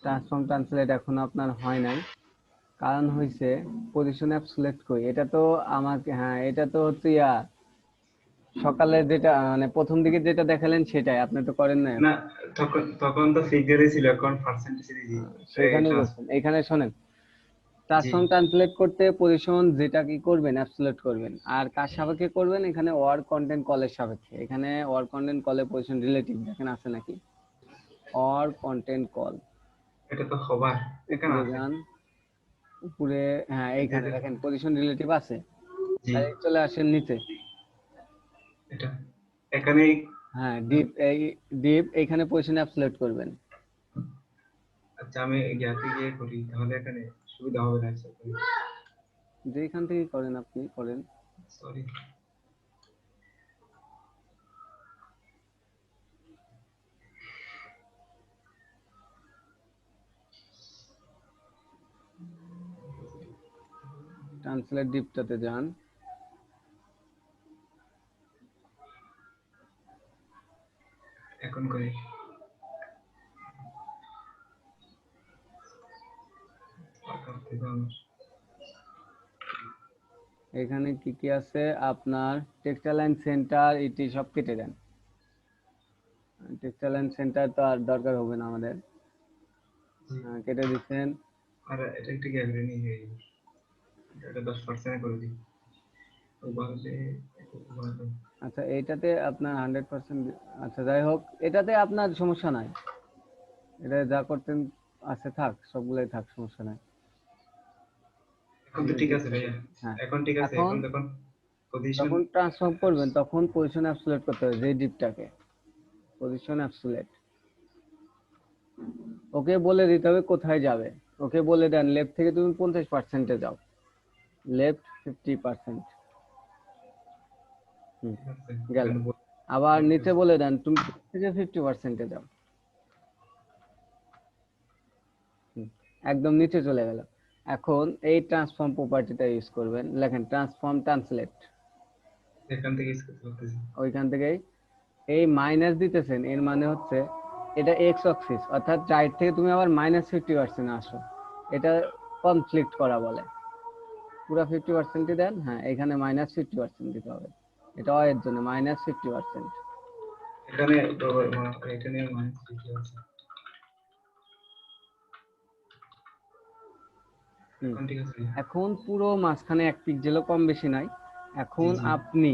ট্রান্সফর্ম ট্রান্সলেট এখনো আপনার হয় নাই, কারণ হইছে পজিশন অ্যাপ সিলেক্ট করি, এটা তো আমাকে, হ্যাঁ এটা তো হচ্ছে সকালে যেটা মানে প্রথম দিকে যেটা দেখালেন সেটাই আপনি তো করেন না না, এখন। তখন তখন তো ফিগারে ছিল, এখন পার্সেন্টেজে দিয়েছি। সেখানেই করছেন, এখানে শোনেন, জি ট্রান্সফর্ম ট্রান্সলেট করতে পজিশন যেটা কি করবেন অ্যাবসলিউট করবেন, আর কার সাপেক্ষে করবেন, এখানে ওয়ার্ড কন্টেন্ট কলের সাপেক্ষে। এখানে ওয়ার্ড কন্টেন্ট কলে পজিশন রিলেটিভ দেখেন আছে নাকি, ওয়ার্ড কন্টেন্ট কল, এটা তো হবার এখানে উপরে আছে। যান, উপরে, হ্যাঁ এইখানে এটা দেখেন পজিশন রিলেটিভ আছে, জি তাই চলে আসেন নিচে। এটা এখানে। হ্যাঁ ডিপ, এই ডিপ এখানে পজিশন অ্যাবসলিউট করবেন। আচ্ছা আমি জ্ঞাতি গিয়ে করি তাহলে এখানে সুবিধা হবে না। যেখান থেকে করেন আপনি করেন। সরি। ট্রান্সলেট ডিপটাতে যান। এখন করি। এখানে কি কি আছে আপনার টেক্সটাইল অ্যান্ড সেন্টার ইটি সব কেটে দেন। টেক্সটাইল অ্যান্ড সেন্টার তো আর দরকার হবে না আমাদের, কেটে দিচ্ছেন। আর এটা একটু গ্যালারি নিয়ে এটা 10% করে দিই। আচ্ছা এইটাতে আপনার 100%, আচ্ছা যাই হোক, এটাতে আপনার সমস্যা নাই, এটা যা করতেন আছে থাক, সবগুলাই থাক, সমস্যা নাই। এখন তো ঠিক আছে ভাইয়া, হ্যাঁ এখন ঠিক আছে। এখন এখন দেখুন পজিশন, যখন ট্রান্সফর্ম করবেন তখন পজিশন অ্যাবসোলিউট করতে হবে, যে ডিপটাকে পজিশন অ্যাবসোলিউট, ওকে বলে দিতে হবে কোথায় যাবে। ওকে বলে দেন লেফট থেকে তুমি 50%-এ যাও, লেফট 50%। গেল। আবার নিচে বলে দেন তুমি থেকে 50%-এ যাও, একদম নিচে চলে গেল। এখন এই ট্রান্সফর্ম প্রপার্টিটা ইউজ করবেন, লেখেন ট্রান্সফর্ম ট্রান্সলেট। এখান থেকে স্কেচ করতেছি। ওইখান থেকেই এই মাইনাস দিতেছেন, এর মানে হচ্ছে এটা এক্স অ্যাক্সিস, অর্থাৎ রাইট থেকে তুমি আবার -50% আসো, এটা কনফ্লিক্ট করা বলে। পুরো 50%ই দেন, হ্যাঁ এখানে -50% দিতে হবে, এটা এর জন্য -50%। এখানে এখানে মাইনাস 50 আছে। এখন ঠিক আছে। এখন পুরো মাঝখানে 1 পিক্সেলও কম বেশি নাই। এখন আপনি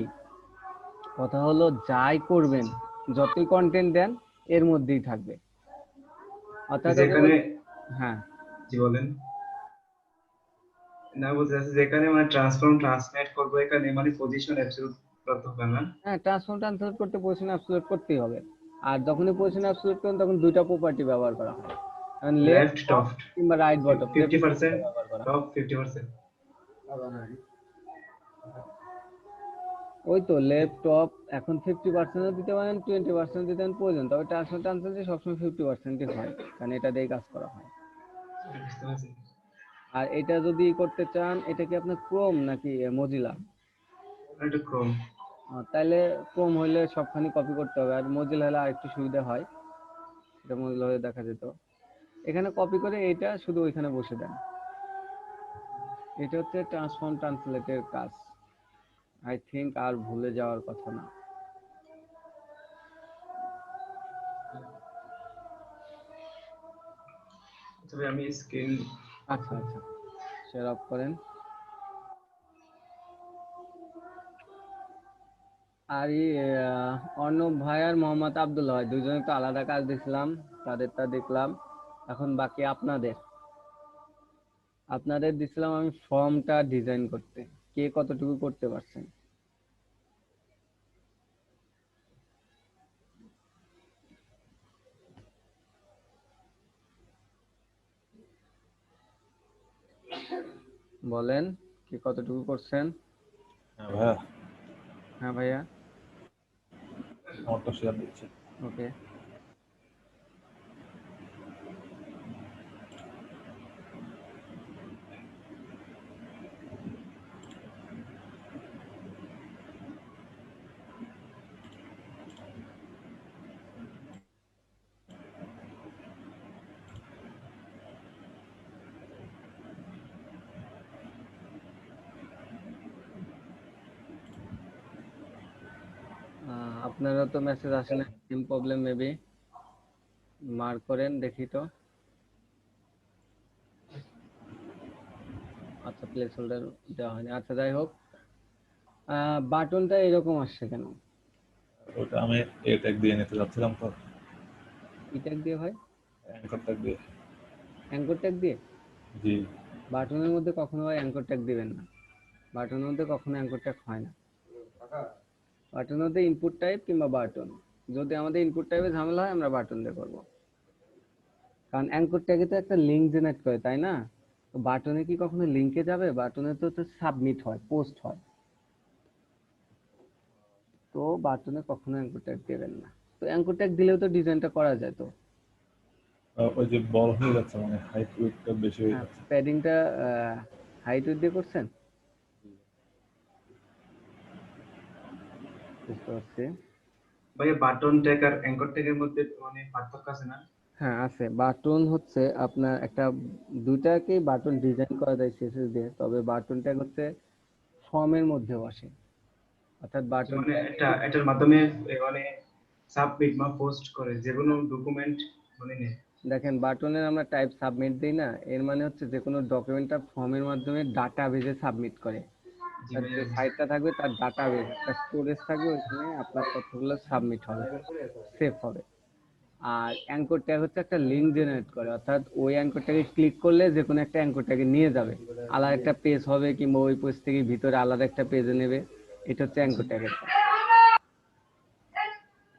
কথা হলো যাই করবেন, যতই কন্টেন্ট দেন এর মধ্যেই থাকবে, অর্থাৎ যেখানে, হ্যাঁ জি বলেন। না বুঝতে পারছি, যেখানে মানে ট্রান্সফর্ম ট্রান্সলেট করবো এখানে মানে পজিশন অ্যাবসলিউট করতে হবে না? হ্যাঁ ট্রান্সফর্ম ট্রান্সলেট করতে পজিশন অ্যাবসলিউট করতেই হবে। আর যখনই পজিশন অ্যাবসলিউট করেন তখন দুইটা প্রপার্টি ব্যবহার করা হয়, লেফট টপ কিংবা রাইট বটম, 50%, টপ 50%। ওই তো লেফট টপ, এখন 50% দিতে পারেন, 20% দিতে পারেন, প্রয়োজন। তবে ট্রান্সফর্ম ট্রান্সলেট সবসময় 50%ই হয়, কারণ এটা দিয়ে কাজ করা হয়। বুঝতে পারছি। আর এটা যদি করতে চান, এটা কি আপনার ক্রোম নাকি মজিলা? এটা ক্রোম। তাইলে ক্রোম হইলে সবখানি কপি করতে হবে, আর মজিলা হলে আরেকটু সুবিধা হয়, এটা মজিলা হলে দেখা যেত। এখানে কপি করে এইটা শুধু ওইখানে বসে দেন। এটা হচ্ছে ট্রান্সফর্ম ট্রান্সলেটের কাজ, আই থিংক আর ভুলে যাওয়ার কথা না। তবে আমি স্ক্রিন, আচ্ছা আচ্ছা শেয়ার অফ করেন। আর অর্ণব ভাই আর মোহাম্মদ আব্দুল ভাই দুজনে তো আলাদা কাজ দেখছিলাম, তাদেরটা দেখলাম। এখন বাকি আপনাদের দিছিলাম আমি ফর্মটা ডিজাইন করতে, কে কতটুকু করতে পারছেন? বলেন কে কতটুকু করছেন? হ্যাঁ ভাইয়া, হ্যাঁ ভাইয়া, আমারটা শেয়ার দিচ্ছি। ওকে। আপনারও তো মেসেজ আসে না, সিম প্রবলেম মেবি, মার্ক করেন দেখি তো। আচ্ছা প্লেস হোল্ডার দেওয়া হয়নি, আচ্ছা যাই হোক। বাটনটা এরকম আসছে কেন? ওটা আমি এ ট্যাগ দিয়ে নিতে যাচ্ছিলাম তো, ই ট্যাগ দিয়ে হয়? অ্যাঙ্কর ট্যাগ দিয়ে। অ্যাঙ্কর ট্যাগ দিয়ে? জি। বাটনের মধ্যে কখনো অ্যাঙ্কর ট্যাগ দিবেন না, বাটনের মধ্যে কখনো অ্যাঙ্কর ট্যাগ হয় না। বাটনের মধ্যে ইনপুট টাইপ কিংবা বাটন, যদি আমাদের ইনপুট টাইপে ঝামেলা হয় আমরা বাটন দিয়ে করবো, কারণ অ্যাঙ্কর ট্যাগে তো একটা লিঙ্ক জেনারেট করে, তাই না? তো বাটনে কি কখনো লিঙ্কে যাবে? বাটনে তো সাবমিট হয়, পোস্ট হয়, তো বাটনে কখনো অ্যাঙ্কর ট্যাগ দেবেন না। তো অ্যাঙ্কর ট্যাগ দিলেও তো ডিজাইনটা করা যায় তো। ওই যে বল হয়ে যাচ্ছে, মানে হাইট উইডটা বেশি হয়ে যাচ্ছে। প্যাডিংটা হাইট উইডথ দিয়ে করছেন? বুঝতে পারছি। ভাইয়া বাটন ট্যাগ আর অ্যাঙ্কর ট্যাগের মধ্যে মানে পার্থক্য আছে না? হ্যাঁ আছে, বাটন হচ্ছে আপনার একটা, দুইটাকেই বাটন ডিজাইন করা যায় সিএসএস দিয়ে, তবে বাটন ট্যাগ হচ্ছে ফর্মের মধ্যে বসে, অর্থাৎ বাটন মানে ট্যাগ এটার মাধ্যমে মানে সাবমিট বা পোস্ট করে যে কোনো ডকুমেন্ট মানে নেয়। দেখেন বাটনের আমরা টাইপ সাবমিট দিই না, এর মানে হচ্ছে যে কোনো ডকুমেন্টটা ফর্মের মাধ্যমে ডাটা বেজে সাবমিট করে। জি তার যে ভাইয়া। সাইটটা থাকবে তার ডাটা বেজ, একটা স্টোরেজ থাকবে, ওইখানে আপনার তথ্যগুলো সাবমিট হবে, সেভ হবে। আর অ্যাঙ্কর ট্যাগ হচ্ছে একটা লিঙ্ক জেনারেট করে, অর্থাৎ ওই অ্যাঙ্কর ট্যাগে ক্লিক করলে যে কোনো একটা অ্যাঙ্কর ট্যাগে নিয়ে যাবে, আলাদা একটা পেজ হবে, কিংবা ওই পেজ থেকে ভিতরে আলাদা একটা পেজে নেবে। এটা হচ্ছে অ্যাঙ্কর ট্যাগের কাজ।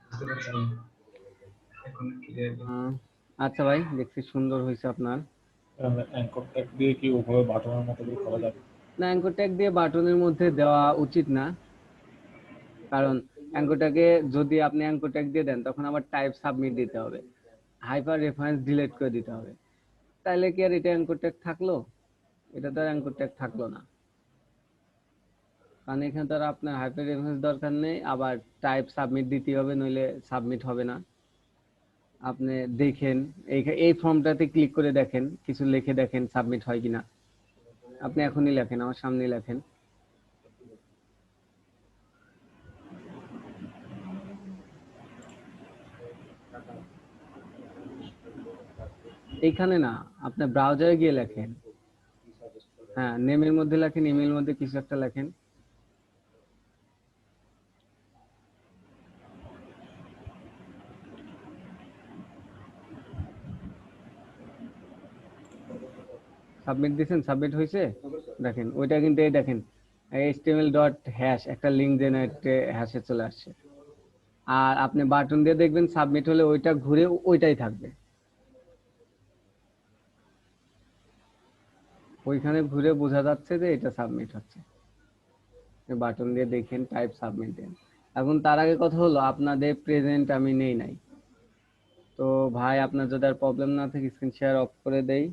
বুঝতে পারছি ভাইয়া। এখন ক্লিয়ার। আচ্ছা ভাই, দেখছি সুন্দর হয়েছে আপনার। অ্যাঙ্কর ট্যাগ দিয়ে কি ওভাবে বাটনের মতো করে করা যাবে? না, অ্যাঙ্কর ট্যাগ দিয়ে বাটনের মধ্যে দেওয়া উচিত না, কারণ অ্যাঙ্কর ট্যাগে যদি আপনি অ্যাঙ্কর ট্যাগ দিয়ে দেন তখন আবার টাইপ সাবমিট দিতে হবে, হাইপার রেফারেন্স ডিলিট করে দিতে হবে, তাইলে কি আর এটা অ্যাঙ্কর ট্যাগ থাকলো? এটা তো আর অ্যাঙ্কর ট্যাগ থাকলো না, কারণ এখানে তো আর আপনার হাইপার রেফারেন্স দরকার নেই, আবার টাইপ সাবমিট দিতে হবে, নইলে সাবমিট হবে না। আপনি দেখেন এই ফর্মটাতে ক্লিক করে দেখেন, কিছু লিখে দেখেন সাবমিট হয় কিনা। আপনি এখনই লেখেন, আমার সামনেই লেখেন। এইখানে না, আপনার ব্রাউজারে গিয়ে লেখেন। হ্যাঁ, নেমের মধ্যে লেখেন, ইমেল মধ্যে কিছু একটা লেখেন। সাবমিট দিয়েছেন, সাবমিট হয়েছে, দেখেন ওইটা কিন্তু, এই দেখেন html.hash একটা লিঙ্ক জেনারেট হ্যাশে চলে আসছে। আর আপনি বাটন দিয়ে দেখবেন সাবমিট হলে ওইটা ঘুরে ওইটাই থাকবে, ওইখানে ঘুরে বোঝা যাচ্ছে যে এটা সাবমিট হচ্ছে। বাটন দিয়ে দেখেন, টাইপ সাবমিট দেন। এখন তার আগে কথা হলো, আপনাদের প্রেজেন্ট আমি নেই নাই, তো ভাই আপনার যদি আর প্রবলেম না থাকে স্ক্রিন শেয়ার অফ করে দেই।